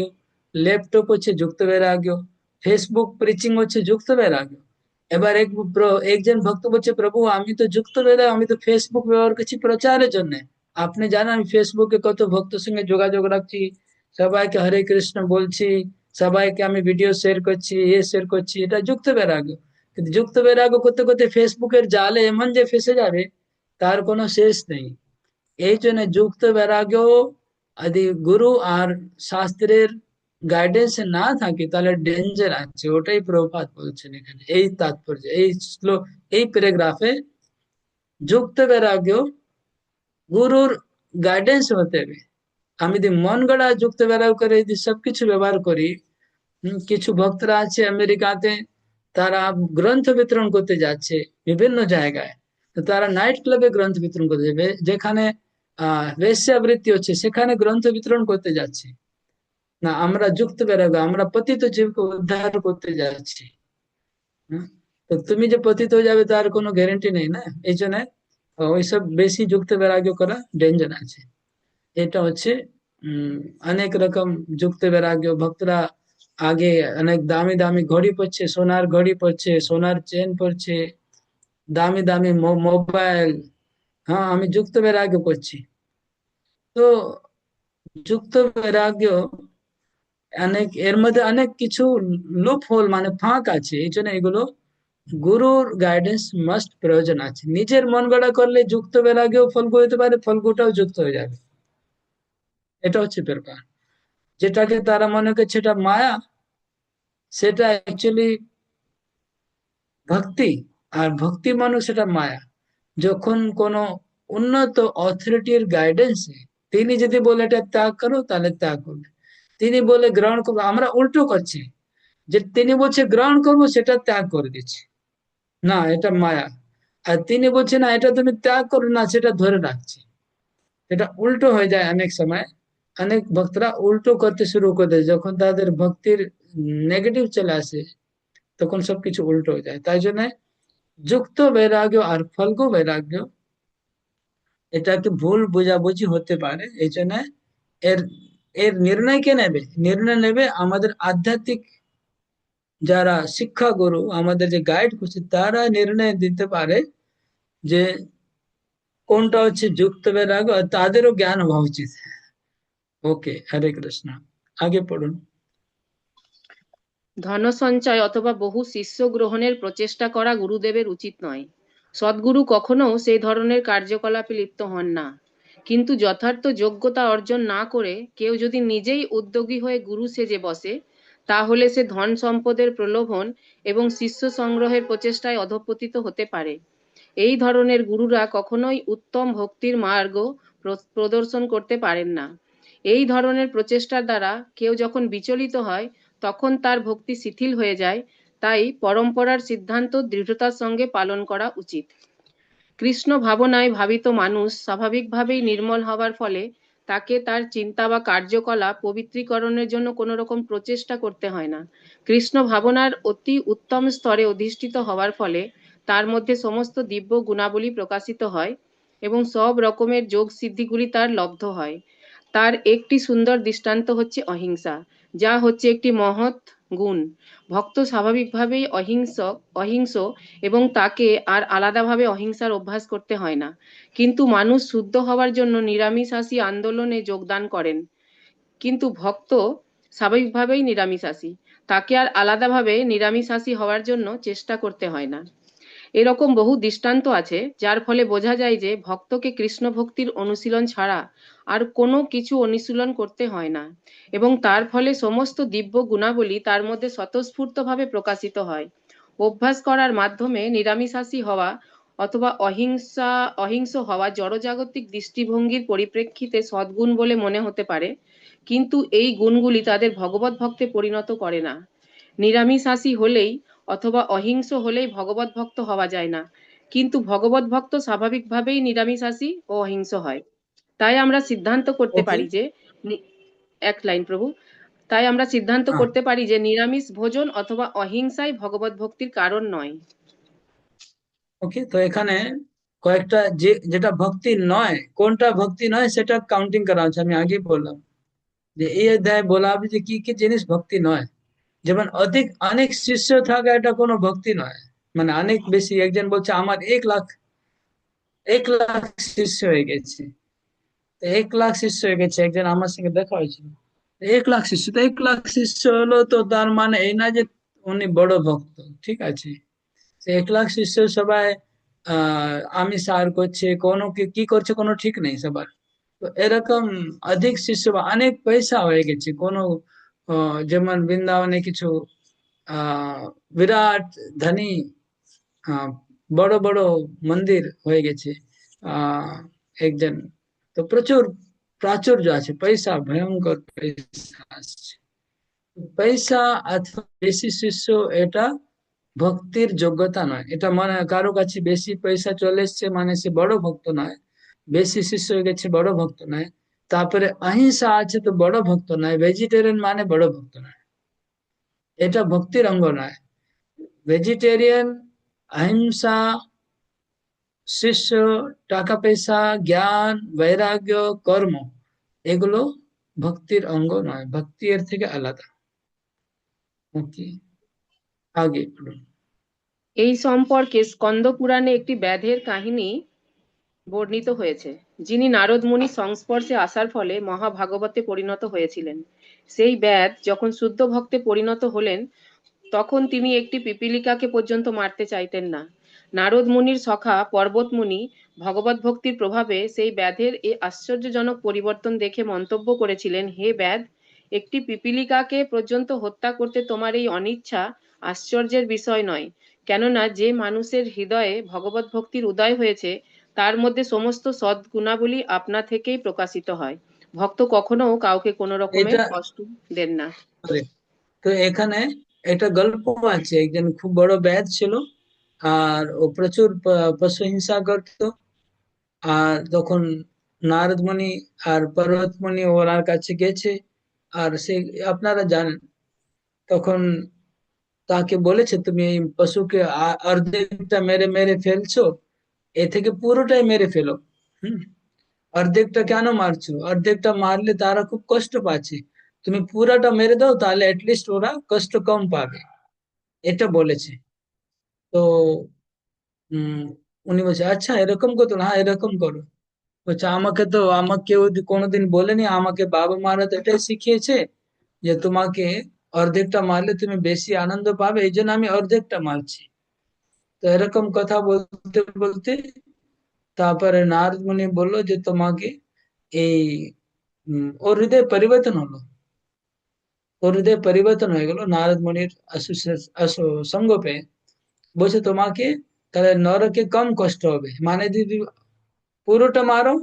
ল্যাপটপ হচ্ছে যুক্ত বৈরাগ্য, ফেসবুক প্রিচিং হচ্ছে যুক্ত বৈরাগ্য। এবার একজন ভক্ত বলছে প্রভু আমি তো যুক্ত বৈরাগ্য, আমি তো ফেসবুক ব্যবহার করছি প্রচারের জন্য, আপনি জানেন আমি ফেসবুকে কত ভক্তের সঙ্গে যোগাযোগ রাখছি, সবাইকে হরে কৃষ্ণ বলছি, সবাইকে আমি ভিডিও শেয়ার করছি, শেয়ার করছি, এটা যুক্ত বৈরাগ্য। কিন্তু যুক্ত বৈরাগ্য করতে করতে ফেসবুকের জালে এমন যে ফেসে যাবে তার কোনো শেষ নেই। এই জন্য যুক্ত বৈরাগ্য যদি গুরু আর শাস্ত্রের গাইডেন্স না থাকে তাহলে ডেঞ্জার আছে, ওটাই প্রভুপাদ বলছেন এখানে, এই তাৎপর্য এই শ্লোক, এই প্যারাগ্রাফে। যুক্ত বৈরাগ্য গুরুর গাইডেন্স হতে হবে। আমি যদি মন গড়া যুক্ত বৈরাগ্য করে যদি সবকিছু ব্যবহার করি, কিছু ভক্তরা আছে আমেরিকাতে, তারা গ্রন্থ বিতরণ করতে যাচ্ছে বিভিন্ন জায়গায়, তো তারা নাইট ক্লাবে গ্রন্থ বিতরণ করতে যাবে, যেখানে বেশ্যাবৃত্তি হচ্ছে সেখানে গ্রন্থ বিতরণ করতে যাচ্ছে। না, আমরা যুক্ত বেরোবো, আমরা পতিত জীবকে উদ্ধার করতে যাচ্ছি। হ্যাঁ? তো তুমি যে পতিত হয়ে যাবে তার কোনো গ্যারেন্টি নেই না, এই জন্য ওইসব বেশি যুক্ত বৈরাগ্য করা ডেঞ্জার আছে। এটা হচ্ছে উম অনেক রকম যুক্ত বৈরাগ্য। ভক্তরা আগে অনেক দামি দামি ঘড়ি পরছে, সোনার ঘড়ি পরছে, সোনার চেন পরছে, দামি দামি মোবাইল। হ্যাঁ, আমি যুক্ত বৈরাগ্য করছি। তো যুক্ত বৈরাগ্য অনেক, এর মধ্যে অনেক কিছু লুপ হোল মানে ফাঁক আছে, এই জন্য এগুলো গুরুর গাইডেন্স মাস্ট প্রয়োজন আছে। নিজের মন গড়া করলে যুক্ত বৈরাগ্যও ফলগু হতে পারে, ফলগুটাও যুক্ত হয়ে যাবে। এটা হচ্ছে ব্যাপার। যেটাকে তারা মনে করছে এটা মায়া, সেটা অ্যাকচুয়ালি ভক্তি। আর ভক্তি মানুষ সেটা মায়া। যখন কোনো উন্নত অথরিটির গাইডেন্সে তিনি যদি বলে এটা ত্যাগ করো তাহলে ত্যাগ করবে, তিনি বলে গ্রহণ করবো, আমরা উল্টো করছি, যে তিনি বলছে গ্রহণ করবো সেটা ত্যাগ করে দিচ্ছি, না এটা মায়া। আর তিনি বলছে না এটা তুমি ত্যাগ করো না, সেটা ধরে রাখছি। এটা উল্টো হয়ে যায় অনেক সময়। অনেক ভক্তরা উল্টো করতে শুরু করে দেয়, যখন তাদের ভক্তির নেগেটিভ চলে আসে তখন সবকিছু উল্টো হয়ে যায়। তাই জন্য যুক্ত বৈরাগ্য আর ফলগু বৈরাগ্য এটা একটু ভুল বোঝাবুঝি হতে পারে। এই জন্য এর এর নির্ণয় কে নেবে? নির্ণয় নেবে আমাদের আধ্যাত্মিক যারা শিক্ষা গুরু, আমাদের যে গাইড করছে, তারা নির্ণয় দিতে পারে যে কোনটা হচ্ছে যুক্ত বৈরাগ্য, আর তাদেরও জ্ঞান হওয়া উচিত। ওকে, হরে কৃষ্ণ, আগে পড়ুন। ধনসঞ্চয় অথবা বহু শিষ্য গ্রহণের প্রচেষ্টা করা গুরুদেবের উচিত নয়। সদ্গুরু কখনো সেই ধরনের কার্যকলাপে লিপ্ত হন না। কিন্তু যথার্থ যোগ্যতা অর্জন না করে কেউ যদি নিজেই উদ্যোগী হয়ে গুরু সেজে বসে, তাহলে সে ধন সম্পদের প্রলোভন এবং শিষ্য সংগ্রহের প্রচেষ্টায় অধঃপতিত হতে পারে। এই ধরনের গুরুরা কখনোই উত্তম ভক্তির মার্গ প্রদর্শন করতে পারেন না। এই ধরনের প্রচেষ্টার দ্বারা কেউ যখন বিচলিত হয় তখন তার ভক্তি শিথিল হয়ে যায়। তাই পরম্পরার সিদ্ধান্ত দৃঢ়তার সঙ্গে পালন করা উচিত। কৃষ্ণ ভাবনায় ভাবিত মানুষ স্বাভাবিকভাবেই নির্মল হবার ফলে তাকে তার চিন্তা বা কার্যকলাপ পবিত্রীকরণের জন্য কোনো রকম প্রচেষ্টা করতে হয় না। কৃষ্ণ ভাবনার অতি উত্তম স্তরে অধিষ্ঠিত হওয়ার ফলে তার মধ্যে সমস্ত দিব্য গুণাবলী প্রকাশিত হয় এবং সব রকমের যোগ সিদ্ধিগুলি তার লব্ধ হয়। তার একটি সুন্দর দৃষ্টান্ত হচ্ছে অহিংসা, যা হচ্ছে একটি মহৎ গুণ। ভক্ত স্বাভাবিকভাবেই অহিংস এবং তাকে আর আলাদাভাবে অহিংসার অভ্যাস করতে হয় না। কিন্তু মানুষ শুদ্ধ হওয়ার জন্য নিরামিষাশী আন্দোলনে যোগদান করেন। কিন্তু ভক্ত স্বাভাবিকভাবেই নিরামিষাশী, তাকে আর আলাদাভাবে নিরামিষাশী হওয়ার জন্য চেষ্টা করতে হয় না। এরকম বহু দৃষ্টান্ত আছে যার ফলে বোঝা যায় যে ভক্তকে কৃষ্ণ ভক্তির অনুশীলন ছাড়া আর কোনো কিছু অনুশীলন করতে হয় না এবং তার ফলে সমস্ত দিব্য গুণাবলী তার মধ্যে স্বতঃস্ফূর্তভাবে প্রকাশিত হয়। অভ্যাস করার মাধ্যমে নিরামিষাশী হওয়া অথবা অহিংস হওয়া জড়জাগতিক দৃষ্টিভঙ্গির পরিপ্রেক্ষিতে সদ্গুণ বলে মনে হতে পারে, কিন্তু এই গুণগুলি তাদের ভগবত ভক্তে পরিণত করে না। নিরামিষাশী হলেই অথবা অহিংস হলেই ভগবত ভক্ত হওয়া যায় না, কিন্তু ভগবত ভক্ত স্বাভাবিকভাবেই নিরামিষাশী ও অহিংস হয়। তাই আমরা সিদ্ধান্ত করতে ওকে। পারি যে এক লাইন প্রভু, তাই আমরা সিদ্ধান্ত হ্যাঁ, করতে পারি যে নিরামিষ ভোজন অথবা অহিংসাই ভগবত ভক্তির কারণ নয়। ওকে, তো এখানে কয়েকটা যেটা ভক্তি নয়, কোনটা ভক্তি নয় সেটা কাউন্টিং করা হচ্ছে। আমি আগেই বললাম যে এই অধ্যায়ে বলা হবে যে কি কি জিনিস ভক্তি নয়। যেমন অনেক শিষ্য থাকা এটা কোনো ভক্তি নয়। মানে অনেক বেশি, একজন বলছে আমার 1 লাখ শিষ্য হয়ে গেছে, 1 লাখ শিষ্য হয়ে গেছে, একজন আমার সঙ্গে দেখা হয়েছিল। 1 লাখ শিষ্য, তো 1 লাখ শিষ্য হলো, তো তার মানে এই না যে উনি বড় ভক্ত, ঠিক আছে। 1 লাখ শিষ্য সবাই আমি সার করছে, কোনো কি করছে কোনো ঠিক নেই সবার। তো এরকম অধিক শিষ্য বা অনেক পয়সা হয়ে গেছে, কোনো যেমন বৃন্দাবনে কিছু বিরাট ধনী আহ, বড় বড় মন্দির হয়ে গেছে। আহ একজন, তো প্রচুর প্রাচুর্য আছে, পয়সা ভয়ঙ্কর পয়সা আসছে। পয়সা অথবা বেশি শিষ্য এটা ভক্তির যোগ্যতা নয়। এটা মানে কারো কাছে বেশি পয়সা চলে এসছে মানে সে বড় ভক্ত নয়, বেশি শিষ্য হয়ে গেছে বড় ভক্ত নয়। তারপরে অহিংসা আছে তো বড় ভক্ত নয়, ভেজিটেরিয়ান মানে বড় ভক্ত নয়, এটা ভক্তির অঙ্গ নয়। ভেজিটেরিয়ান, অহিংসা, শিষ্য, টাকা পয়সা, জ্ঞান, বৈরাগ্য, কর্ম, এগুলো ভক্তির অঙ্গ নয়, ভক্তি এর থেকে আলাদা। ওকে, আগে পড়ুন। এই সম্পর্কে স্কন্দ পুরাণে একটি ব্যাধের কাহিনী বর্ণিত হয়েছে, যিনি নারদ মুনির সংস্পর্শে আসার ফলে মহাভাগবতে পরিণত হয়েছিলেন। সেই ব্যাধ যখন শুদ্ধ ভক্তে পরিণত হলেন, তখন তিনি একটি পিপীলিকাকে পর্যন্ত মারতে চাইতেন না। নারদ মুনির সখা পর্বত মুনি ভগবত ভক্তির প্রভাবে সেই ব্যাধের এই আশ্চর্যজনক পরিবর্তন দেখে মন্তব্য করেছিলেন, হে ব্যাধ, একটি পিপীলিকাকে পর্যন্ত হত্যা করতে তোমার এই অনিচ্ছা আশ্চর্যের বিষয় নয়, কেননা যে মানুষের হৃদয়ে ভগবত ভক্তির উদয় হয়েছে তার মধ্যে সমস্ত সদ্গুণাবলী আপনা থেকেই প্রকাশিত হয়। ভক্ত কখনো কাউকে কোনো রকমের এটা কষ্ট দেন না। তো এখানে একটা গল্প আছে, একজন খুব বড় ব্যাধ ছিল, আর ও প্রচুর পশু হিংসা করতো। আর তখন নারদ মুনি আর পর্বত মুনি ওনার কাছে গেছে, আর সে আপনারা জানেন, তখন তাকে বলেছে তুমি এই পশুকে অর্ধেকটা মেরে মেরে ফেলছো, এ থেকে পুরোটাই মেরে ফেলো। হুম, অর্ধেকটা কেন মারছো? অর্ধেকটা মারলে তারা খুব কষ্ট পাচ্ছে, তুমি পুরাটা মেরে দাও, তাহলে অ্যাটলিস্ট ওরা কষ্ট কম পাবে, এটা বলেছে। তো উম উনি বলছে আচ্ছা এরকম করতো না, হ্যাঁ এরকম করো। বলছে আমাকে কেউ কোনোদিন বলেনি, আমাকে বাবা মারা তো এটাই শিখিয়েছে যে তোমাকে অর্ধেকটা মারলে তুমি বেশি আনন্দ পাবে, এই জন্য আমি অর্ধেকটা মারছি। তো এরকম কথা বলতে বলতে তারপরে নারদ মুনি বললো যে তোমাকে এই ওর হৃদয় পরিবর্তন হলো, ওর হৃদয় পরিবর্তন হয়ে গেল নারদ মুনির সঙ্গ পেয়ে। বলছে তোমাকে তাহলে নরকে কম কষ্ট হবে, মানে যদি পুরোটা মারো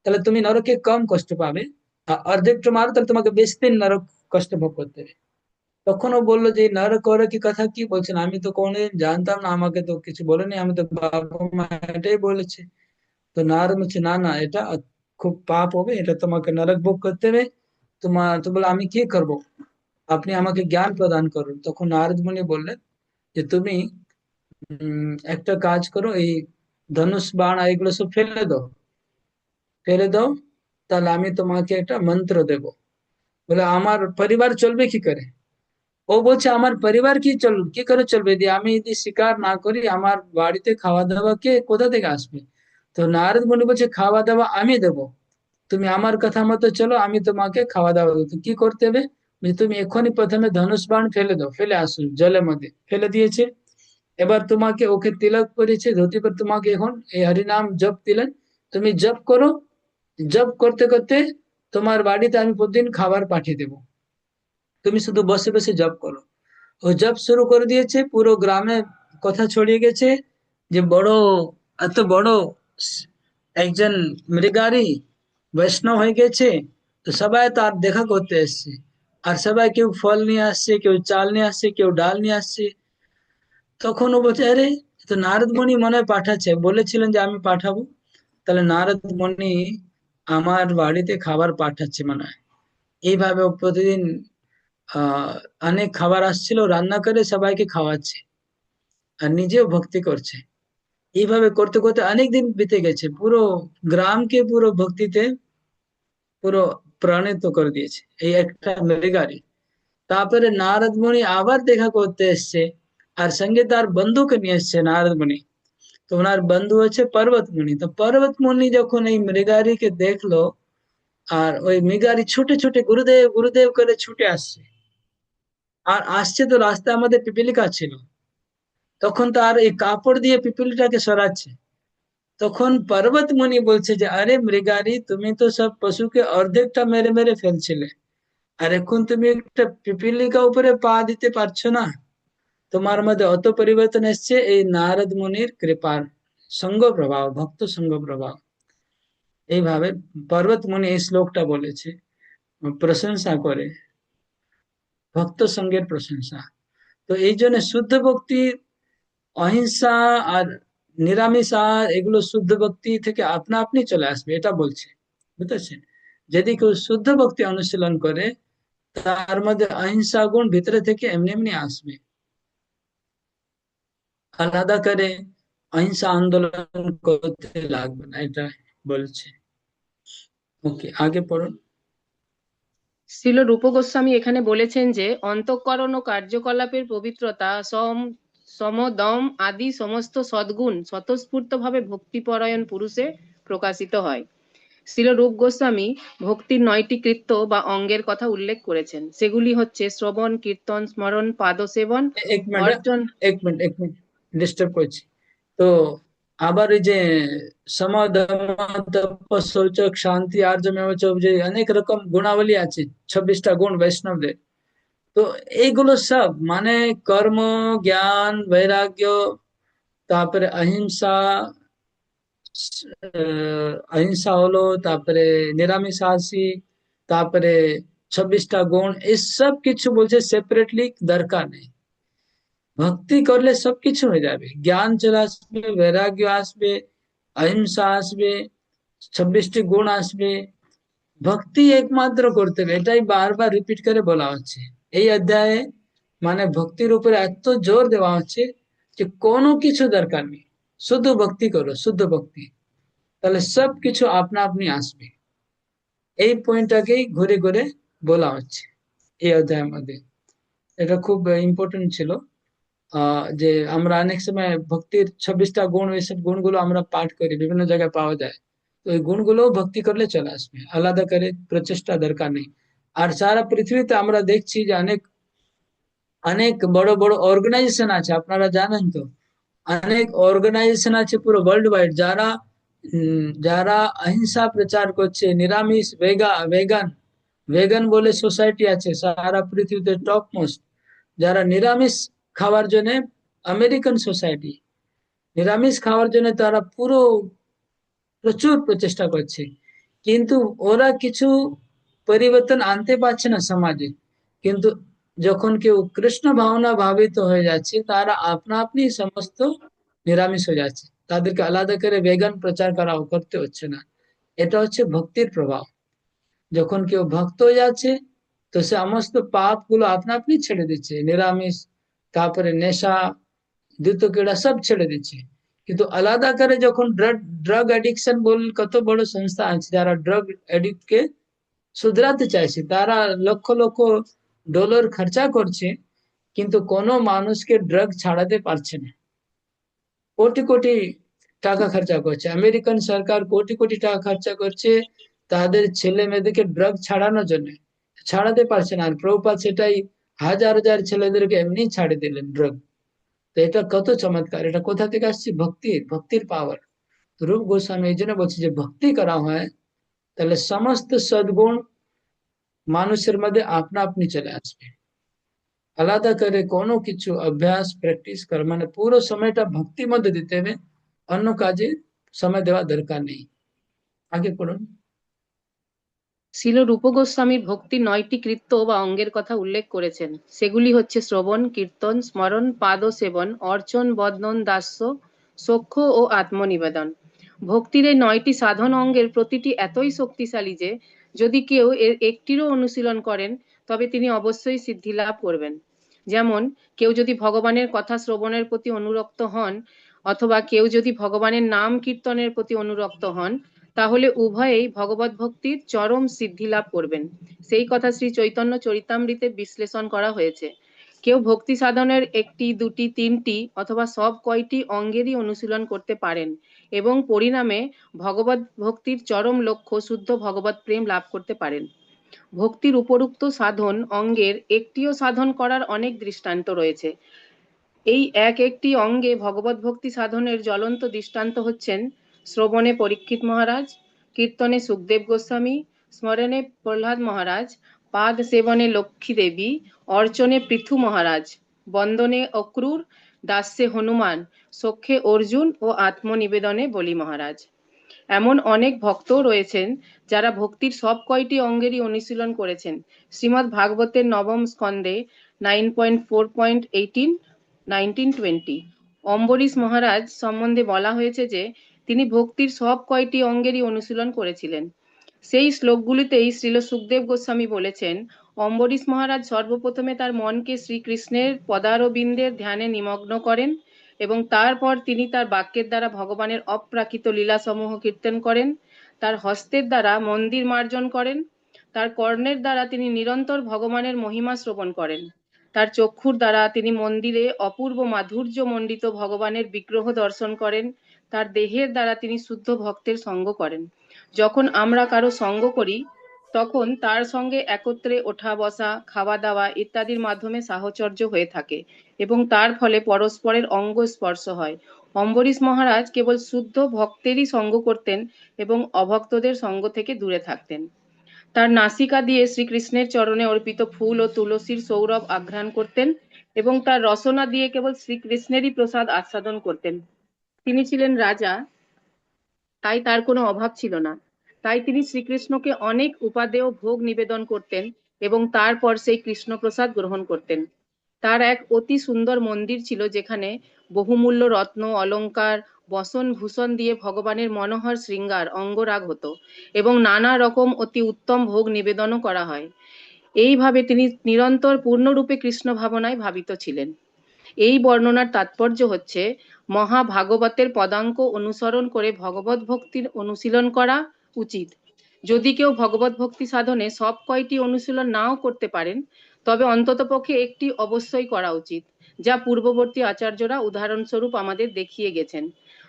তাহলে তুমি নরকে কম কষ্ট পাবে, আর অর্ধেকটা মারো তাহলে তোমাকে বেশি দিন নরক কষ্ট ভোগ করতে হবে। তখন ও বললো যে নরক ওরা কি কথা কি বলছেন, আমি তো কোনোদিন জানতাম না, আমাকে তো কিছু বলেনি, আমি তো বাবা মা এটাই বলেছে। তো নারদ বলছে না না, এটা খুব পাপ হবে, এটা তোমাকে নরক ভোগ করতে হবে। তোমার তো বলে আমি কি করব, আপনি আমাকে জ্ঞান প্রদান করুন। তখন নারদ মুনি বললেন যে তুমি একটা কাজ করো, এই ধনুষ বাণ এগুলো সব ফেলে দাও, ফেলে দাও, তাহলে আমি তোমাকে একটা মন্ত্র দেব। বলে আমার পরিবার চলবে কি করে? ও বলছে আমার পরিবার কি করে চলবে, দিয়ে আমি যদি শিকার না করি আমার বাড়িতে খাওয়া দাওয়া কে কোথা থেকে আসবে? তো নারদ মুনি বলছে খাওয়া দাওয়া আমি দেবো, তুমি আমার কথা মতো চলো, আমি তোমাকে খাওয়া দাওয়া দেবো। তো কি করতে হবে? বলছে, তুমি এখনই প্রথমে ধনুষ বাণ ফেলে দাও, ফেলে আসো জলের মধ্যে। ফেলে দিয়েছে। এবার তোমাকে ওকে তিলক করেছে ধুতি पर, তোমাকে এখন এই হরিনাম জপ দিলেন, তুমি জপ করো, জপ করতে করতে তোমার বাড়িতে আমি প্রতিদিন খাবার পাঠিয়ে দেবো, তুমি শুধু বসে বসে জপ করো। ও জপ শুরু করে দিয়েছে, পুরো গ্রামে কথা ছড়িয়ে গেছে যে বড়, এত বড় একজন মৃগারী বৈষ্ণব হয়ে গেছে। তো সবাই তার দেখা করতে এসছে, আর সবাই কেউ ফল নিয়ে আসছে, কেউ চাল নিয়ে আসছে, কেউ ডাল নিয়ে আসছে। তখন ও বলছে আরে এ তো নারদ মুনি মনে হয় পাঠাচ্ছে, বলেছিলেন যে আমি পাঠাবো, তাহলে নারদ মুনি আমার বাড়িতে খাবার পাঠাচ্ছে মনে হয়। এইভাবে ও প্রতিদিন আহ অনেক খাবার আসছিল, রান্না করে সবাইকে খাওয়াচ্ছে, আর নিজেও ভক্তি করছে। এইভাবে করতে করতে অনেক দিন বিতে গেছে, পুরো গ্রামকে পুরো ভক্তিতে পুরো প্রাণিত করে দিয়েছে এই একটা মৃগারি। তারপরে নারদ মুনি আবার দেখা করতে এসছে, আর সঙ্গে তার বন্ধুকে নিয়ে এসছে নারদ মুনি। তো ওনার বন্ধু হচ্ছে পর্বত মুনি। তো পর্বত মুনি যখন এই মৃগারিকে দেখলো, আর ওই মৃগারি ছুটে ছুটে গুরুদেব গুরুদেব করে ছুটে আসছে। আর আসছে তো রাস্তায় আমাদের পিপিলিকা ছিল, তখন তার এই কাপড় দিয়ে পিপিলিটাকে সরাচ্ছে। তখন পর্বত মুনি বলছে যে আরে মৃগারি, তুমি তো সব পশুকে অর্ধেকটা মেরে মেরে ফেলছিলে, আর এখন তুমি একটা পিপিলিকা উপরে পা দিতে পারছো না? তোমার মধ্যে অত পরিবর্তন এসছে এই নারদ মুনির কৃপার সঙ্গ প্রভাব, ভক্ত সঙ্গ প্রভাব। এইভাবে পর্বত মুনি এই শ্লোকটা বলেছে, প্রশংসা করে, ভক্ত সঙ্গের প্রশংসা। তো এই জন্য শুদ্ধ ভক্তি, অহিংসা আর নিরামিষ আহার এগুলো শুদ্ধ ভক্তি থেকে আপনা আপনি চলে আসবে, এটা বলছে। বুঝতেছেন? যদি কেউ শুদ্ধ ভক্তি অনুশীলন করে, তার মধ্যে অহিংসা গুণ ভিতরে থেকে এমনি এমনি আসবে, আলাদা করে অহিংসা আন্দোলন করতে লাগবে না, এটা বলছে। ওকে, আগে পড়ুন। শ্রীল রূপ গোস্বামী এখানে বলেছেন যে অন্তঃকরণ ও কার্যকলাপের পবিত্রতা, সম, দম আদি সমস্ত সদ্গুণ স্বতঃস্ফূর্তভাবে ভক্তিপরায়ণ পুরুষে প্রকাশিত হয়। শ্রীল রূপ গোস্বামী ভক্তির 9টি কৃত্য বা অঙ্গের কথা উল্লেখ করেছেন। সেগুলি হচ্ছে শ্রবণ, কীর্তন, স্মরণ, পাদসেবন, এক মিনিট, অর্চন। এক মিনিট ডিস্টার্ব করছি। তো আবার এই যে সমাধম, তপ, শৌচ, শান্তি, আর্জমেব চ, যে অনেক রকম গুণাবলী আছে, 26টা গুণ বৈষ্ণবদের। তো এইগুলো সব মানে কর্ম, জ্ঞান, বৈরাগ্য, তারপরে অহিংসা, অহিংসা হলো, তারপরে নিরামিষাশী, তারপরে 26টা গুণ, এই সব কিছু বলছে সেপারেটলি দরকার নেই। ভক্তি করলে সবকিছু হয়ে যাবে, জ্ঞান চলে আসবে, বৈরাগ্য আসবে, অহিংসা আসবে, 26টি গুণ আসবে। ভক্তি একমাত্র করতে হবে, এটাই বারবার রিপিট করে বলা হচ্ছে এই অধ্যায়ে। মানে ভক্তির উপরে এত জোর দেওয়া হচ্ছে যে কোনো কিছু দরকার নেই, শুধু ভক্তি করো, শুদ্ধ ভক্তি, তাহলে সবকিছু আপনা আপনি আসবে। এই পয়েন্টটাকেই ঘুরে ঘুরে বলা হচ্ছে এই অধ্যায়ের মধ্যে। এটা খুব ইম্পর্টেন্ট ছিল। যে আমরা অনেক সময় ভক্তির 26টা গুণ, এইসব গুণগুলো আমরা পাঠ করি, বিভিন্ন জায়গায় পাওয়া যায়। তো এই গুণগুলো ভক্তি করলে চলে আসবে, আলাদা করে প্রচেষ্টা দরকার নেই। আর সারা পৃথিবীতে আমরা দেখছি যে অনেক অনেক বড় বড় অর্গানাইজেশন আছে, আপনারা জানেন তো? অনেক অর্গানাইজেশন আছে পুরো ওয়ার্ল্ড ওয়াইড, যারা যারা অহিংসা প্রচার করছে, নিরামিষ, ভেগান ভেগান বলে সোসাইটি আছে সারা পৃথিবীতে টপ মোস্ট, যারা নিরামিষ খাওয়ার জন্য, আমেরিকান সোসাইটি, নিরামিষ খাওয়ার জন্য তারা পুরো প্রচুর প্রচেষ্টা করছে। কিন্তু ওরা কিছু পরিবর্তন আনতে পারছে না সমাজে। কিন্তু যখন কেউ কৃষ্ণ ভাবনা ভাবিত হয়ে যাচ্ছে, তারা আপনা আপনি সমস্ত নিরামিষ হয়ে যাচ্ছে, তাদেরকে আলাদা করে ভেগান প্রচার করা করতে হচ্ছে না। এটা হচ্ছে ভক্তির প্রভাব। যখন কেউ ভক্ত হয়ে যাচ্ছে, তো সে সমস্ত পাপ গুলো আপনা আপনি ছেড়ে দিচ্ছে, নিরামিষ, তারপরে নেশা, দ্রুত ক্রীড়া সব ছেড়ে দিচ্ছে। কিন্তু আলাদা করে যখন ড্রাগ অ্যাডিকশন বল, কত বড় সংস্থা আছে যারা ড্রাগ এডিক্ট কে শুধরাতে চাইছে, তারা লক্ষ লক্ষ ডলার খরচা করছে, কিন্তু কোনো মানুষকে ড্রাগ ছাড়াতে পারছে না। কোটি কোটি টাকা খরচা করছে, আমেরিকান সরকার কোটি কোটি টাকা খরচা করছে তাদের ছেলে মেয়েদেরকে ড্রাগ ছাড়ানোর জন্য, ছাড়াতে পারছে না। আর প্রভুপাদ সেটাই হাজার হাজার ছেলেদেরকে এমনি ছাড়ে দিলেন ড্রাগ। তো এটা কত চমৎকার, এটা কোথা থেকে আসছে? ভক্তির পাওয়ার। রূপ গোস্বামী এই জন্য বলছে যে ভক্তি করা হয়, তাহলে সমস্ত সদ্গুণ মানুষের মধ্যে আপনা আপনি চলে আসবে। আলাদা করে কোনো কিছু অভ্যাস প্র্যাকটিস কর, মানে পুরো সময়টা ভক্তির মধ্যে দিতে হবে, অন্য কাজে সময় দেওয়া দরকার নেই। আগে পড়ুন। শ্রীল রূপ গোস্বামীর ভক্তির 9টি কৃত্য বা অঙ্গের কথা উল্লেখ করেছেন। সেগুলি হচ্ছে শ্রবণ, কীর্তন, স্মরণ, পাদসেবন, অর্চন, বদনন, দাস্য, সখ্য ও আত্মনিবেদন। ভক্তির এই 9টি সাধন অঙ্গের প্রতিটি এতই শক্তিশালী যে যদি কেউ এর একটিরও অনুশীলন করেন তবে তিনি অবশ্যই সিদ্ধি লাভ করবেন। যেমন কেউ যদি ভগবানের কথা শ্রবণের প্রতি অনুরক্ত হন অথবা কেউ যদি ভগবানের নাম কীর্তনের প্রতি অনুরক্ত হন, তাহলে উভয়েই ভগবত ভক্তির চরম সিদ্ধি লাভ করবেন। সেই কথা শ্রী চৈতন্য চরিতামৃতে বিশ্লেষণ করা হয়েছে। কেউ ভক্তি সাধনের একটি, দুটি, তিনটি অথবা সব কয়টি অঙ্গেরই অনুশীলন করতে পারেন এবং পরিণামে ভগবত ভক্তির চরম লক্ষ্য শুদ্ধ ভগবত প্রেম লাভ করতে পারেন। ভক্তির উপরোক্ত সাধন অঙ্গের একটিও সাধন করার অনেক দৃষ্টান্ত রয়েছে। এই এক একটি অঙ্গে ভগবত ভক্তি সাধনের জ্বলন্ত দৃষ্টান্ত হচ্ছেন শ্রবণে পরীক্ষিত মহারাজ, কীর্তনে সুখদেব গোস্বামী, স্মরণে প্রহ্লাদ মহারাজ, পাদ সেবনে লক্ষ্মী দেবী, অর্চনে পৃথু মহারাজ, বন্দনে অক্রূর, দাস্যে হনুমান, সখ্যে অর্জুন ও আত্মনিবেদনে বলি মহারাজ। এমন অনেক ভক্তও রয়েছেন যারা ভক্তির সব কয়টি অঙ্গেরই অনুশীলন করেছেন। শ্রীমদ্ ভাগবতের নবম স্কন্ধে 9.4.18 1920 অম্বরীশ মহারাজ সম্বন্ধে বলা হয়েছে যে তিনি ভক্তির সব কয়টি অঙ্গেরই অনুশীলন করেছিলেন। সেই শ্লোকগুলিতেই শ্রীল সুখদেব গোস্বামী বলেছেন, অম্বরীশ মহারাজ সর্বপ্রথমে তার মনকে শ্রীকৃষ্ণের পদারবিন্দের ধ্যানে নিমগ্ন করেন এবং তারপর তিনি তার বাক্যের দ্বারা ভগবানের অপ্রাকৃত লীলাসমূহ কীর্তন করেন, তার হস্তের দ্বারা মন্দির মার্জন করেন, তার কর্ণের দ্বারা তিনি নিরন্তর ভগবানের মহিমা শ্রবণ করেন, তার চক্ষুর দ্বারা তিনি মন্দিরে অপূর্ব মাধুর্য মণ্ডিত ভগবানের বিগ্রহ দর্শন করেন, তার দেহের দ্বারা তিনি শুদ্ধ ভক্তের সঙ্গ করেন। যখন আমরা কারো সঙ্গ করি তখন তার সঙ্গে একত্রে ওঠা বসা, খাওয়া দাওয়া ইত্যাদির মাধ্যমে সাহচর্য হয়ে থাকে এবং তার ফলে পরস্পরের অঙ্গ স্পর্শ হয়। অম্বরীশ মহারাজ কেবল শুদ্ধ ভক্তেরই সঙ্গ করতেন এবং অভক্তদের সঙ্গ থেকে দূরে থাকতেন। তার নাসিকা দিয়ে শ্রীকৃষ্ণের চরণে অর্পিত ফুল ও তুলসীর সৌরভ আঘ্রাণ করতেন এবং তার রসনা দিয়ে কেবল শ্রীকৃষ্ণেরই প্রসাদ আস্বাদন করতেন। তিনি ছিলেন রাজা, তাই তার কোনো অভাব ছিল না। তাই তিনি শ্রীকৃষ্ণকে অনেক উপাদেয় ভোগ নিবেদন করতেন এবং তারপর সেই কৃষ্ণপ্রসাদ গ্রহণ করতেন। তার এক অতি সুন্দর মন্দির ছিল যেখানে বহুমূল্য রত্ন, অলংকার, বসন ভূষণ দিয়ে ভগবানের মনোহর শৃঙ্গার অঙ্গরাগ হতো এবং নানা রকম অতি উত্তম ভোগ নিবেদনও করা হয়। এইভাবে তিনি নিরন্তর পূর্ণরূপে কৃষ্ণ ভাবনায় ভাবিত ছিলেন। এই বর্ণনার তাৎপর্য হচ্ছে মহাভাগবতের পদাঙ্ক অনুসরণ করে ভগবত ভক্তির অনুশীলন করা উচিত। যদি কেউ ভগবত ভক্তি সাধনে সব কয়টি অনুশীলন নাও করতে পারেন, তবে অন্ততপক্ষে একটি অবশ্যই করা উচিত, যা পূর্ববর্তী আচার্যরা উদাহরণস্বরূপ আমাদের দেখিয়ে গেছেন।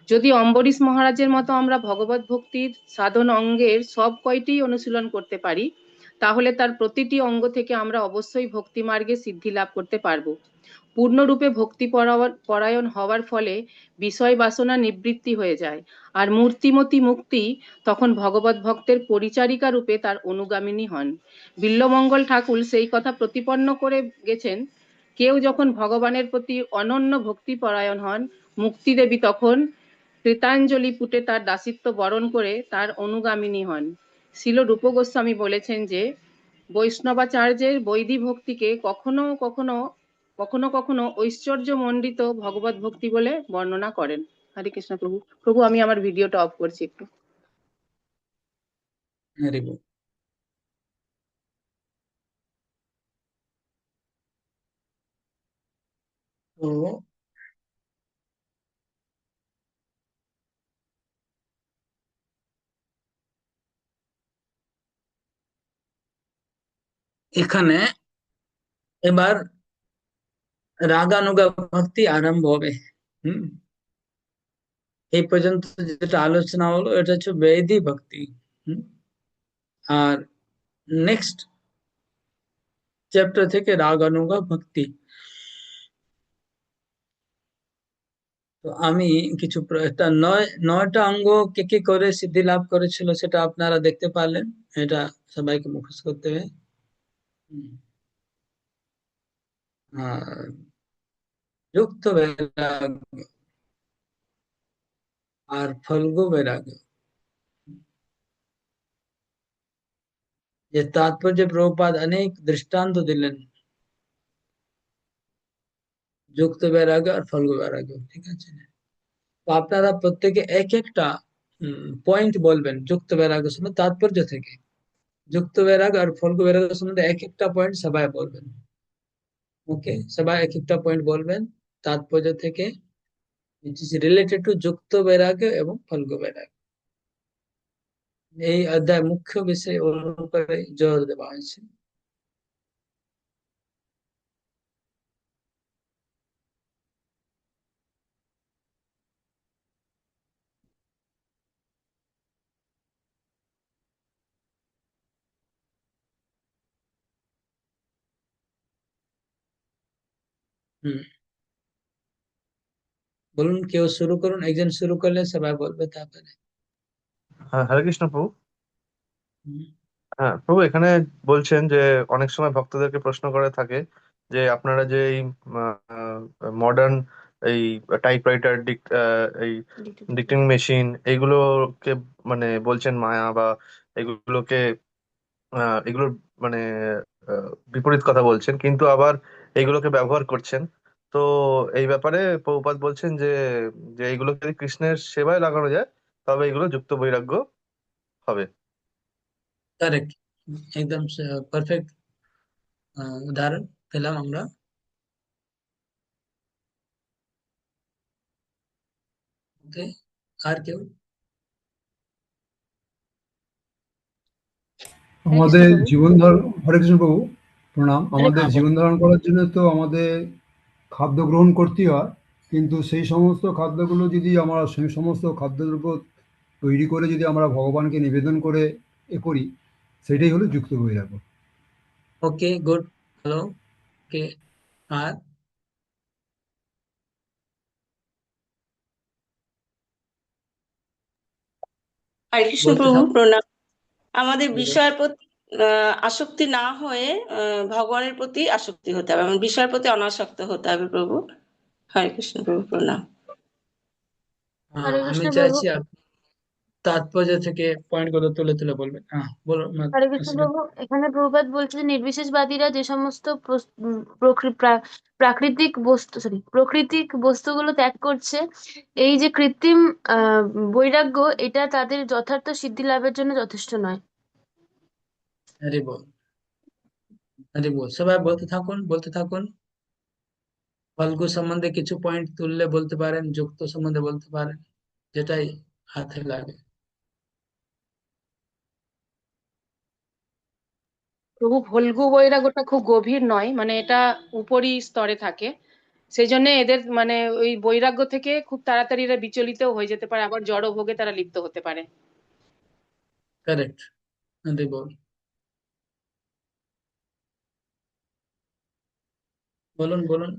যদি অম্বরীশ মহারাজের মতো আমরা ভগবত ভক্তির সাধন অঙ্গের সব কয়টি অনুশীলন করতে পারি, তাহলে তার প্রতিটি অঙ্গ থেকে আমরা অবশ্যই ভক্তি মার্গে সিদ্ধি লাভ করতে পারবো। পূর্ণরূপে ভক্তি পরায়ণ হওয়ার ফলে বিষয় বাসনা নিবৃত্তি হয়ে যায়, আর মূর্তিমতী মুক্তি তখন ভগবত ভক্তের পরিচারিকা রূপে তার অনুগামিনী হন। বিল্বমঙ্গল ঠাকুর সেই কথা প্রতিপন্ন করে গেছেন, কেউ যখন ভগবানের প্রতি অনন্য ভক্তি পরায়ণ হন, মুক্তিদেবী তখন কৃতাঞ্জলি পুটে তার দাসিত্ব বরণ করে তার অনুগামিনী হন। শিল রূপ গোস্বামী বলেছেন যে বৈষ্ণবাচার্যের বৈদী ভক্তিকে কখনো কখনো ঐশ্বর্যমণ্ডিত ভগবত ভক্তি বলে বর্ণনা করেন। হরে কৃষ্ণ প্রভু। প্রভু, আমি আমার ভিডিওটা অফ করছি একটু। হরি বল। তো এখানে এবার রাগানুগা ভক্তি আরম্ভ হবে। হুম, এই পর্যন্ত যেটা আলোচনা হলো এটা হচ্ছে বেদি ভক্তি। হুম, আর নেক্সট চ্যাপ্টার থেকে রাগানুগা ভক্তি। তো আমি কিছু একটা নয়টা অঙ্গ কে কে করে সিদ্ধি লাভ করেছিল সেটা আপনারা দেখতে পারলেন। এটা সবাইকে মুখস্থ করতে হবে। হুম, আর যুক্ত বৈরাগ্য আর ফল্গু বৈরাগ্য, যে তাৎপর্য প্রভুপাদ অনেক দৃষ্টান্ত দিলেন, যুক্ত বৈরাগ্য আর ফল্গু বৈরাগ্য। ঠিক আছে, তো আপনারা প্রত্যেকে এক একটা পয়েন্ট বলবেন যুক্ত বৈরাগ্য সম্বন্ধে তাৎপর্য থেকে। যুক্ত বৈরাগ্য আর ফল্গু বৈরাগ্য সম্বন্ধে এক একটা পয়েন্ট সবাই বলবেন। ওকে, সবাই এক একটা পয়েন্ট বলবেন তাৎপর্য থেকে, which is related to যুক্ত বৈরাগ্য এবং ফল্গু বৈরাগ্য। এই অধ্যায় মুখ্য বিষয় অনুসারে জোর দেওয়া হয়েছে। হুম, বলুন, কেউ শুরু করুন, একজন শুরু করলে সবাই বলবে তারপরে। হ্যাঁ, হরে কৃষ্ণ প্রভু। হুম, হ্যাঁ প্রভু, এখানে বলছেন যে অনেক সময় ভক্তদেরকে প্রশ্ন করে থাকে যে আপনারা যে এই মডার্ন এই টাইপরাইটার এই ডিক্টিং মেশিন এইগুলোকে মানে বলছেন মায়া, বা এগুলোকে এগুলোর মানে বিপরীত কথা বলছেন, কিন্তু আবার এইগুলোকে ব্যবহার করছেন। তো এই ব্যাপারে প্রভুপাদ বলছেন যে যে এইগুলো যদি কৃষ্ণের সেবায় লাগানো যায় তবে এগুলো যুক্ত বৈরাগ্য হবে। কারেক্ট, একদম পারফেক্ট উদাহরণ পেলাম আমরা। ওকে, আর কেউ? হরে কৃষ্ণ আমাদের প্রভু। জীবন ধারণ, হরে কৃষ্ণ প্রভু, প্রণাম। হরে আমাদের হ্যাঁ জীবন বলুন। ধারণ করার জন্য তো আমাদের খাদ্য গ্রহণ করতেই হয়, কিন্তু সেই সমস্ত খাদ্যগুলো যদি আমরা সেই সমস্ত খাদ্যদ্রব্য তৈরি করে যদি আমরা ভগবানকে নিবেদন করে করি, সেটাই হলো যুক্ত বৈরাগ্য। ওকে, গুড, ভালো। ওকে, আর হরে কৃষ্ণ বলতে প্রভু, থাকুন। প্রণাম। আমাদের Good. বিষয়ের প্রতি আসক্তি না হয়ে ভগবানের প্রতি আসক্তি হতে হবে, এবং বিষয়ের প্রতি অনাসক্ত হতে হবে প্রভু। হরে কৃষ্ণ প্রভু, প্রণাম। হরে আমি কৃষ্ণ প্রভু। চাইছি আপনি তাৎপর্য থেকে পয়েন্ট গুলো তুলে তুলে বলবেন। বলুন, হরে কৃষ্ণ প্রভু, এখানে প্রভুপাদ বলছে যে নির্বিশেষবাদীরা যে সমস্ত প্রাকৃতিক বস্তু, প্রকৃতিক বস্তুগুলো ত্যাগ করছে, এই যে কৃত্রিম আহ বৈরাগ্য, এটা তাদের যথার্থ সিদ্ধি লাভের জন্য যথেষ্ট নয়। হরি বল, হরি বল, সবাই বলতে থাকুন, বলতে থাকুন। ফাল্গু সম্বন্ধে কিছু পয়েন্ট তুললে বলতে পারেন, যুক্ত সম্বন্ধে বলতে পারেন, যেটাই হাতে লাগে। প্রভু, ভলগু বৈরাগ্যটা খুব গভীর নয়, মানে এটা উপরি স্তরে থাকে। সেই জন্য এদের মানে ওই বৈরাগ্য থেকে খুব তাড়াতাড়ি এরা বিচলিত হয়ে যেতে পারে, আবার জড় ভোগে তারা লিপ্ত হতে পারে। কারেক্ট, হরি বল, বলুন বলুন।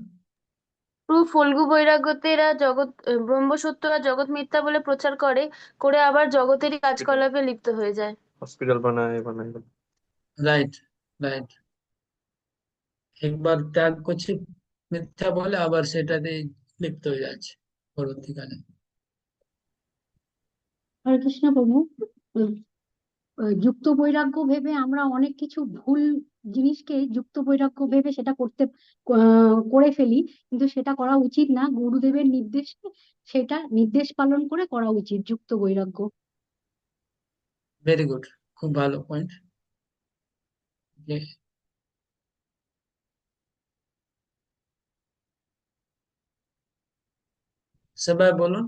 প্রভু, ফল্গু বৈরাগ্যতে এরা জগৎ ব্রহ্ম সত্য আর জগৎ মিথ্যা বলে প্রচার করে, করে আবার জগতেরই কাজকলাপে লিপ্ত হয়ে যায়। হসপিটাল বানায় বানায়। Right, right. একবার ত্যাগ করছে মিথ্যা বলে, আবার সেটাতে লিপ্ত হয়ে যাচ্ছে পরবর্তীকালে। হরে কৃষ্ণ প্রভু, উম, যুক্ত বৈরাগ্য ভেবে আমরা অনেক কিছু ভুল জিনিসকে যুক্ত বৈরাগ্য ভেবে সেটা করে ফেলি, কিন্তু সেটা করা উচিত না। গুরুদেবের নির্দেশে সেটা নির্দেশ পালন করে করা উচিত যুক্ত বৈরাগ্য। ভেরি গুড, খুব ভালো পয়েন্ট। সবাই বলুন।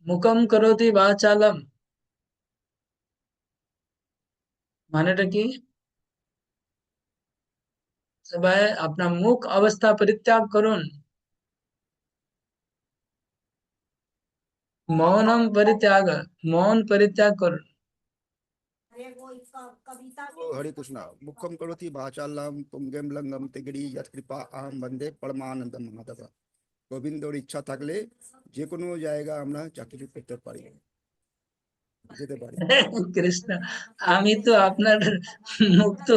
মুকম করোতি বাচালম মানেটা কি? সবাই আপনার মুখ অবস্থা পরিত্যাগ করুন, মৌনম পরিত্যাগ, মৌন পরিত্যাগ করুন। हरे कृष्णा मुखम करोति वाचालम तुंगेम लंगम तिगड़ी यत्कृपा আহম বন্দে পরমানন্দ মাধব। গোবিন্দর ইচ্ছা থাকলে যে কোনো জায়গা আমরা চাকরি করতে পারি, যেতে পারি। কৃষ্ণ, আমি তো আপনার মুক্ত,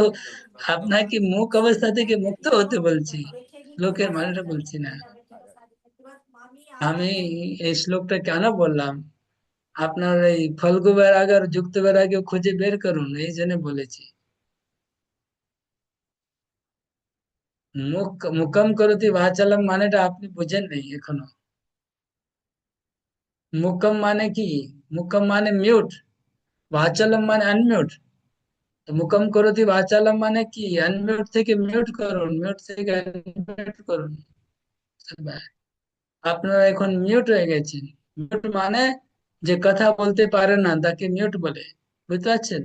আপনাকে মুখ অবস্থা থেকে মুক্ত হতে বলছি, শ্লোকের মানেটা বলছি না। আমি এই শ্লোকটা কেন বললাম, আপনার এই ফল্গু বৈরাগ্য আর যুক্ত বৈরাগ্য খুঁজে বের করুন, এই জন্য বলেছি। মুকম করতি বাচালম মানেটা আপনি বুঝেন নাই এখনো। মুকম মানে কি? মুকম মানে মিউট, বাচালম মানে আনমিউট। তো মুকম করতি বাচালম মানে কি? আনমিউট থেকে মিউট করুন, মিউট থেকে আনমিউট করুন। আপনারা এখন মিউট হয়ে গেছেন। মিউট মানে যে কথা বলতে পারে না তাকে মিউট বলে, বুঝতে পারছেন?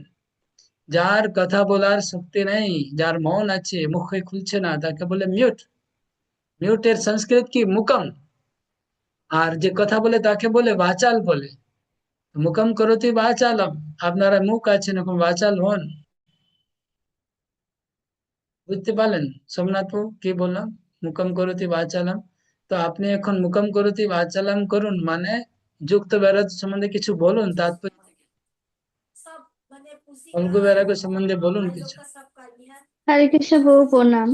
যার কথা বলার শক্তি নেই, যার মৌন আছে, মুখে খুলছে না, তাকে বলে মিউট। মিউটের সংস্কৃত কি? মুকম। আর যে কথা বলে তাকে বলে বাচাল বলে। মুকম করতি বাচালম, আপনারা মুখ আছেন, এখন বাচাল হন। বুঝতে পারলেন সোমনাথবাবু কি বললাম? মুখম করতি বাচালাম। তো আপনি এখন মুখম করতি বাচালাম করুন, মানে যুক্ত বেরোতে সম্বন্ধে কিছু বলুন, তাৎপর্য ফল্গু বেরাগের সম্বন্ধে বলুন কিছু। হরে কৃষ্ণ প্রভু প্রণাম।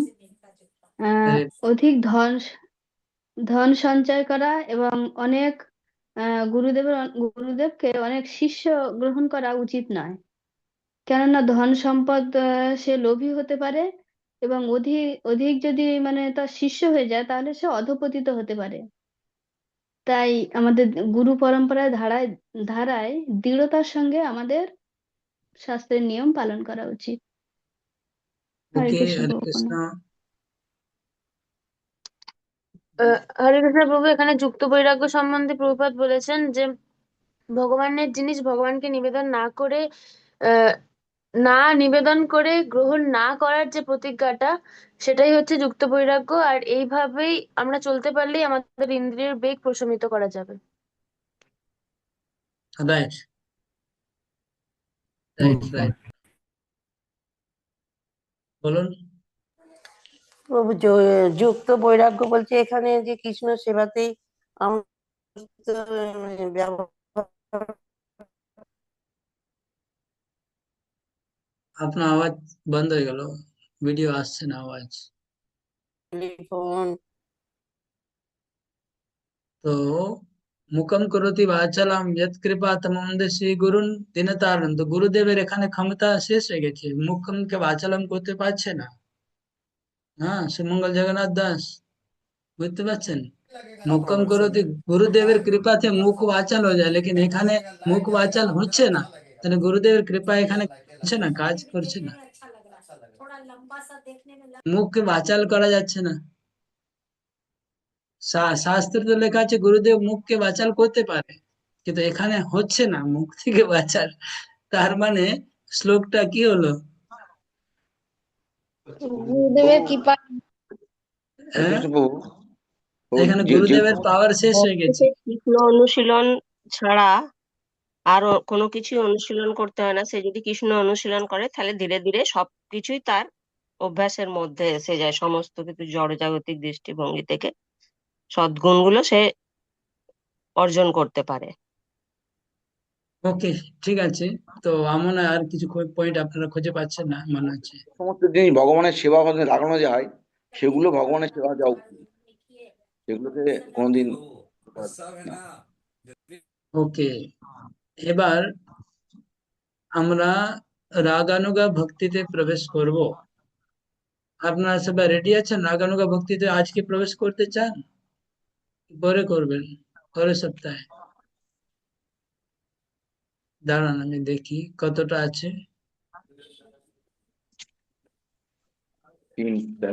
আরে, অধিক ধন ধন সঞ্চয় করা এবং অনেক গুরুদেবকে অনেক শিষ্য গ্রহণ করা উচিত নয়। কেননা ধন সম্পদ সে লোভী হতে পারে, এবং অধিক অধিক যদি মানে তার শিষ্য হয়ে যায় তাহলে সে অধঃপতিত হতে পারে। তাই আমাদের গুরু পরম্পরায় ধারায় ধারায় দৃঢ়তার সঙ্গে আমাদের শাস্ত্রের নিয়ম পালন করা উচিত। হরে ওকে, কৃষ্ণ হরে প্রভু কৃষ্ণ। প্রণাম। হরে কৃষ্ণ প্রভু, এখানে যুক্ত বৈরাগ্য সম্বন্ধে প্রভুপাদ বলেছেন যে ভগবানের জিনিস ভগবানকে নিবেদন না করে আহ না নিবেদন করে গ্রহণ না করার যে প্রতিজ্ঞাটা, সেটাই হচ্ছে যুক্ত বৈরাগ্য। আর এইভাবেই আমরা চলতে পারলেই আমাদের ইন্দ্রিয়ের বেগ প্রশমিত করা যাবে। রাইট, রাইট, রাইট, বলুন। প্রভু যুক্ত বৈরাগ্য বলছে এখানে যে কৃষ্ণ সেবাতেই আমরা ব্যবহার আপনার আওয়াজ বন্ধ হয়ে গেল, ভিডিও আসছে না আওয়াজ। টেলিফোন তো মুখম করতি বাচালাম যৎ কৃপা তমন্দে শ্রী গুরুন দিনতারণ। তো গুরুদেবের এখানে ক্ষমতা শেষ হয়ে গেছে, মুখমকে বাচালাম করতে পারছে না। হ্যাঁ, সুমঙ্গল জগন্নাথ দাস, বুঝতে পারছেন? মুখম করতি, গুরুদেবের কৃপাতে মুখ বাচাল হয়ে যায়, লেকিন এখানে মুখ বাচাল হচ্ছে না। তাহলে গুরুদেবের কৃপা এখানে হচ্ছে না, কাজ করছে না, মুখকে বাচাল করা যাচ্ছে না। শাস্ত্রে তো লেখা আছে গুরুদেব মুখকে বাচাল করতে পারে, কিন্তু এখানে হচ্ছে না মুখ থেকে বাচাল। তার মানে শ্লোকটা কি হলো? গুরুদেবের কৃপা। হরে হ্যাঁ, কৃষ্ণ প্রভু। তো এখানে যে গুরুদেবের পাওয়ার শেষ হয়ে গেছে। ভক্তিতে কৃষ্ণ অনুশীলন ছাড়া আর কোনো কিছু অনুশীলন করতে হয় না। সে যদি কৃষ্ণ অনুশীলন করে তাহলে ধীরে ধীরে সবকিছুই তার অভ্যাসের মধ্যে এসে যায়। সমস্ত কিছু জড়জাগতিক দৃষ্টিভঙ্গি থেকে সদ্গুণগুলো সে অর্জন করতে পারে। ওকে, ঠিক আছে। তো এমন আর কিছু পয়েন্ট আপনারা খুঁজে পাচ্ছেন না মনে হচ্ছে। সমস্ত জিনিস ভগবানের সেবা ভাবে লাগানো যায়, সেগুলো ভগবানের সেবা দেওয়া উচিত, সেগুলোকে কোনোদিন করা উচিত না। ওকে, এবার আমরা রাগানুগা ভক্তিতে প্রবেশ করব। আপনারা সবাই রেডি আছেন রাগানুগা ভক্তিতে আজকে প্রবেশ করতে চান? পরে করবেন, পরের সপ্তাহে? দাঁড়ান আমি দেখি কতটা আছে। তিনটা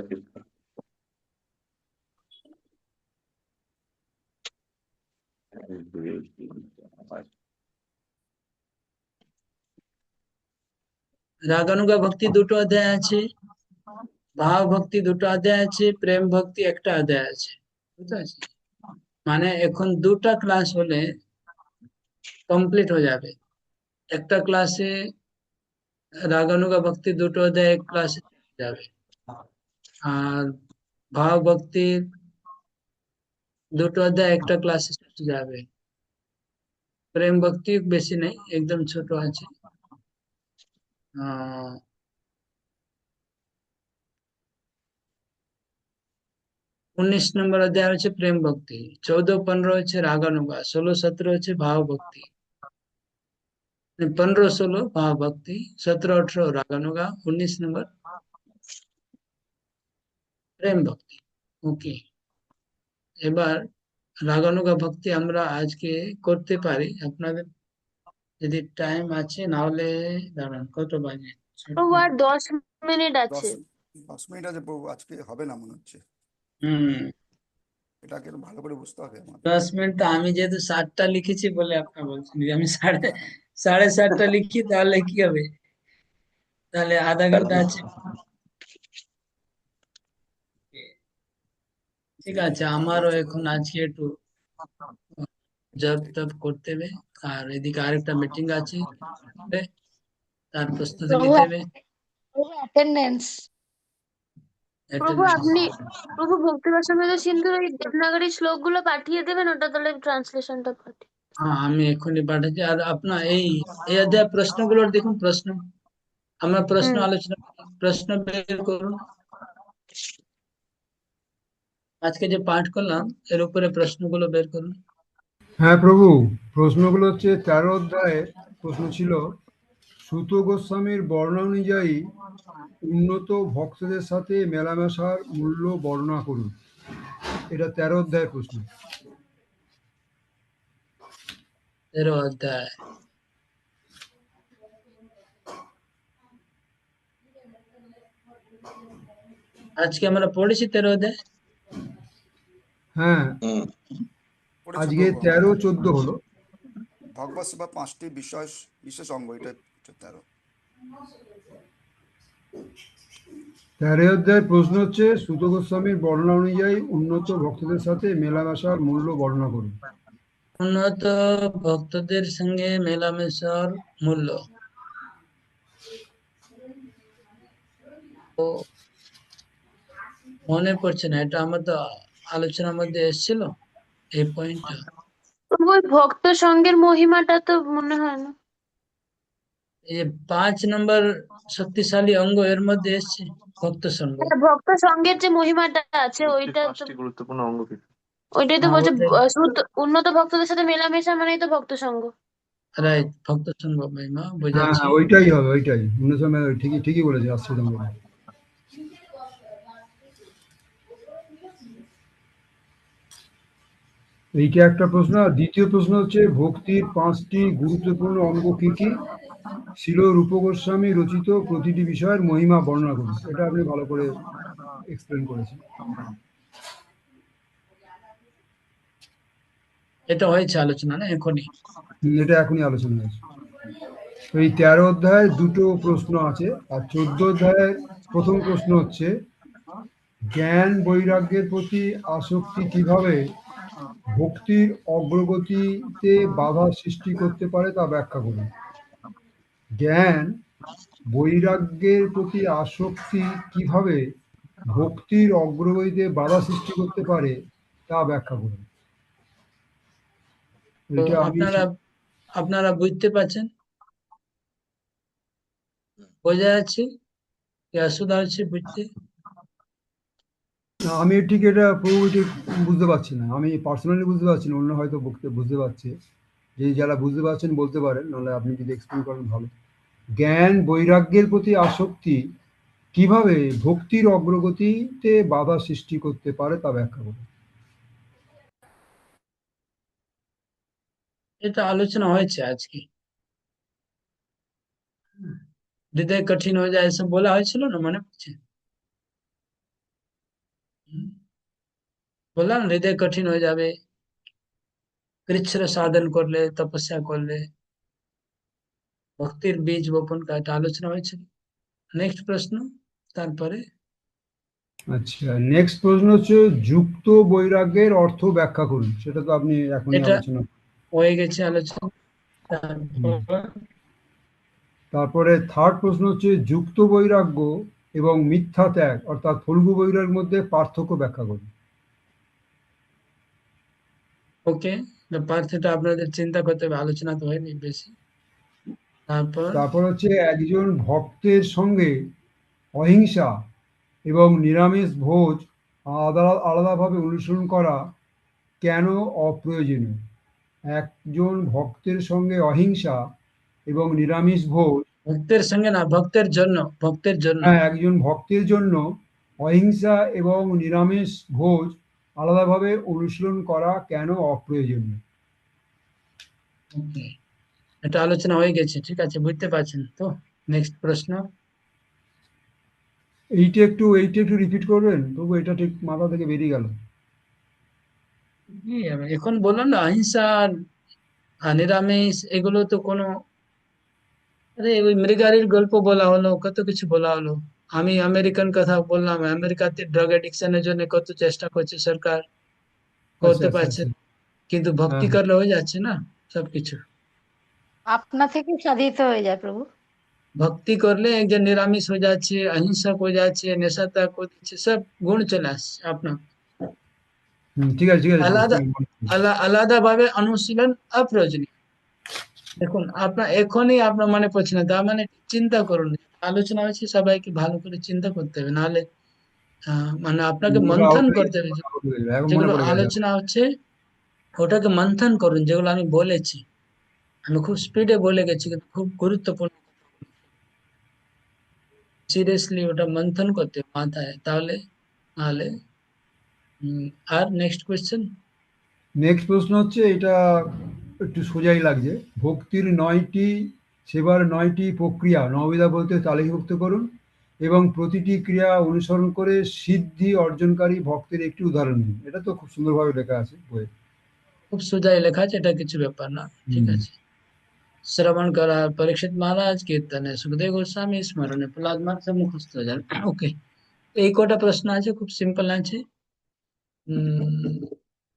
রাগানুগা ভক্তি দুটো অধ্যায় আছে, ভাব ভক্তি দুটো অধ্যায় আছে, প্রেম ভক্তি একটা অধ্যায় আছে। বুঝতে পারছি? মানে এখন দুটা ক্লাস হলে কমপ্লিট হয়ে যাবে। একটা ক্লাসে রাগানুগা ভক্তি দুটো অধ্যায় এক ক্লাসে যাবে, আর ভাব ভক্তির দুটো অধ্যায় একটা ক্লাসে যাবে। প্রেম ভক্তি বেশি নেই, একদম ছোট আছে। আহ 19 নম্বর অধ্যায় হচ্ছে প্রেম ভক্তি, 14-15 হচ্ছে রাগানুগা, 16-17 হচ্ছে ভাব ভক্তি, 15-16 ভাব ভক্তি, 17-18 রাগানুগা, 19 নম্বর প্রেম ভক্তি। ওকে, এবার রাগানুগা ভক্তি আমরা আজকে করতে পারি আপনাদের যদি টাইম আছে, না হলে দাঁড়ান কত বাজে? প্রভু আর 10 মিনিট আছে। 10 10 মিনিট আছে প্রভু, আজকে হবে না মনে হচ্ছে। হম, এটাকে ভালো করে বুঝতে হবে আমাদের। 10 মিনিট তো আমি যেহেতু 7টা লিখেছি বলে আপনার বলছেন, যদি আমি সাড়ে হ্যাঁ, সাড়ে 7টা লিখি তাহলে কি হবে? তাহলে আধা ঘন্টা আছে। ঠিক আছে, আমারও এখন আজকে একটু জব টব করতে হবে, আর এদিকে আরেকটা মিটিং আছে, তার প্রস্তুতি প্রভু নিতে হবে। অ্যাটেন্ডেন্স এটা প্রভু নেই। আপনি প্রভু ভক্তিরসামৃত সিন্ধুর ওই দেবনাগরী শ্লোকগুলো পাঠিয়ে দেবেন, ওটা তাহলে ট্রান্সলেশনটা পাঠিয়ে। হ্যাঁ, আমি এখনই পাঠাচ্ছি। আর আপনার এই অধ্যায় প্রশ্নগুলোর দেখুন, প্রশ্ন আমরা প্রশ্ন আলোচনা করি। প্রশ্ন বের করুন। আজকে যে পাঠ করলাম এর উপরে প্রশ্নগুলো বের করুন। হ্যাঁ প্রভু, প্রশ্নগুলো হচ্ছে 13 অধ্যায়ে প্রশ্ন ছিল সূত গোস্বামীর বর্ণনা অনুযায়ী উন্নত ভক্তদের সাথে মেলামেশার মূল্য বর্ণনা করুন। এটা 13 অধ্যায়ের প্রশ্ন। 13 অধ্যায়। আজকে আমরা পড়েছি 13 অধ্যায়। হ্যাঁ, পড়েছি আজকে প্রভু 13, 14 হলো। ভগবত সেবা 5টি বিশেষ অঙ্গ, এটা 13। 13 অধ্যায়ের প্রশ্ন হচ্ছে সূত গোস্বামীর বর্ণনা অনুযায়ী উন্নত ভক্তদের সাথে মেলামেশার মূল্য বর্ণনা করুন। উন্নত ভক্তদের সঙ্গে মেলামেশার মূল্য। ও মনে পড়ছে না, এটা আমার তো আলোচনার মধ্যে এসেছিল এই পয়েন্টটা। প্রভু ওই ভক্ত সঙ্গের মহিমাটা তো মনে হয় না। এই যে 5 নম্বর শক্তিশালী অঙ্গ এর মধ্যে এসছে ভক্ত সঙ্গ। হ্যাঁ, ভক্ত সঙ্গের যে মহিমাটা আছে ওইটা তো, 5টি গুরুত্বপূর্ণ অঙ্গ কি? ওইটাই তো হ্যাঁ, বলছে ওটাই উন্নত ভক্তদের সাথে মেলামেশা মানেই তো ভক্ত সঙ্গ। রাইট, ভক্ত সঙ্গ মহিমা হ্যাঁ বোঝাচ্ছি। হ্যাঁ, ওইটাই হবে, ওইটাই অন্য সময় ঠিকই ঠিকই বলেছে আশ্রিত। এইটা একটা প্রশ্ন। আর দ্বিতীয় প্রশ্ন হচ্ছে ভক্তির 5টি গুরুত্বপূর্ণ অঙ্গ কি কি? শিল রূপ গোস্বামী রচিত প্রতিটি বিষয়ের মহিমা বর্ণনা করুন। এটা আপনি ভালো করে এক্সপ্লেন করেছেন। এটা হয়েছে আলোচনা না এখনই। এটা এখনই আলোচনা হয়েছে। তো এই 13 অধ্যায়ে দুটো প্রশ্ন আছে। আর 14 অধ্যায়ের প্রথম প্রশ্ন হচ্ছে জ্ঞান বৈরাগ্যের প্রতি আসক্তি কিভাবে ভক্তির অগ্রগতিতে বাধা সৃষ্টি করতে পারে তা ব্যাখ্যা করুন। জ্ঞান বৈরাগ্যের প্রতি আসক্তি কিভাবে ভক্তির অগ্রগতিতে বাধা সৃষ্টি করতে পারে তা ব্যাখ্যা করুন। তো এটা আমি আপনারা বুঝতে পারছেন? বোঝা যাচ্ছে কি অসুবিধা হচ্ছে বুঝতে? আমি ঠিক এটা পুরোপুরি ঠিক বুঝতে পারছি না। আমি পার্সোনালি বুঝতে পারছি না, অন্য হয়তো বুঝতে পারছে। যে যারা বুঝতে পারছেন বলতে পারেন, নাহলে আপনি যদি এক্সপ্লেন করেন ভালো। জ্ঞান বৈরাগ্যের প্রতি আসক্তি কিভাবে ভক্তির অগ্রগতিতে বাধা সৃষ্টি করতে পারে তা ব্যাখ্যা করুন। এটা আলোচনা হয়েছে আজকে। হৃদয় কঠিন হয়ে যায় এসব বলা হয়েছিল না, মনে পড়ছে? বললাম হৃদয় কঠিন হয়ে যাবে কৃচ্ছ্র সাধন করলে, তপস্যা করলে, ভক্তির বীজ বপন का এটা আলোচনা হয়েছিল। নেক্সট প্রশ্ন তারপরে। আচ্ছা, নেক্সট প্রশ্ন হচ্ছে যুক্ত বৈরাগ্যের অর্থ ব্যাখ্যা করুন। সেটা তো আপনি এখনই এটা আলোচনা। হয়ে গেছে আলোচনা। তারপর তারপরে থার্ড প্রশ্ন হচ্ছে যুক্ত বৈরাগ্য এবং মিথ্যা ত্যাগ অর্থাৎ ফল্গু বৈরাগ্যের মধ্যে পার্থক্য ব্যাখ্যা করুন। ওকে, পার্থটা আপনাদের চিন্তা করতে হবে, আলোচনা তো হয়নি বেশি। তারপর হচ্ছে একজন ভক্তের সঙ্গে অহিংসা এবং নিরামিষ ভোজ আলাদাভাবে অনুসরণ করা কেন অপ্রয়োজনীয়? একজন ভক্তের সঙ্গে অহিংসা এবং নিরামিষ ভোজ, ভক্তের সঙ্গে না, ভক্তের জন্য, ভক্তের জন্য। হ্যাঁ, একজন ভক্তের জন্য অহিংসা এবং নিরামিষ ভোজ আলাদাভাবে অনুশীলন করা কেন অপ্রয়োজনীয়? Okay, এটা আলোচনা হয়ে গেছে, ঠিক আছে, বুঝতে পারছেন তো? নেক্সট প্রশ্ন। এইটা একটু রিপিট করবেন তবু, এটা ঠিক মাথা থেকে বেরিয়ে গেল। এখন বললাম না, অহিংসা আর নিরামিষ এগুলো তো কোনো, আরে ওই মৃগারির গল্প বলা হলো, কত কিছু বলা হলো। আমি আমেরিকান কথা বললাম, আমেরিকাতে ড্রাগ এডিকশনের জন্য কত চেষ্টা করছে সরকার, আচ্ছা করতে আচ্ছা পারছে আচ্ছা। না। কিন্তু হ্যাঁ ভক্তি হ্যাঁ। করলে হয়ে যাচ্ছে না সবকিছু। আপনা থেকে সাধিত হয়ে যায় প্রভু। ভক্তি করলে একজন নিরামিষ হয়ে যাচ্ছে, অহিংসক হয়ে যাচ্ছে, নেশা ত্যাগ করে দিচ্ছে, সব গুণ চলে আসছে আপনার। ঠিক আছে ঠিক আছে প্রভু, আলাদা তুমি আলাদা ভাবে অনুশীলন অপ্রয়োজনীয়। দেখুন আপনার এখনই আপনার মনে পড়ছে না, তার মানে চিন্তা করুন। আলোচনা হচ্ছে, সবাইকে ভালো করে চিন্তা করতে হবে, নাহলে মানে আপনাকে ওটা মন্থন আউটলাইন করতে হবে। এখন মনে যেগুলো পড়ে গেছে। আলোচনা হচ্ছে ওটাকে মন্থন করুন, যেগুলো আমি বলেছি। আমি খুব স্পিডে বলে গেছি, কিন্তু খুব গুরুত্বপূর্ণ। সিরিয়াসলি ওটা মন্থন করতে হবে মাথায়, তাহলে নাহলে আর নেক্সট কোয়েশ্চেন। নেক্সট প্রশ্ন হচ্ছে, এটা একটু সোজাই লাগছে। ভক্তির 9টি সেবার 9টি প্রক্রিয়া নববিধা বলতে তালিকাভুক্ত করুন এবং প্রতিটি ক্রিয়া অনুসরণ করে সিদ্ধি অর্জনকারী ভক্তের একটি উদাহরণ দিন। এটা তো খুব সুন্দরভাবে লেখা আছে বইয়ে। খুব সোজাই লেখা আছে, এটা কিছু ব্যাপার না। ঠিক হুম। আছে। শ্রবণ করা পরীক্ষিত মহারাজ, কীর্তনে সুখদেব গোস্বামী, স্মরণে প্রহ্লাদ মহারাজ, মুখস্থ হয়ে যাবে। ওকে, এই কটা প্রশ্ন আছে, খুব সিম্পল আছে।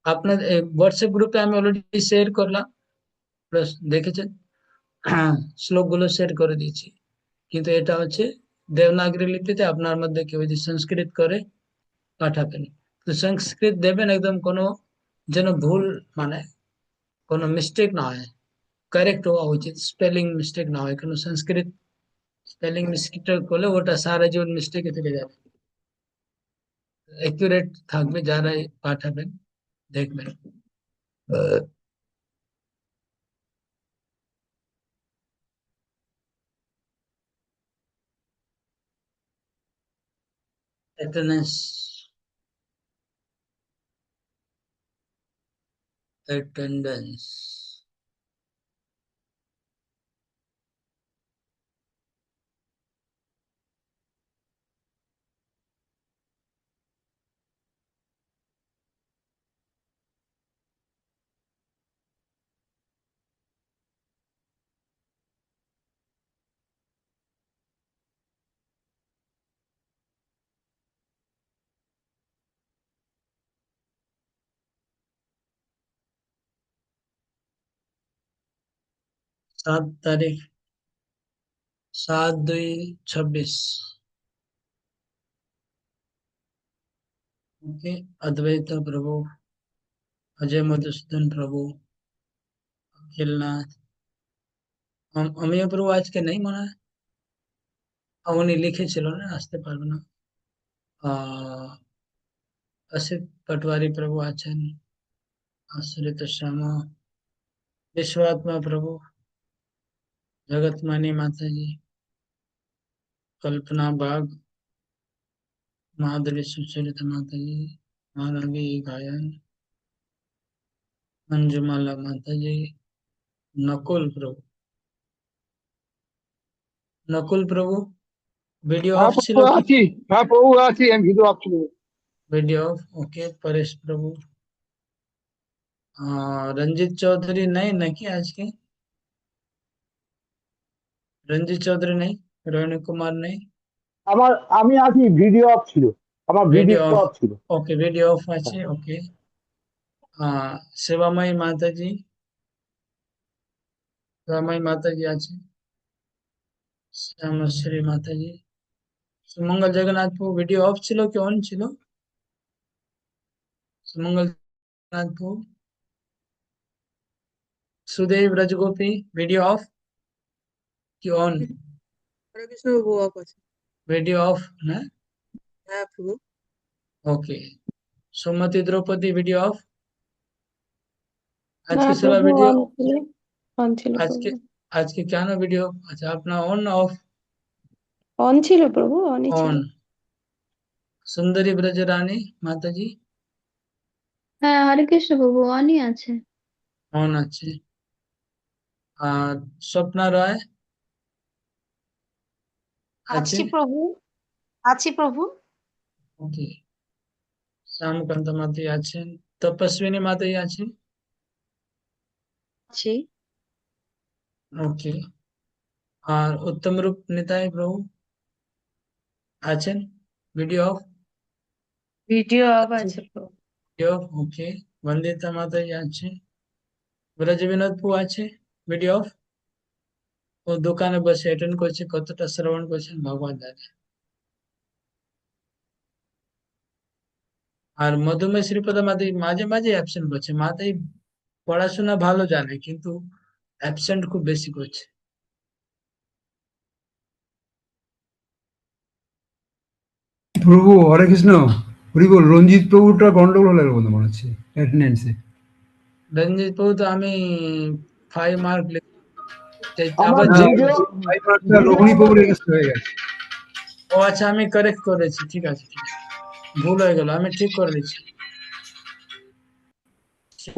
আপনার হোয়াটসঅ্যাপ গ্রুপে আমি অলরেডি শেয়ার করলাম, প্রশ্ন দেখেছেন? শ্লোকগুলো শেয়ার করে দিয়েছি। কিন্তু এটা হচ্ছে দেবনাগরী লিপিতে। আপনার মধ্যে কেউ যদি সংস্কৃত করে পাঠাবেন, তো সংস্কৃত দেবেন একদম, কোনো যেন ভুল মানে কোনো মিস্টেক না হয়, কারেক্ট হওয়া উচিত, স্পেলিং মিস্টেক না হয়। কোনো সংস্কৃত স্পেলিং মিস্টেক করলে ওটা সারা জীবন মিস্টেকে থেকে যাবে। অ্যাকুরেট থাকবে যারাই পাঠাবেন, দেখবেন। Attendance, attendance. 7 তারিখ, 7/2/26। ओके। अद्वैत प्रभु, अजय मधुसूदन प्रभु, अखिलनाथ, अमिय प्रभु আজকে নেই মনে হয়। উনি লিখেছিল না, আসতে পারবে না। অসিত पटवारी प्रभु আছেন, आश्रित श्यामा, विश्वात्मा प्रभु, जगतमानी माता जी, कल्पना बाग, माधुरी सुचरिता माता जी, मानवी गायन, मंजुमाला माता जी, नकुल प्रभु। नकुल प्रभु वीडियो হ্যাঁ অফ ছিল প্রভু কি? আছি, হ্যাঁ প্রভু আছি, আমি ভিডিও আপছিল। Video off. Okay. Paresh Prabhu, Ranjit Chaudhary नहीं ना कि आज के? रंजीत चौधरी नहीं, रोहिणी कुमार नहीं। আমার আমি আছি, ভিডিও অফ ছিল, আমার वीडियो ভিডিও ऑफ। অফ ছিল। ओके, वीडियो ऑफ হ্যাঁ। আছে। ओके। सेवामयी माता जी, सेवामयी माता जी আছে, শ্যামশ্রী মাতা জি, সুমঙ্গল জগন্নাথপুর ভিডিও অফ ছিল কি অন ছিল? সুমঙ্গল জগন্নাথপুর, সুদেব রাজগোপী ভিডিও অফ কি অন? হরে কৃষ্ণ প্রভু, অফ আছে। ভিডিও অফ না? হ্যাঁ প্রভু। ওকে। সুমতি দ্রৌপদী ভিডিও অফ। না আজকে সারা প্রভু, ভিডিও, অন ছিল আজকে প্রভু। আজকে কেন ভিডিও? আচ্ছা, আপনার অন না অফ? অন ছিল প্রভু, অনই ছিল। অন। সুন্দরী ব্রজ রানী মাতাজি হ্যাঁ হরে কৃষ্ণ প্রভু, অনই আছে। অন আছে। আর স্বপ্না রায় আছে। আছি প্রভু, আছি প্রভু। ওকে। শ্যামকান্ত মাতাজি আছেন, তপস্বিনী মাতাজি আছে। আছি। ওকে। আর উত্তম রূপ নিতাই প্রভু আছেন। Video of. ভিডিও অফ আছে প্রভু। Video of. ওকে। বন্দিতা মাতাজি আছে। ব্রজ বিনোদ পু আছে। Video of. ও দোকানে বসে অ্যাটেন্ড করছে, কতটা শ্রবণ করছেন ভগবান জানে। আর মধুমেহ শ্রীপদ মাঝে মাঝে মাঝে অ্যাবসেন্ট করছে, মাঝে পড়াশোনা ভালো জানে কিন্তু অ্যাবসেন্ট খুব বেশি করছে। প্রভু হরে কৃষ্ণ, হরি বল। রঞ্জিত প্রভুটা গন্ডগোল হলে বলে মনে হচ্ছে অ্যাটেন্ডেন্সে। রঞ্জিত বাবু তো আমি 5 মার্ক আমার আবার না, চেক ভিডিও করেছি। ভিডিও রোহিণী আমার প্রভুর এগেন্স্ট হয়ে গেছে। ও আচ্ছা, আমি কারেক্ট করেছি, ঠিক আছে ঠিক আছে, ভুল হয়ে গেল, আমি ঠিক করে দিচ্ছি,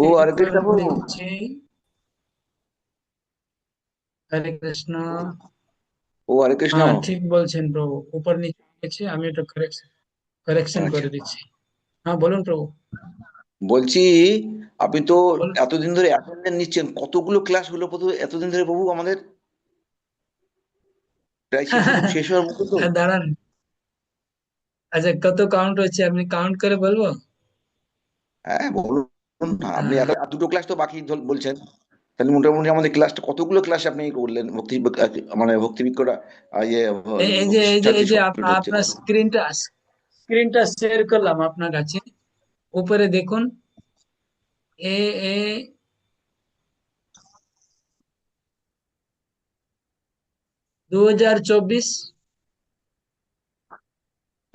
ও ঠিক হরে কৃষ্ণ করে প্রভু। দিচ্ছি। হরে কৃষ্ণ। ও হরে কৃষ্ণ। হ্যাঁ ঠিক বলছেন প্রভু, উপর নিচে গেছে, আমি এটা কারেকশন আচ্ছা, করে দিচ্ছি। হ্যাঁ বলুন প্রভু। বলছি আপনি তো বলুন। এতদিন ধরে অ্যাটেন্ডেন্স নিচ্ছেন, কতগুলো ক্লাস হলো এতদিন ধরে প্রভু আমাদের? প্রায় শেষ হওয়ার মতো তো। দাঁড়ান, আচ্ছা কত কাউন্ট হচ্ছে আপনি কাউন্ট করে বলবো? হ্যাঁ বলুন না, আপনি হ্যাঁ, আর দুটো ক্লাস তো বাকি বলছেন, তাহলে মোটামুটি আমাদের ক্লাসটা কতগুলো ক্লাস আপনি করলেন ভক্তি, মানে ভক্তি বিজ্ঞরা ইয়ে এই যে শিক্ষার্থী কমপ্লিট হচ্ছে আপনার কত? স্ক্রিনটা শেয়ার করলাম আপনার কাছে, উপরে দেখুন। এ এ 2024,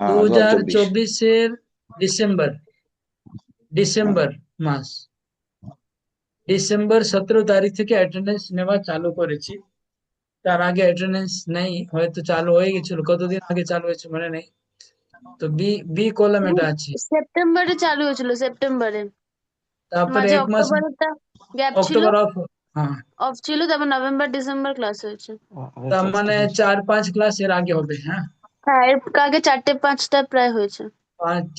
দু হ্যাঁ, দু হাজার হাজার চব্বিশ চব্বিশের ডিসেম্বর হ্যাঁ। ডিসেম্বর মাস, ডিসেম্বর 17 তারিখ থেকে অ্যাটেন্ডেন্স নেওয়া চালু করেছি। তার আগে অ্যাটেন্ডেন্স নেই, হয়তো চালু হয়ে গেছিল, কতদিন আগে চালু হয়েছে মনে নেই। তো বি বি কলাম এটা আছে। সেপ্টেম্বরে চালু হয়েছিল, সেপ্টেম্বরে। তারপরে মাঝে 1 মাস অক্টোবরেরটা গ্যাপ ছিল, অক্টোবর অফ। হ্যাঁ, অফ ছিল, তারপর নভেম্বর ডিসেম্বর ক্লাস হয়েছে। তার মানে 4-5 ক্লাস এর আগে হবে। হ্যাঁ, হ্যাঁ, এর আগে 4-5টা প্রায় হয়েছে।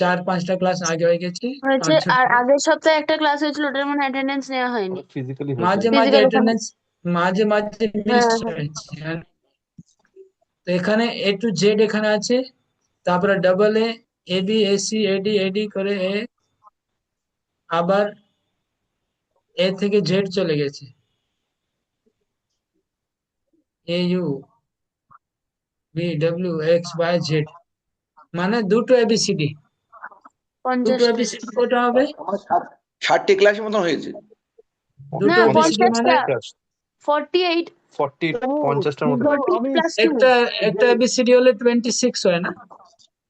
4-5টা ক্লাস আগে হয়ে গেছে। হয়েছে, আর আর ছুটি আগের সপ্তাহে একটা ক্লাস হয়েছিল, ওটার মানে অ্যাটেন্ডেন্স নেওয়া হয়নি। ফিজিক্যালি হয়েছে। মাঝে মাঝে ফিজিক্যাল। অ্যাটেন্ডেন্স, মাঝে মাঝে মিস হ্যাঁ হ্যাঁ। হয়েছে। হ্যাঁ, তো এখানে A to Z এখানে আছে, তারপরে ডাবল AB AC AD করে আবার A থেকে Z চলে গেছে, AUBWXYZ, মানে দুটো ABCD। দুটো 50টা। ABCD কটা হবে? আমার 60টি ক্লাসের মতন হয়েছে। না, দুটো ABCD মানে 50টা, 48। 40, প্রভু 50টার মতো। কিন্তু 40 আমি প্লাস 2। একটা যে একটা ABCD হলে 26 হয় না?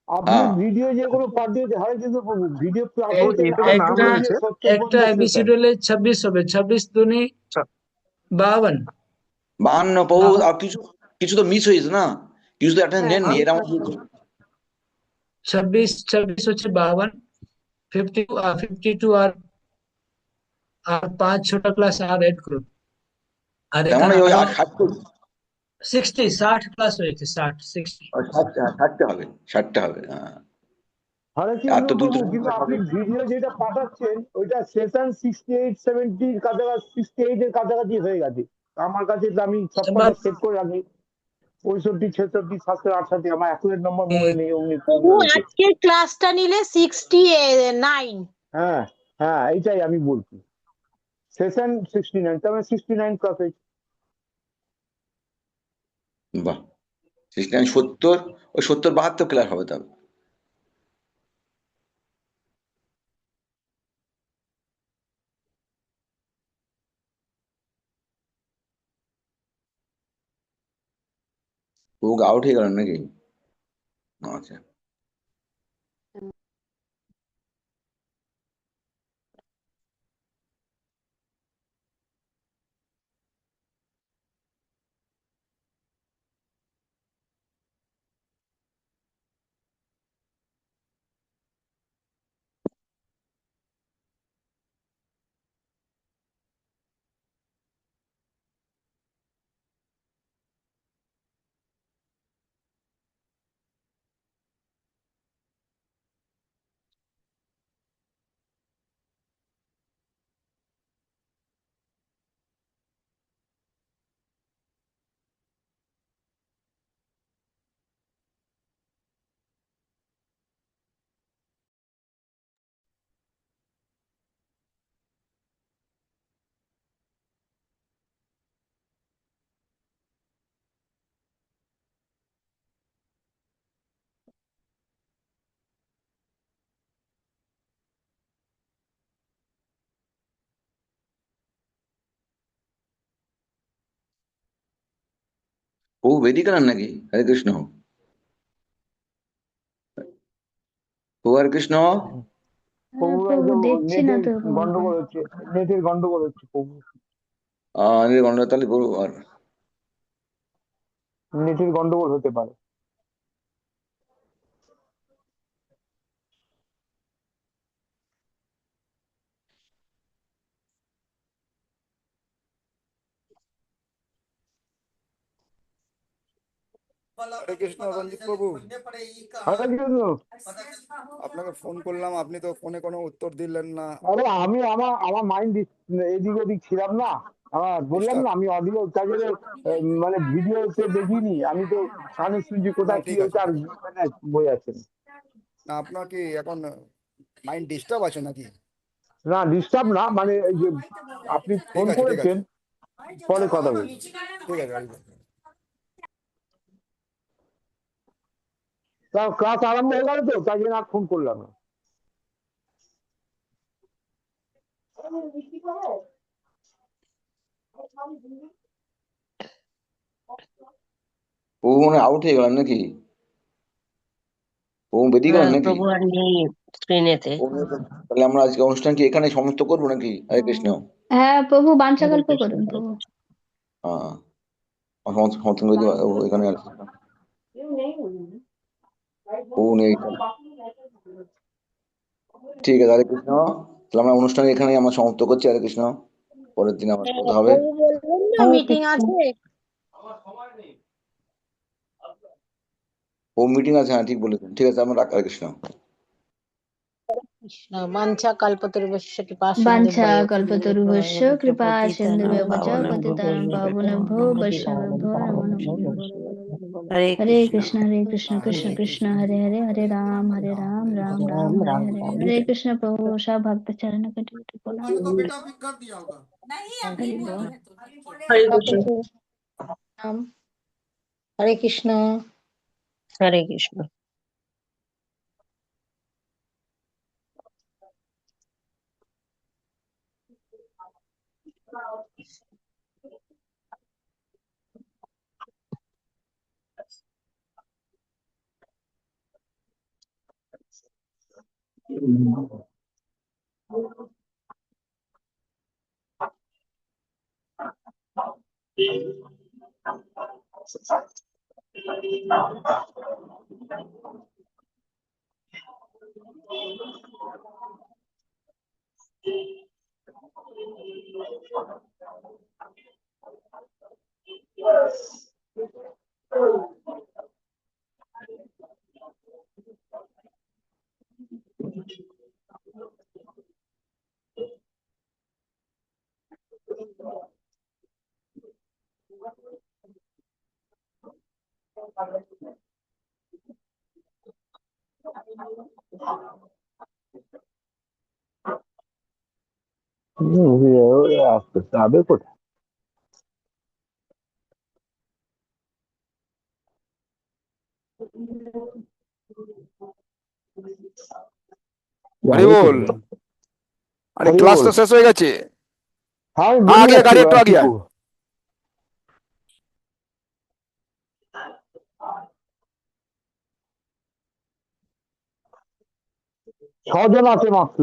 আপনি হ্যাঁ, ভিডিও যেগুলো পাঠিয়েছে, হরে কিন্তু প্রভু ভিডিও ওর পাঠিয়েছেন এতে তো আমি নাম একটা দেখলাম যে রয়েছে। একটা70-50 ABCD হলে 26 হবে, 26 দুনি আচ্ছা, 52। 52 প্রভু। আর কিছু কিছু তো মিস হয়েছে না, কিছু তো অ্যাটেন্ডেন্স হ্যাঁ, নেননি, আর এটা আমার বলছে। 26 হচ্ছে 52, 52 আর 5-6টা ক্লাস আর এড করুন। আর তার মানে এখানে ওই আরো আর 60, 60 ক্লাস হয়েছে, 60। ষাটটা হবে, 60টা হবে, হ্যাঁ। হরে আর কৃষ্ণ তো দুটো প্রভু, কিন্তু আপনি ভিডিও যেটা পাঠাচ্ছেন ওইটা সেশন 68-70 কাছাকাছি, 68-এর কাছাকাছি হয়ে গেছে আমার কাছে। তো আমি সবকটা এবার সেট করে রাখি, 65, 66, 67, 68, আমার অ্যাকুরেট নম্বর মনে নেই, অমনি প্রভু রয়েছে। আজকের ক্লাসটা নিলে 69। হ্যাঁ, হ্যাঁ, এইটাই আমি বলছি, সেশন 69, তার মানে 69 প্লাস। বাহ, 69, 70, ওই 70-72 ক্লাস হবে তাহলে। ও আউট হয়ে গেল নাকি? আচ্ছা। প্রভু বেদিকানন নাকি? হরে কৃষ্ণ। প্রভু হরে কৃষ্ণ। প্রভু প্রভু একদম দেখছি না নেটের তো প্রভুকে। গন্ডগোল হচ্ছে, নেটের গন্ডগোল হচ্ছে প্রভু, তাহলে প্রভু আর নেটের গন্ডগোল হতে পারে। হরে কৃষ্ণ রঞ্জিত প্রভু। হরে কৃষ্ণ। আপনাকে ফোন করলাম, আপনি তো ফোনে কোনো উত্তর দিলেন না। আরে আমি আমার আমার মাইন্ড এদিক ওদিক ছিলাম না, আমার বললাম না আমি অডিও কাজে মানে ভিডিওতে দেখিনি, আমি তো কানে শুনছি না কোথায় কি ঠিক আছে, হচ্ছে আর মানে বই আছে না। না আপনার কি এখন মাইন্ড ডিস্টার্ব আছে নাকি? না ডিস্টার্ব না, মানে এই যে আপনি ফোন ঠিক আছে ঠিক করেছেন, আছে পরে কথা বলবো। ঠিক আছে হরে কৃষ্ণ। তা ক্লাস আরম্ভ হয়ে গেল তো, তাই জন্য আর ফোন করলাম না। প্রভু মনে আউট হয়ে গেলেন নাকি? প্রভু বেদিকানন নাকি? প্রভু আর নেই স্ক্রিনেতে। তাহলে আমরা আজকে অনুষ্ঠান কি এখানে সমাপ্ত করবো নাকি? হরে কৃষ্ণ। হ্যাঁ প্রভু বাঞ্ছা হরে গল্প কৃষ্ণ করুন হরে প্রভু। কৃষ্ণ। সমর্থন করে দিবা, এখানে আছে। প্রভু নেই। ঠিক আছে, হরে কৃষ্ণ। তাহলে আমরা অনুষ্ঠান এখানে আমরা সমাপ্ত করছি। হরে কৃষ্ণ। পরের দিন আবার কথা হবে। প্রভু বললেন না হরে মিটিং কৃষ্ণ। আছে। মিটিং আছে, হ্যাঁ ঠিক বলেছেন। ঠিক আছে, আমরা হরে কৃষ্ণ। কৃষ্ণ বাঞ্ছা কল্পতরুভ্যশ্চ কৃপা বাঞ্ছা সিন্ধুভ্যেব কল্পতরুভ্যশ্চ কৃপা সিন্ধুভ্যেব চ পতিতানাং পতিতানাং পাবনেভ্যো বৈষ্ণবেভ্যো নমো নমঃ। হরে হরে কৃষ্ণ কৃষ্ণ কৃষ্ণ কৃষ্ণ হরে হরে হরে রাম রাম রাম হরে হরে। হরে কৃষ্ণ প্রভু সব ভक्त চरण कटी कटी प्रणाम। हरि बोल। হরে কৃষ্ণ। নাম হরে কৃষ্ণ। হরে কৃষ্ণ। আসতে যাবে কোথায়? হরি যাবে বল। কোথায়? আরে হরি ক্লাস বল। তো শেষ হয়ে গেছে। হ্যাঁ আমি বেরিয়ে আগে যাচ্ছি, গাড়ি একটু আর কি আগে আয়। করবো? ছজন আছে মাত্র।